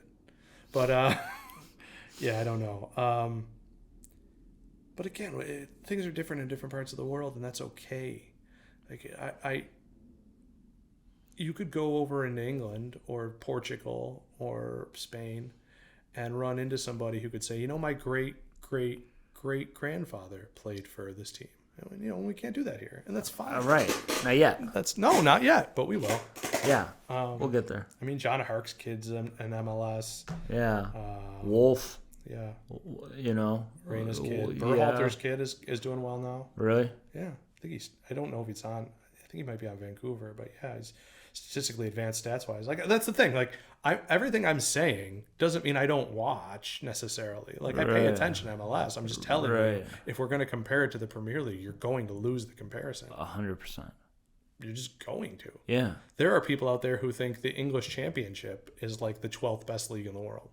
but yeah, I don't know. But again, things are different in different parts of the world, and that's okay. Like you could go over into England or Portugal or Spain and run into somebody who could say, you know, my great great great grandfather played for this team. And, you know, we can't do that here, and that's fine. Right. Not yet. Not yet, but we will. Yeah. We'll get there. I mean, John Hark's kid's an MLS. Yeah. Wolf. Yeah. You know. Reyna's kid. Berhalter's kid is doing well now. Really? Yeah. I don't know if he's on. I think he might be on Vancouver, but yeah, he's statistically advanced stats wise. Like, that's the thing. Like, everything I'm saying doesn't mean I don't watch necessarily. Like, I pay attention to MLS. I'm just telling you, if we're going to compare it to the Premier League, you're going to lose the comparison. 100%. You're just going to. Yeah. There are people out there who think the English Championship is like the 12th best league in the world.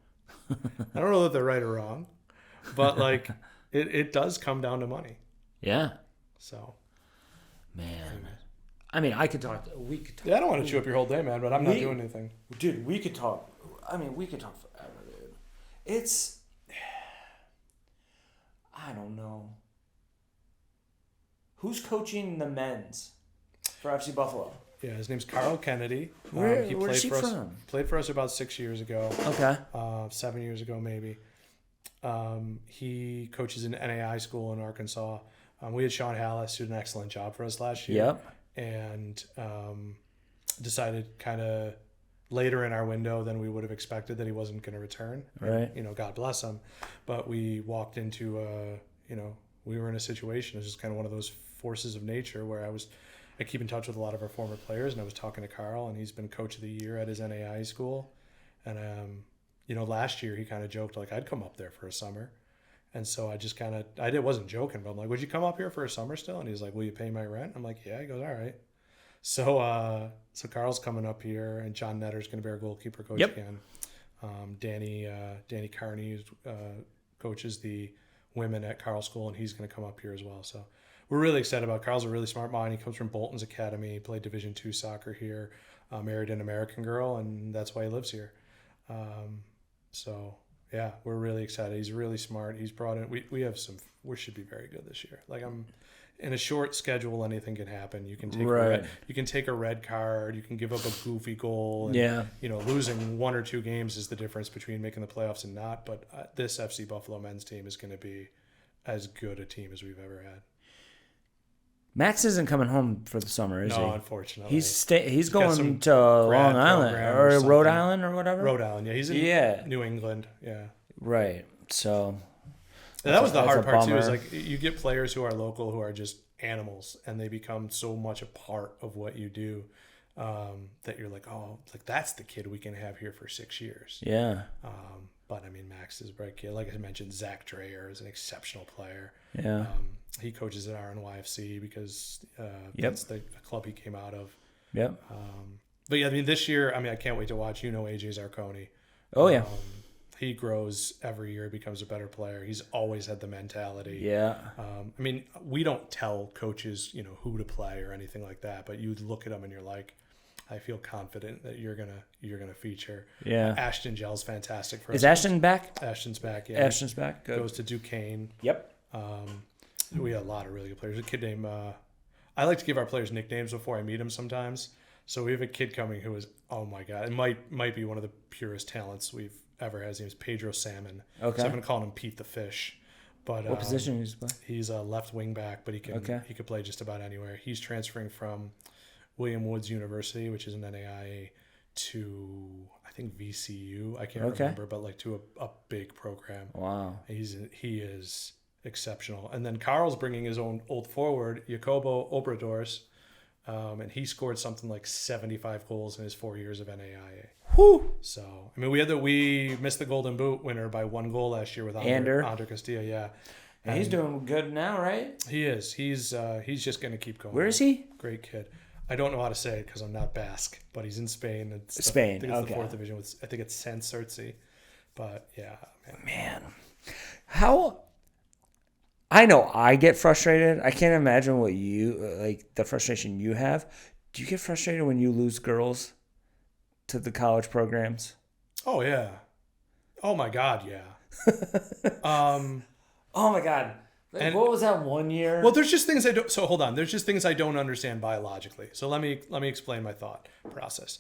I don't know that they're right or wrong, but like it does come down to money. Yeah. So, man, I mean, we could talk. Yeah, I don't want to chew up your whole day, man, but I'm not doing anything. Dude, we could talk. I mean, we could talk forever, dude. I don't know. Who's coaching the men's for FC Buffalo? Yeah, his name's Carl Kennedy. Where's he from? Played for us about 6 years ago. Okay. 7 years ago, maybe. He coaches in NAI school in Arkansas. We had Sean Hallis, who did an excellent job for us last year. Yep. And decided kind of later in our window than we would have expected that he wasn't going to return. Right. And, you know, God bless him. But we walked into, we were in a situation. It was just kind of one of those forces of nature where I keep in touch with a lot of our former players, and I was talking to Carl, and he's been coach of the year at his NAI school. And, last year he kind of joked, like, I'd come up there for a summer. And so I just wasn't joking, but I'm like, would you come up here for a summer still? And he's like, will you pay my rent? I'm like, yeah. He goes, all right. So Carl's coming up here, and John Netter's going to be our goalkeeper coach again. Danny Carney coaches the women at Carl School, and he's going to come up here as well. So we're really excited about it. Carl's a really smart mind. He comes from Bolton's Academy. He played Division II soccer here, married an American girl, and that's why he lives here. Yeah, we're really excited. He's really smart. He's brought in. We should be very good this year. Like, I'm in a short schedule, anything can happen. You can take a red card. You can give up a goofy goal. And, losing 1 or 2 games is the difference between making the playoffs and not. But this FC Buffalo men's team is going to be as good a team as we've ever had. Max isn't coming home for the summer, is he? No, unfortunately. He's going to Long Island or Rhode Island or whatever. Rhode Island, yeah. He's in New England, yeah. Right. So that was the hard part too. Is like you get players who are local who are just animals, and they become so much a part of what you do that you're like, oh, like that's the kid we can have here for 6 years. Yeah. But I mean, Max is a bright kid. Like I mentioned, Zach Dreyer is an exceptional player. Yeah. He coaches at RNYFC because that's the club he came out of. Yep. But yeah, I mean, this year, I can't wait to watch. AJ Zarconi. Oh yeah. He grows every year, becomes a better player. He's always had the mentality. Yeah. We don't tell coaches, who to play or anything like that, but you look at them and you're like, I feel confident that you're gonna feature. Yeah. Ashton Gell's fantastic for us. Is Ashton back? Ashton's back. Yeah. Ashton's back. Good. Goes to Duquesne. Yep. We had a lot of really good players. A kid named I like to give our players nicknames before I meet them sometimes. So we have a kid coming who is, oh my God, it might be one of the purest talents we've ever had. His name is Pedro Salmon. Okay. So I've been calling him Pete the Fish. But what position does he play? He's a left wing back, but he could play just about anywhere. He's transferring from William Woods University, which is an NAIA, to I think VCU. I can't remember, but like to a big program. Wow. He is exceptional. And then Carl's bringing his own old forward, Jacobo Obradors, and he scored something like 75 goals in his 4 years of NAIA. Whew. So, we missed the Golden Boot winner by 1 goal last year with Ander Castillo, yeah. And he's doing good now, right? He is. He's just going to keep going. Where is he? Great kid. I don't know how to say it because I'm not Basque, but he's in Spain. Spain, I think it's the 4th division. I think it's San Surtsi. But, yeah, man. How... I know I get frustrated. I can't imagine what the frustration you have. Do you get frustrated when you lose girls to the college programs? Oh, yeah. Oh, my God, yeah. Oh, my God. Like, what was that one year? Well, there's just things I don't. So hold on. There's just things I don't understand biologically. So let me explain my thought process.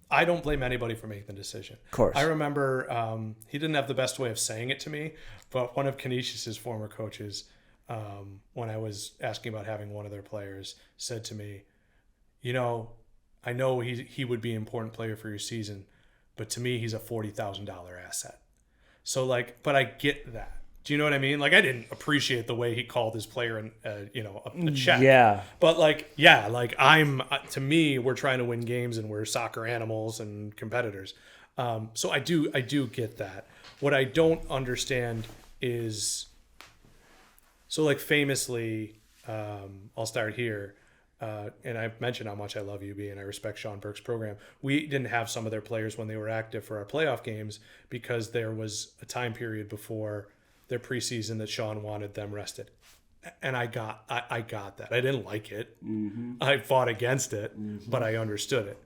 I don't blame anybody for making the decision. Of course. I remember he didn't have the best way of saying it to me, but one of Canisius's former coaches, when I was asking about having one of their players, said to me, I know he would be an important player for your season, but to me he's a $40,000 asset. So but I get that. Do you know what I mean? Like, I didn't appreciate the way he called his player a check. Yeah. But to me, we're trying to win games and we're soccer animals and competitors. So I do get that. What I don't understand is, famously, I'll start here. And I've mentioned how much I love UB and I respect Sean Burke's program. We didn't have some of their players when they were active for our playoff games because there was a time period before their preseason that Sean wanted them rested. And I got that. I didn't like it. Mm-hmm. I fought against it, but I understood it.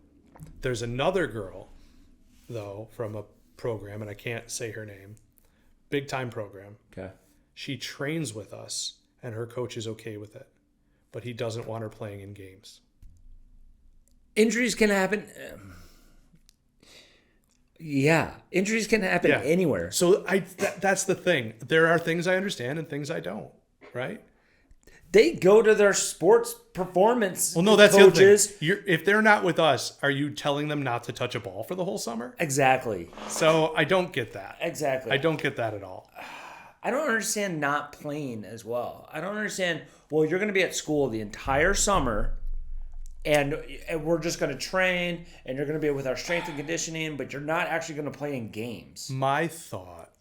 There's another girl, though, from a program, and I can't say her name, big time program. Okay. She trains with us, and her coach is okay with it, but he doesn't want her playing in games. Injuries can happen. Yeah, injuries can happen anywhere. So that's the thing. There are things I understand and things I don't, right? They go to their sports performance Well, no, that's coaches. The other thing. If they're not with us, are you telling them not to touch a ball for the whole summer? Exactly. So I don't get that. Exactly. I don't get that at all. I don't understand not playing as well. I don't understand, well, you're going to be at school the entire summer, and we're just going to train, and you're going to be with our strength and conditioning, but you're not actually going to play in games. My thought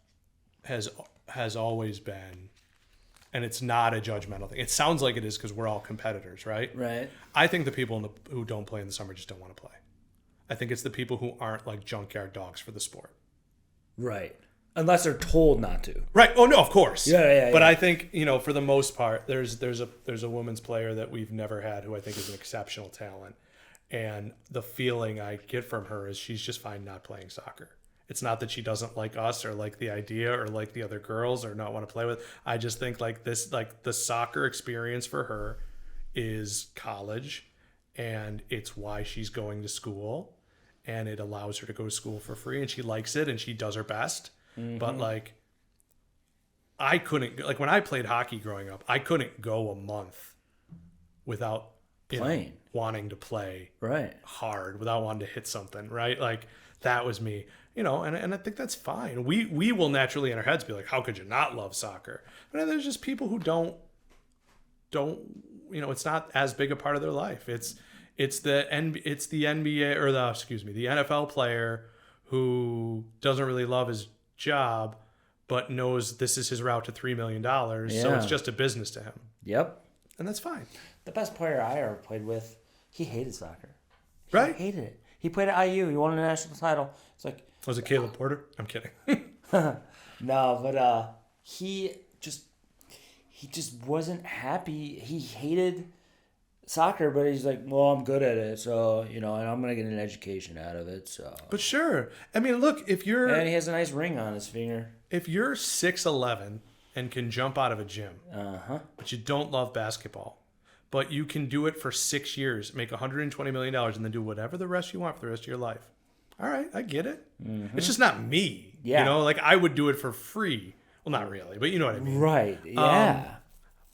has always been, and it's not a judgmental thing. It sounds like it is because we're all competitors, right? Right. I think the people who don't play in the summer just don't want to play. I think it's the people who aren't like junkyard dogs for the sport. Right. Unless they're told not to. Right. Oh no, of course. Yeah. But I think, for the most part, there's a women's player that we've never had who I think is an exceptional talent. And the feeling I get from her is she's just fine not playing soccer. It's not that she doesn't like us or like the idea or like the other girls or not want to play with. I just think the soccer experience for her is college, and it's why she's going to school, and it allows her to go to school for free, and she likes it and she does her best. Mm-hmm. But I couldn't, when I played hockey growing up, I couldn't go a month without playing, wanting to play hard, without wanting to hit something, right? That was me, and I think that's fine. We will naturally in our heads be like, how could you not love soccer? But there's just people who don't, it's not as big a part of their life. It's the NBA or the NFL player who doesn't really love his job, but knows this is his route to $3 million. So it's just a business to him. Yep. And that's fine. The best player I ever played with, he hated soccer. He hated it. He played at IU. He won a national title. It's like, was it Caleb Porter? I'm kidding. No, but he just wasn't happy. He hated soccer, but he's like, well, I'm good at it, so, and I'm going to get an education out of it, so. But sure. I mean, look, and he has a nice ring on his finger. If you're 6'11" and can jump out of a gym, but you don't love basketball, but you can do it for 6 years, make $120 million, and then do whatever the rest you want for the rest of your life. All right, I get it. Mm-hmm. It's just not me. Yeah. I would do it for free. Well, not really, but you know what I mean. Right, yeah.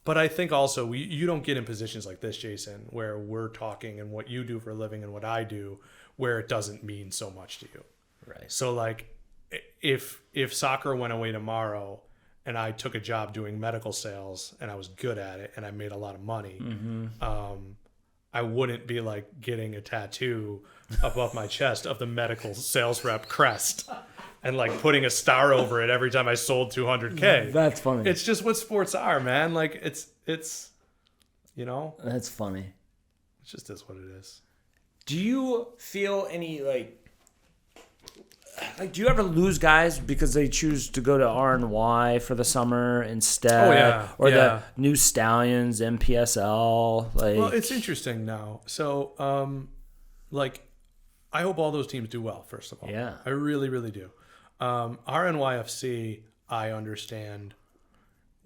But I think also you don't get in positions like this, Jason, where we're talking and what you do for a living and what I do, where it doesn't mean so much to you. Right. So if soccer went away tomorrow and I took a job doing medical sales and I was good at it and I made a lot of money, I wouldn't be getting a tattoo above my chest of the medical sales rep crest and putting a star over it every time I sold 200K. That's funny. It's just what sports are, man. It's That's funny. It just is what it is. Do you feel any do you ever lose guys because they choose to go to R&Y for the summer instead? Oh, yeah. Or the new Stallions, MPSL? Well, it's interesting now. So, I hope all those teams do well, first of all. Yeah. I really, really do. RNYFC, I understand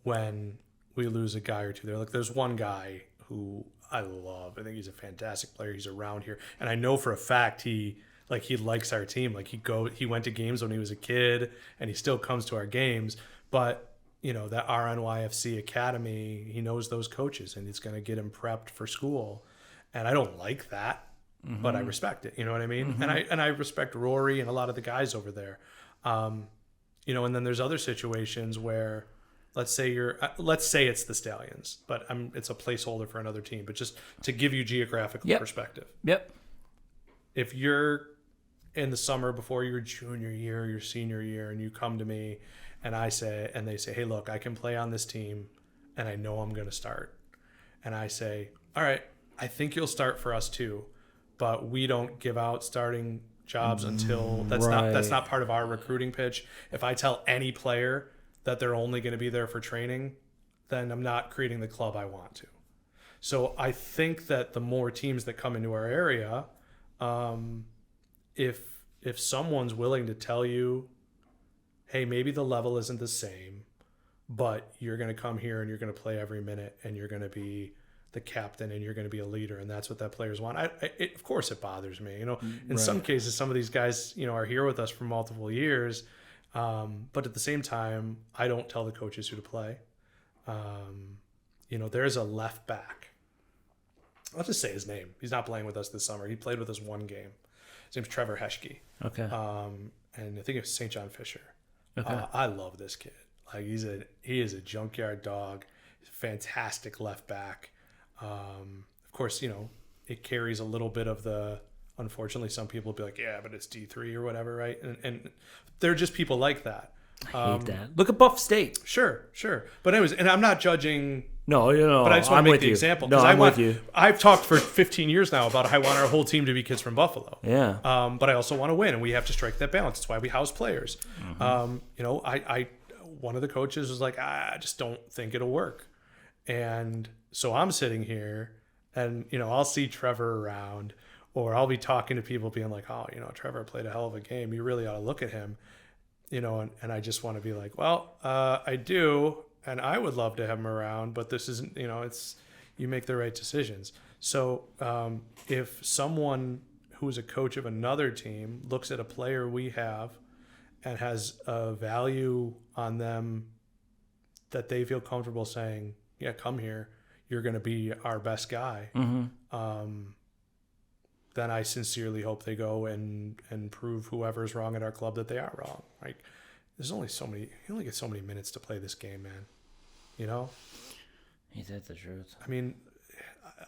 when we lose a guy or two there. Like there's one guy who I love. I think he's a fantastic player. He's around here, and I know for a fact he likes our team. Like he went to games when he was a kid, and he still comes to our games. But that RNYFC Academy, he knows those coaches, and it's going to get him prepped for school. And I don't like that, but I respect it. You know what I mean? And I respect Rory and a lot of the guys over there. And then there's other situations where, let's say it's the Stallions, but it's a placeholder for another team. But just to give you geographical perspective. Yep. If you're in the summer before your junior year or your senior year, and you come to me and they say, hey, look, I can play on this team and I know I'm going to start. And I say, all right, I think you'll start for us too, but we don't give out starting jobs until that's not part of our recruiting pitch. If I tell any player that they're only going to be there for training, then I'm not creating the club I want to. So I think that the more teams that come into our area, if someone's willing to tell you, hey, maybe the level isn't the same, but you're going to come here and you're going to play every minute and you're going to be the captain and you're going to be a leader, and that's what that players want. Of course it bothers me. In some cases, some of these guys, are here with us for multiple years, but at the same time, I don't tell the coaches who to play. There's a left back. I'll just say his name. He's not playing with us this summer. He played with us one game. His name's Trevor Heschke. Okay. And I think it's St. John Fisher. Okay. I love this kid. Like he is a junkyard dog. He's a fantastic left back. Of course, it carries a little bit of the, unfortunately, some people will be like, yeah, but it's D3 or whatever, right? And there are just people like that. I hate that. Look at Buff State. Sure. But anyways, and I'm not judging. No, but I just want to make the example. No, I'm with you. I've talked for 15 years now about how I want our whole team to be kids from Buffalo. Yeah. But I also want to win, and we have to strike that balance. That's why we house players. One of the coaches was like, I just don't think it'll work. And so I'm sitting here and, I'll see Trevor around, or I'll be talking to people being like, oh, Trevor played a hell of a game. You really ought to look at him, and I just want to be like, well, I do. And I would love to have him around, but this isn't, you make the right decisions. So if someone who's a coach of another team looks at a player we have and has a value on them that they feel comfortable saying, yeah, come here, you're going to be our best guy, then I sincerely hope they go and prove whoever's wrong at our club that they are wrong. Like, there's only you only get so many minutes to play this game, man. Ain't that the truth? I mean,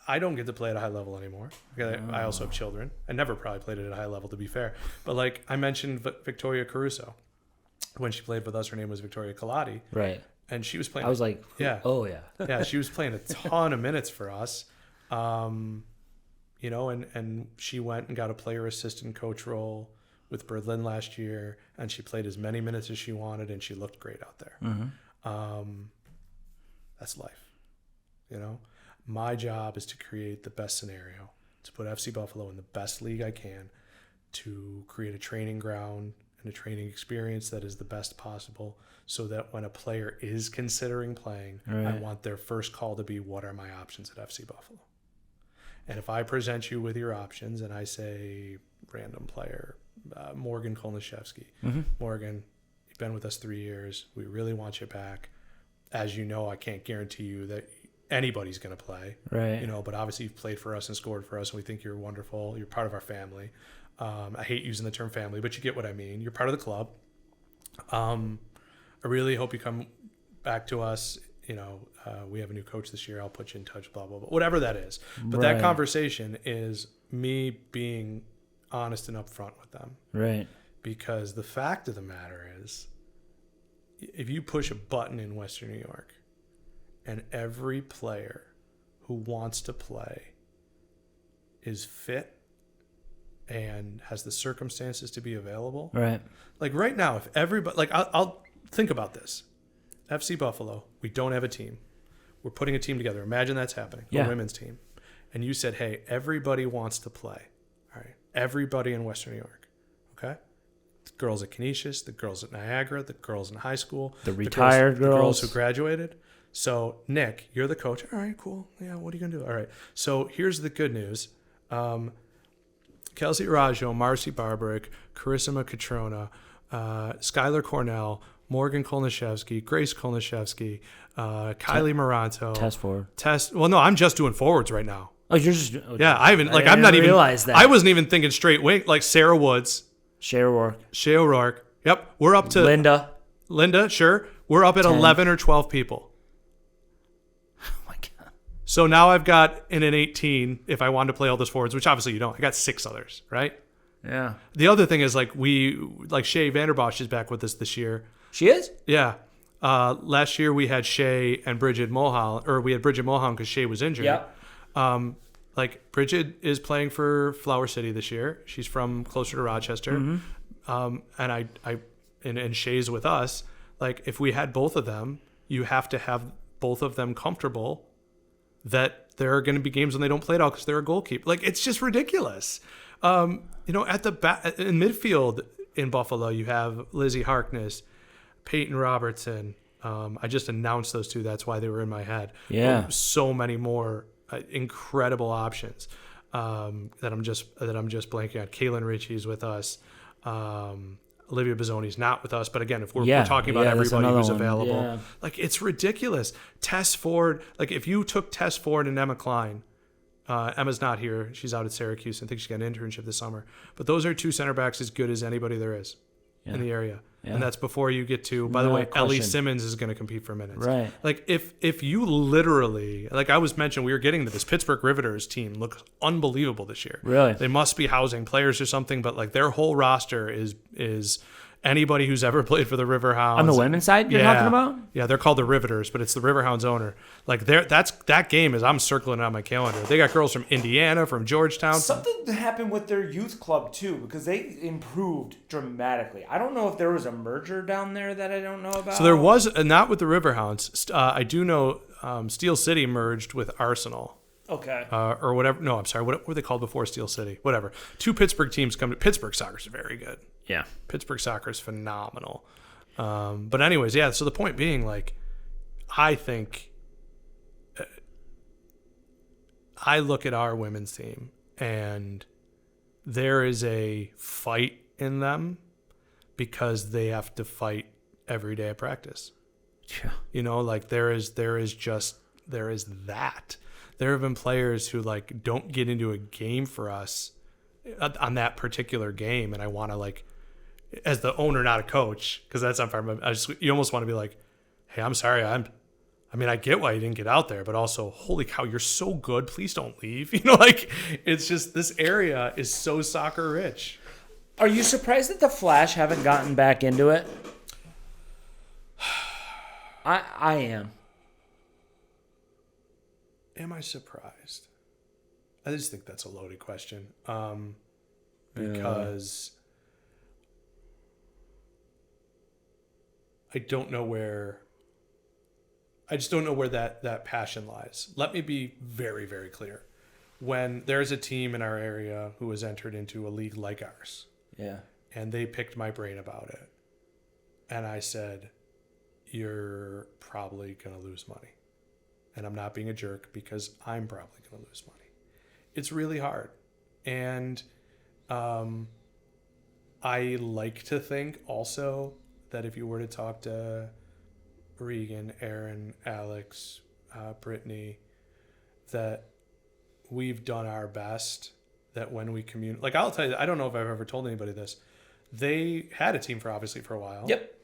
I don't get to play at a high level anymore. I also have children. I never probably played at a high level, to be fair. But like I mentioned, Victoria Caruso, when she played with us, her name was Victoria Colati. Right. And she was playing. I was like, yeah. Oh, yeah. Yeah, she was playing a ton of minutes for us. And she went and got a player assistant coach role with Berlin last year, and she played as many minutes as she wanted, and she looked great out there. That's life. My job is to create the best scenario, to put FC Buffalo in the best league I can, to create a training ground and a training experience that is the best possible, so that when a player is considering playing, I want their first call to be, what are my options at FC Buffalo? And if I present you with your options and I say, random player, Morgan Kolniszewski, Morgan, you've been with us 3 years. We really want you back. As you know, I can't guarantee you that anybody's going to play, right? But obviously you've played for us and scored for us, and we think you're wonderful. You're part of our family. I hate using the term family, but you get what I mean. You're part of the club. I really hope you come back to us. We have a new coach this year. I'll put you in touch, blah, blah, blah, whatever that is. But that conversation is me being honest and upfront with them. Right. Because the fact of the matter is, if you push a button in Western New York and every player who wants to play is fit and has the circumstances to be available. Right. Like right now, if everybody, like I'll think about this. FC Buffalo, we don't have a team. We're putting a team together. Imagine that's happening, a women's team. And you said, hey, everybody wants to play. All right. Everybody in Western New York. Okay. girls at Canisius, the girls at Niagara, the girls in high school, The retired the girls girls. who graduated. So, Nick, you're the coach. All right, cool. Yeah, what are you going to do? All right. So, here's the good news. Kelsey Raggio, Marcy Barbarick, Carissima Catrona, Skylar Cornell, Morgan Kolniszewski, Grace Kolniszewski, Kylie Moranto. Test forward. Well, no, I'm just doing forwards right now. Oh, you're just. Yeah, I haven't, like, I I'm not didn't even, realize that. I wasn't even thinking straight wing, like Sarah Woods, Share work. Shea O'Rourke. Yep. We're up to Linda. Sure. We're up at 10. 11 or 12 people. Oh my God. So now I've got in an 18, if I wanted to play all those forwards, which obviously you don't, I got 6 others, right? Yeah. The other thing is like Shea Vanderbosch is back with us this year. She is? Yeah. Last year we had Shea and Bridget Mulholland, or we had Bridget Mulholland because Shea was injured. Yeah. Like Bridget is playing for Flower City this year. She's from closer to Rochester. And and Shay's with us. Like if we had both of them, you have to have both of them comfortable that there are going to be games when they don't play it all because they're a goalkeeper. Like it's just ridiculous. At the back in midfield in Buffalo, you have Lizzie Harkness, Peyton Robertson. I just announced those 2. That's why they were in my head. Yeah. So many more incredible options that I'm just blanking on. Kaylin Ritchie's with us. Olivia Bizzoni's not with us, but again, if we're talking about everybody who's available, like it's ridiculous. Tess Ford, like if you took Tess Ford and Emma Klein, Emma's not here. She's out at Syracuse. I think she got an internship this summer. But those are 2 center backs as good as anybody there is in the area. Yeah. And that's before you get to, by the way, Ellie Simmons is going to compete for minutes. Right. Like if you literally, like I was mentioned, we were getting to this Pittsburgh Riveters team looks unbelievable this year. Really? They must be housing players or something, but like their whole roster is anybody who's ever played for the Riverhounds. On the women's side you're talking about? Yeah, they're called the Riveters, but it's the Riverhounds owner. Like that game is, I'm circling it on my calendar. They got girls from Indiana, from Georgetown. Something happened with their youth club too, because they improved dramatically. I don't know if there was a merger down there that I don't know about. So there was, not with the Riverhounds. I do know Steel City merged with Arsenal. Okay. Or whatever. No, I'm sorry. What were they called before Steel City? Whatever. 2 Pittsburgh teams come to Pittsburgh. Soccer's very good. Yeah. Pittsburgh soccer is phenomenal. But anyways, yeah. So the point being, like, I think I look at our women's team and there is a fight in them because they have to fight every day of practice. Yeah. Like there is that. There have been players who like don't get into a game for us on that particular game, and I want to, like, as the owner, not a coach, because that's not fair. You almost want to be like, hey, I'm sorry, I get why you didn't get out there, but also, holy cow, you're so good. Please don't leave. Like it's just, this area is so soccer rich. Are you surprised that the Flash haven't gotten back into it? I am. Am I surprised? I just think that's a loaded question. Because I just don't know where that passion lies. Let me be very, very clear. When there's a team in our area who has entered into a league like ours, and they picked my brain about it, and I said, you're probably going to lose money. And I'm not being a jerk because I'm probably going to lose money. It's really hard. And I like to think also that if you were to talk to Regan, Aaron, Alex, Brittany, that we've done our best, that when we communicate, like I'll tell you, I don't know if I've ever told anybody this. They had a team for a while. Yep.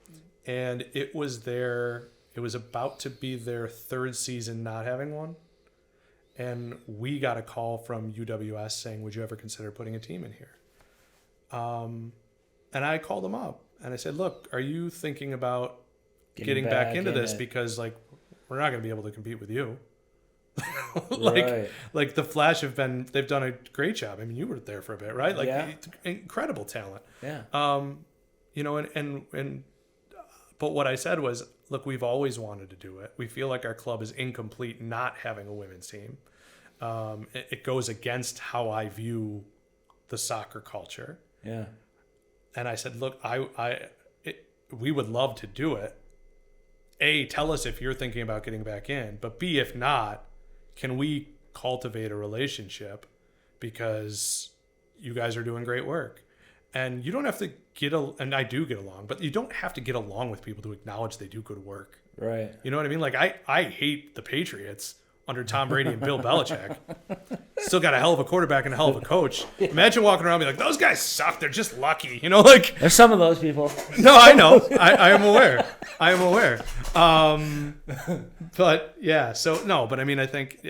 And it was about to be their 3rd season not having one. And we got a call from UWS saying, would you ever consider putting a team in here? And I called them up and I said, look, are you thinking about getting back into this? Because like, we're not going to be able to compete with you. Like the Flash they've done a great job. I mean, you were there for a bit, right? Like incredible talent. Yeah. But what I said was, look, we've always wanted to do it. We feel like our club is incomplete not having a women's team. It goes against how I view the soccer culture. Yeah. And I said, look, we would love to do it. A, tell us if you're thinking about getting back in. But B, if not, can we cultivate a relationship? Because you guys are doing great work. And you don't have to and I do get along, but you don't have to get along with people to acknowledge they do good work. Right. You know what I mean? Like, I hate the Patriots under Tom Brady and Bill Belichick. Still got a hell of a quarterback and a hell of a coach. Imagine walking around and be like, those guys suck. They're just lucky. You know, like. There's some of those people. No, I know. I am aware. I am aware. But, yeah. So, no. But, I mean, I think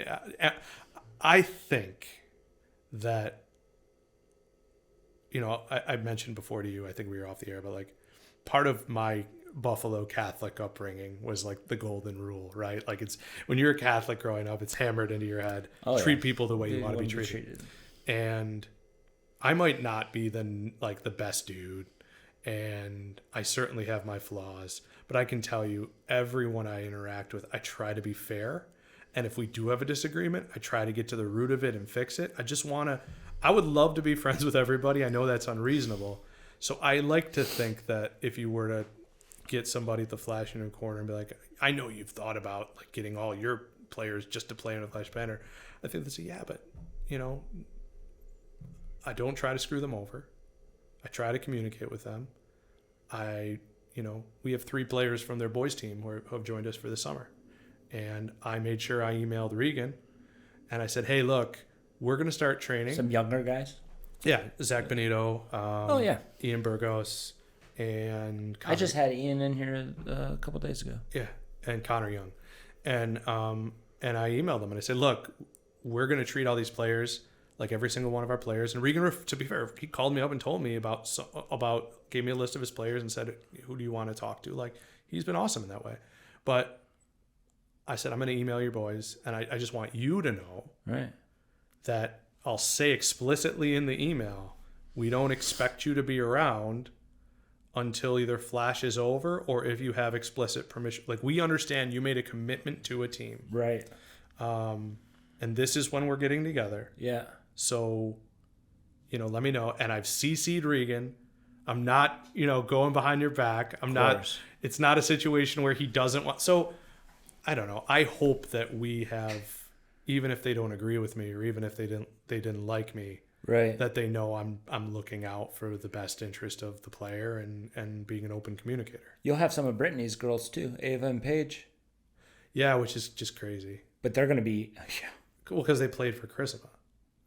that, you know, I mentioned before to you, I think we were off the air, but, like, part of my Buffalo Catholic upbringing was like the golden rule, right? Like, it's when you're a Catholic growing up, it's hammered into your head. Treat people the way you want to be treated. And I might not be the best dude, and I certainly have my flaws, but I can tell you, everyone I interact with, I try to be fair. And if we do have a disagreement, I try to get to the root of it and fix it. I would love to be friends with everybody. I know that's unreasonable. So I like to think that if you were to get somebody at the Flash in a corner and be like, I know you've thought about like getting all your players just to play in a Flash banner, I think they say, yeah, but you know, I don't try to screw them over. I try to communicate with them. We have 3 players from their boys team who have joined us for the summer. And I made sure I emailed Regan and I said, hey, look, we're going to start training. Some younger guys? Yeah. Zach Benito. Ian Burgos. And Connor. I just had Ian in here a couple days ago. Yeah, and Connor Young. And I emailed them and I said, look, we're going to treat all these players like every single one of our players. And Regan, to be fair, he called me up and told me gave me a list of his players and said, who do you want to talk to? Like, he's been awesome in that way. But I said, I'm going to email your boys, and I just want you to know that I'll say explicitly in the email, we don't expect you to be around until either Flash is over or if you have explicit permission. Like, we understand you made a commitment to a team. Right. And this is when we're getting together. Yeah. So, you know, let me know. And I've CC'd Regan. I'm not, going behind your back. It's not a situation where he doesn't want. So, I don't know. I hope that we have, even if they don't agree with me or even if they didn't like me, right, that they know I'm looking out for the best interest of the player and being an open communicator. You'll have some of Brittany's girls too, Ava and Paige. Yeah, which is just crazy. But they're going to be cool because they played for Chrisima.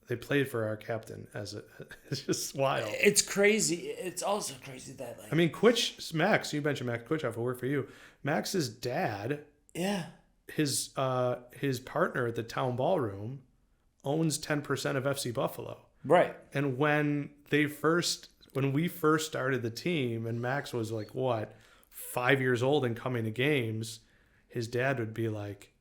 They played for our captain it's just wild. It's crazy. It's also crazy that I mean, Max, you mentioned Max Quitchoff will work for you. Max's dad, his partner at the town ballroom owns 10% of FC Buffalo. Right. And when we first started the team and Max was like, 5 years old and coming to games, his dad would be like,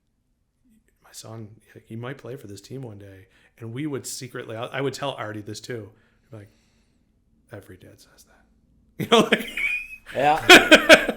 my son, he might play for this team one day. And we would secretly, I would tell Artie this too. Like, every dad says that.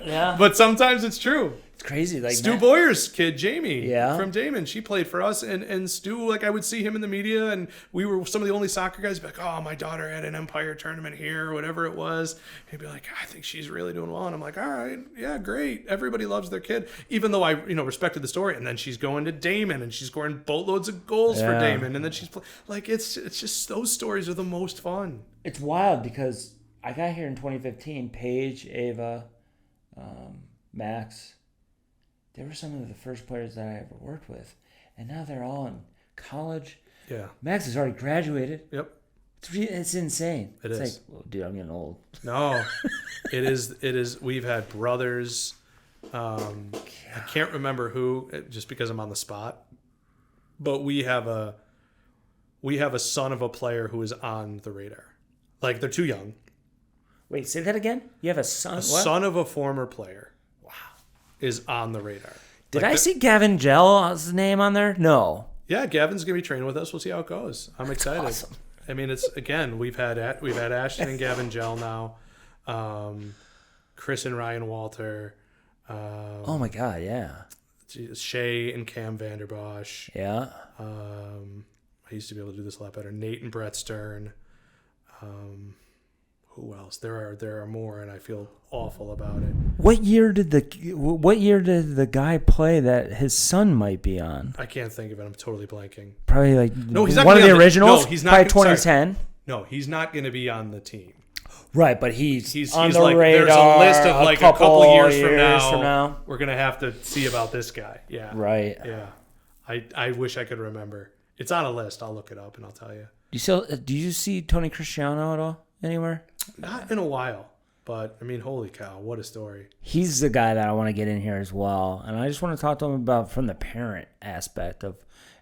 Yeah. But sometimes it's true. It's crazy. Like Stu Boyer's kid, Jamie, Yeah. from Damon, she played for us. And Stu, like, I would see him in the media, and we were some of the only soccer guys. Be like, oh, my daughter had an Empire tournament here, or whatever it was. He'd be like, I think she's really doing well. And I'm like, all right, yeah, great. Everybody loves their kid, even though I, respected the story. And then she's going to Damon, and she's scoring boatloads of goals for Damon. And then she's like, it's just those stories are the most fun. It's wild because I got here in 2015. Paige, Ava, Max. They were some of the first players that I ever worked with. And now they're all in college. Yeah. Max has already graduated. Yep. It's insane. It's like, well, dude, I'm getting old. No, it is. We've had brothers. I can't remember who, just because I'm on the spot. But we have a son of a player who is on the radar. Like, they're too young. Wait, say that again? You have a son? What? Son of a former player. Wow. Is on the radar. Did I see Gavin Gell's name on there? No. Yeah, Gavin's gonna be training with us. We'll see how it goes. I'm excited. Awesome. I mean, we've had Ashton and Gavin Gell now, Chris and Ryan Walter. Oh my God, yeah. Shay and Cam Vanderbosch. Yeah. I used to be able to do this a lot better. Nate and Brett Stern. Who else? There are more, and I feel awful about it. What year did the guy play that his son might be on? I can't think of it. I'm totally blanking. Probably like No, he's not one of gonna the be on originals. No, he's not. Probably Sorry. 2010. No, he's not going to be on the team. Right, but he's on the like, radar. there's a list of like a couple years from from now. We're going to have to see about this guy. Yeah. Right. Yeah. I wish I could remember. It's on a list. I'll look it up and I'll tell you. Do you see Tony Cristiano at all anywhere? Not in a while, but I mean, holy cow, what a story. He's the guy that I want to get in here as well, and I just want to talk to him about from the parent aspect of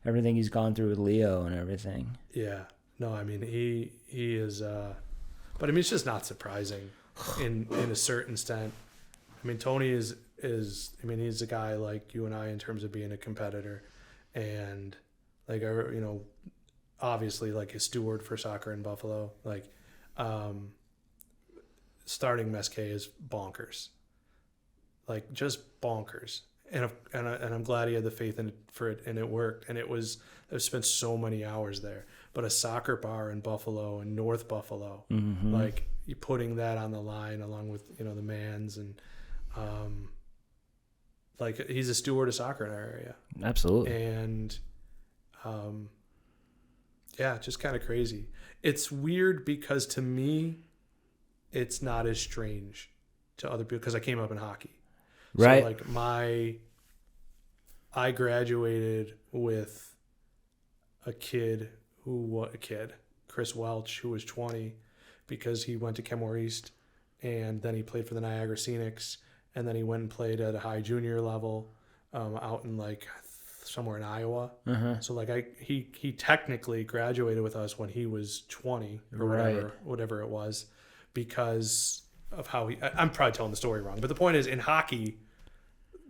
everything he's gone through with Leo and everything. Yeah. No, I mean he is but I mean it's just not surprising in a certain extent. I mean Tony is I mean he's a guy like you and I in terms of being a competitor and like obviously like a steward for soccer in Buffalo. Like starting Mesquite is bonkers. Like just bonkers. And I'm glad he had the faith in it for it and it worked. And I've spent so many hours there. But a soccer bar in Buffalo and North Buffalo, like you putting that on the line along with, the Mans and like he's a steward of soccer in our area. Absolutely. And yeah, just kind of crazy. It's weird because to me, it's not as strange to other people because I came up in hockey. Right. So like I graduated with a kid, Chris Welch, who was 20 because he went to Kenmore East and then he played for the Niagara Scenics and then he went and played at a high junior level out in like somewhere in Iowa. So like he technically graduated with us when he was 20 or whatever it was because of how I'm probably telling the story wrong, but the point is in hockey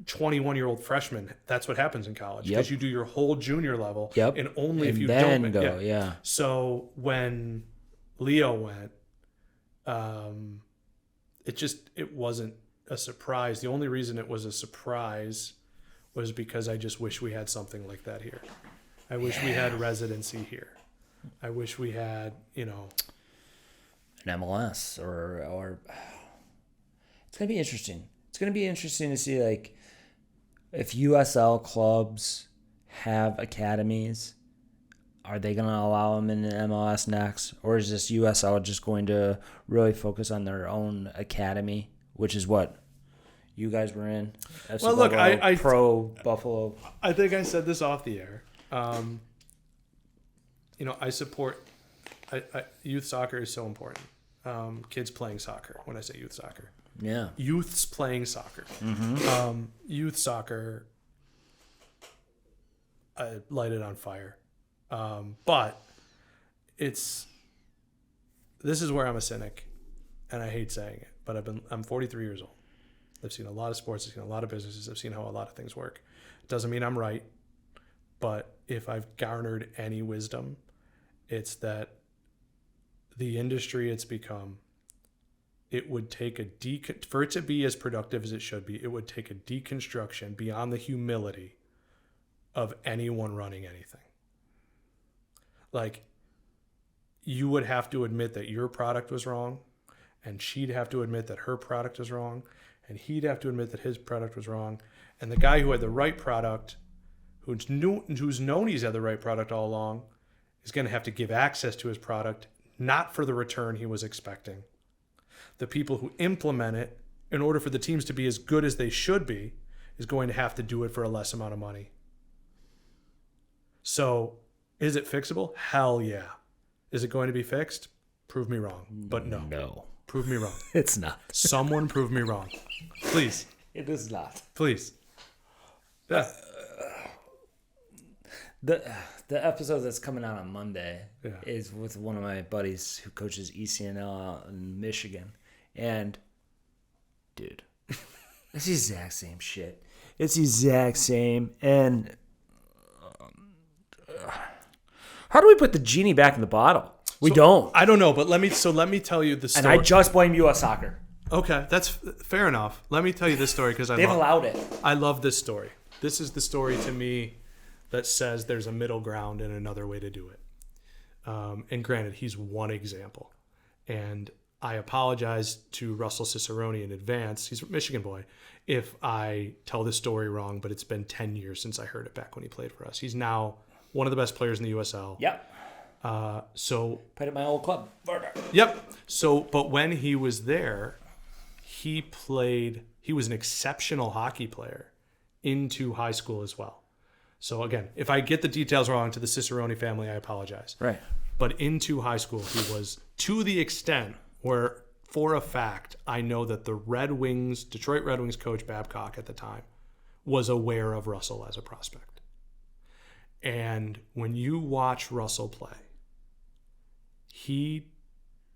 21-year-old freshman, that's what happens in college because you do your whole junior level and only if you don't go. So when Leo went it wasn't a surprise. The only reason it was a surprise was because I just wish we had something like that here. I wish we had residency here. I wish we had an MLS or it's gonna be interesting. It's gonna be interesting to see like if USL clubs have academies, are they going to allow them in the MLS next? Or is this USL just going to really focus on their own academy, which is what you guys were in? FC well, look, Buffalo, I Pro Buffalo. I think I said this off the air. I support youth soccer is so important. Kids playing soccer, when I say youth soccer. Yeah. Youths playing soccer. Youth soccer, I light it on fire. But this is where I'm a cynic, and I hate saying it, but I'm 43 years old. I've seen a lot of sports. I've seen a lot of businesses. I've seen how a lot of things work. It doesn't mean I'm right, but if I've garnered any wisdom, it's that the industry it's become, it would take for it to be as productive as it should be, it would take a deconstruction beyond the humility of anyone running anything. Like, you would have to admit that your product was wrong, and she'd have to admit that her product was wrong, and he'd have to admit that his product was wrong, and the guy who had the right product, who's known he's had the right product all along, is going to have to give access to his product, not for the return he was expecting. The people who implement it, in order for the teams to be as good as they should be, is going to have to do it for a less amount of money. So, is it fixable? Hell yeah. Is it going to be fixed? Prove me wrong. But no. No. Prove me wrong. It's not. Someone prove me wrong. Please. It is not. Please. Yeah. The episode that's coming out on Monday is with one of my buddies who coaches ECNL out in Michigan. And, dude, it's the exact same shit. It's the exact same. And how do we put the genie back in the bottle? We don't. I don't know, but let me tell you the story. And I just blame U.S. Soccer. Okay, that's fair enough. Let me tell you this story because they've allowed it. I love this story. This is the story to me that says there's a middle ground and another way to do it. And granted, he's one example. And I apologize to Russell Cicerone in advance. He's a Michigan boy. If I tell this story wrong, but it's been 10 years since I heard it back when he played for us. He's now one of the best players in the USL. Yep. So Played at my old club. Yep. So, but when he was there, he was an exceptional hockey player into high school as well. So again, if I get the details wrong to the Cicerone family, I apologize. Right. But into high school, he was to the extent where, for a fact, I know that the Detroit Red Wings coach Babcock at the time was aware of Russell as a prospect. And when you watch Russell play,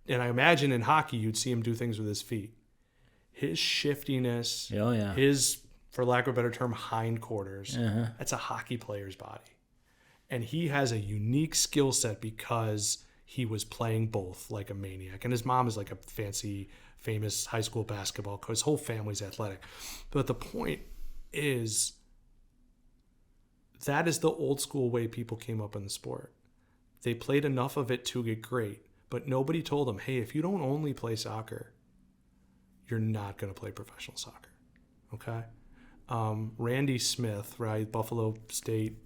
and I imagine in hockey, you'd see him do things with his feet. His shiftiness, his, for lack of a better term, hindquarters, that's a hockey player's body. And he has a unique skill set because he was playing both like a maniac. And his mom is like a fancy, famous high school basketball coach. His whole family's athletic. But the point is, that is the old school way people came up in the sport. They played enough of it to get great. But nobody told them, hey, if you don't only play soccer, you're not going to play professional soccer. Okay? Randy Smith, right, Buffalo State,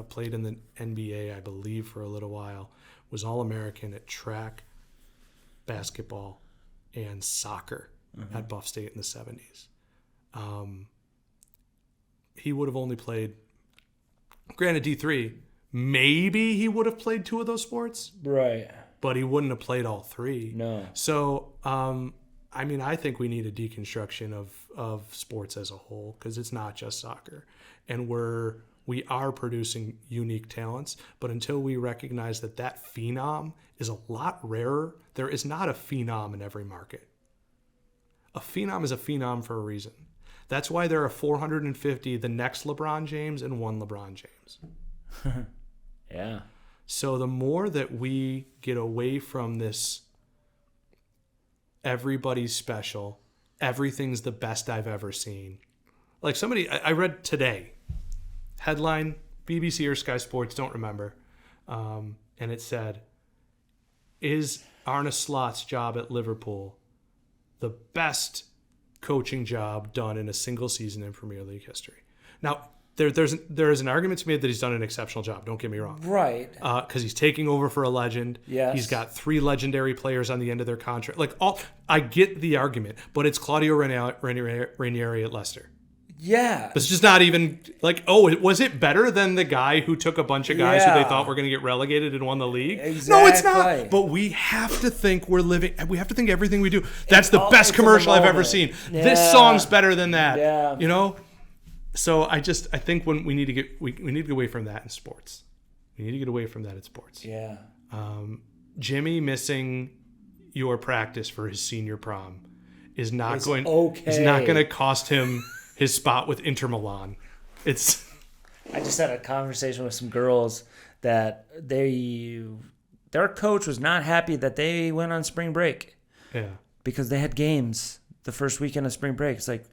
played in the NBA, I believe, for a little while, was All-American at track, basketball, and soccer at Buff State in the 70s. He would have only played, granted D3, maybe he would have played 2 of those sports. Right. But he wouldn't have played all 3. No. So, I think we need a deconstruction of sports as a whole, because it's not just soccer. And we are producing unique talents, but until we recognize that phenom is a lot rarer, there is not a phenom in every market. A phenom is a phenom for a reason. That's why there are 450, the next LeBron James and one LeBron James. Yeah. So the more that we get away from this everybody's special, everything's the best I've ever seen. Like I read today, headline, BBC or Sky Sports, don't remember, and it said, is Arne Slot's job at Liverpool the best coaching job done in a single season in Premier League history? Now, there is an argument to be made that he's done an exceptional job. Don't get me wrong. Right. Because he's taking over for a legend. Yes. He's got 3 legendary players on the end of their contract. I get the argument, but it's Claudio Ranieri at Leicester. Yeah. It's just not even was it better than the guy who took a bunch of guys who they thought were going to get relegated and won the league? Exactly. No, it's not. But we have to think we have to think everything we do. That's the best commercial I've ever seen. Yeah. This song's better than that. Yeah. You know? So I think when we need to get away from that in sports. We need to get away from that in sports. Yeah. Jimmy missing your practice for his senior prom is not going to cost him his spot with Inter Milan. I just had a conversation with some girls that their coach was not happy that they went on spring break. Yeah. Because they had games the first weekend of spring break. It's like,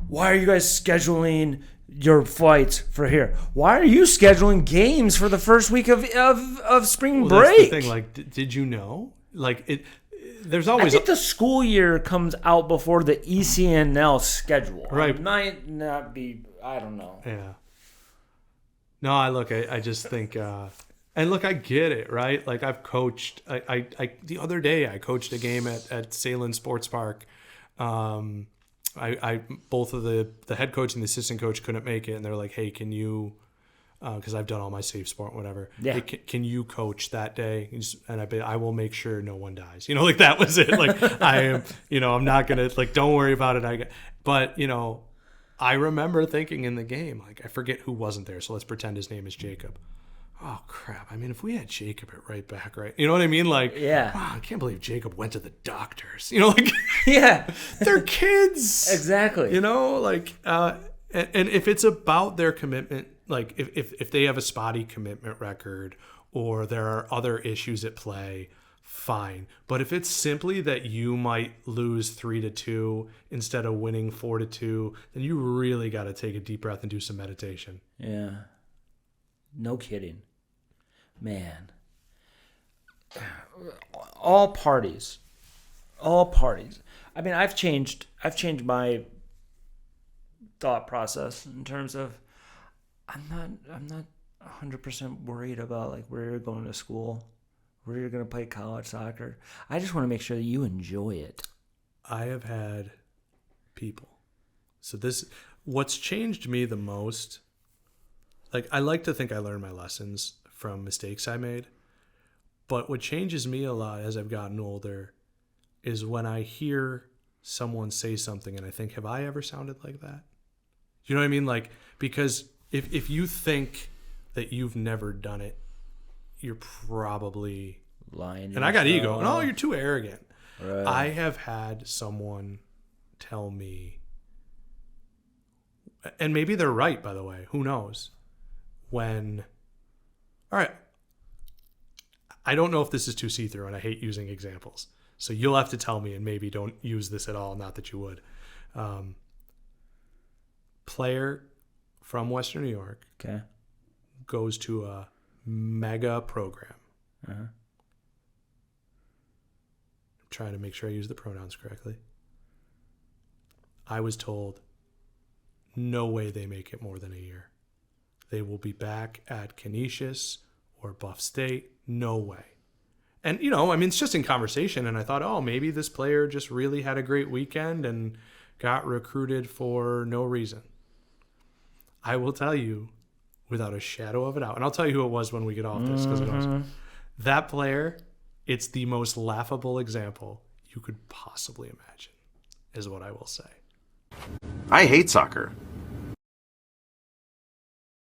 why are you guys scheduling your flights for here? Why are you scheduling games for the first week of spring break? That's the thing. Did you know? There's always. I think the school year comes out before the ECNL schedule. Right. It might not be. I don't know. Yeah. No, I just think, and look, I get it, right? Like I've coached. I the other day I coached a game at Salem Sports Park. I both of the head coach and the assistant coach couldn't make it, and they're like, "Hey, can you?" Because I've done all my safe sport, whatever. Yeah. Hey, can you coach that day? And I will make sure no one dies. That was it. I am. I'm not gonna don't worry about it. But I remember thinking in the game, I forget who wasn't there. So let's pretend his name is Jacob. Oh crap! I mean, if we had Jacob at right back, right? You know what I mean? Yeah. Wow, I can't believe Jacob went to the doctors. Yeah, they're kids. Exactly. And if it's about their commitment, if they have a spotty commitment record or there are other issues at play, fine. But if it's simply that you might lose 3-2 instead of winning 4-2, then you really got to take a deep breath and do some meditation. Yeah. No kidding. Man. all parties. I mean, I've changed my thought process in terms of I'm not 100% worried about like where you're going to school, where you're going to play college soccer. I just want to make sure that you enjoy it. I have had people. So what's changed me the most, like I like to think I learned my lessons from mistakes I made, but what changes me a lot as I've gotten older is when I hear someone say something and I think, have I ever sounded like that? You know what I mean? Like, because if you think that you've never done it, you're probably lying. And I got ego. No, you're too arrogant. Right. I have had someone tell me, and maybe they're right, by the way, who knows, all right, I don't know if this is too see-through, and I hate using examples, so you'll have to tell me, and maybe don't use this at all, not that you would. Player from Western New York goes to a mega program. Uh-huh. I'm trying to make sure I use the pronouns correctly. I was told, no way they make it more than a year. They will be back at Canisius or Buff State. No way. And, you know, I mean, it's just in conversation. And I thought, oh, maybe this player just really had a great weekend and got recruited for no reason. I will tell you without a shadow of a doubt, and I'll tell you who it was when we get off this, because that player, it's the most laughable example you could possibly imagine, is what I will say. I hate soccer.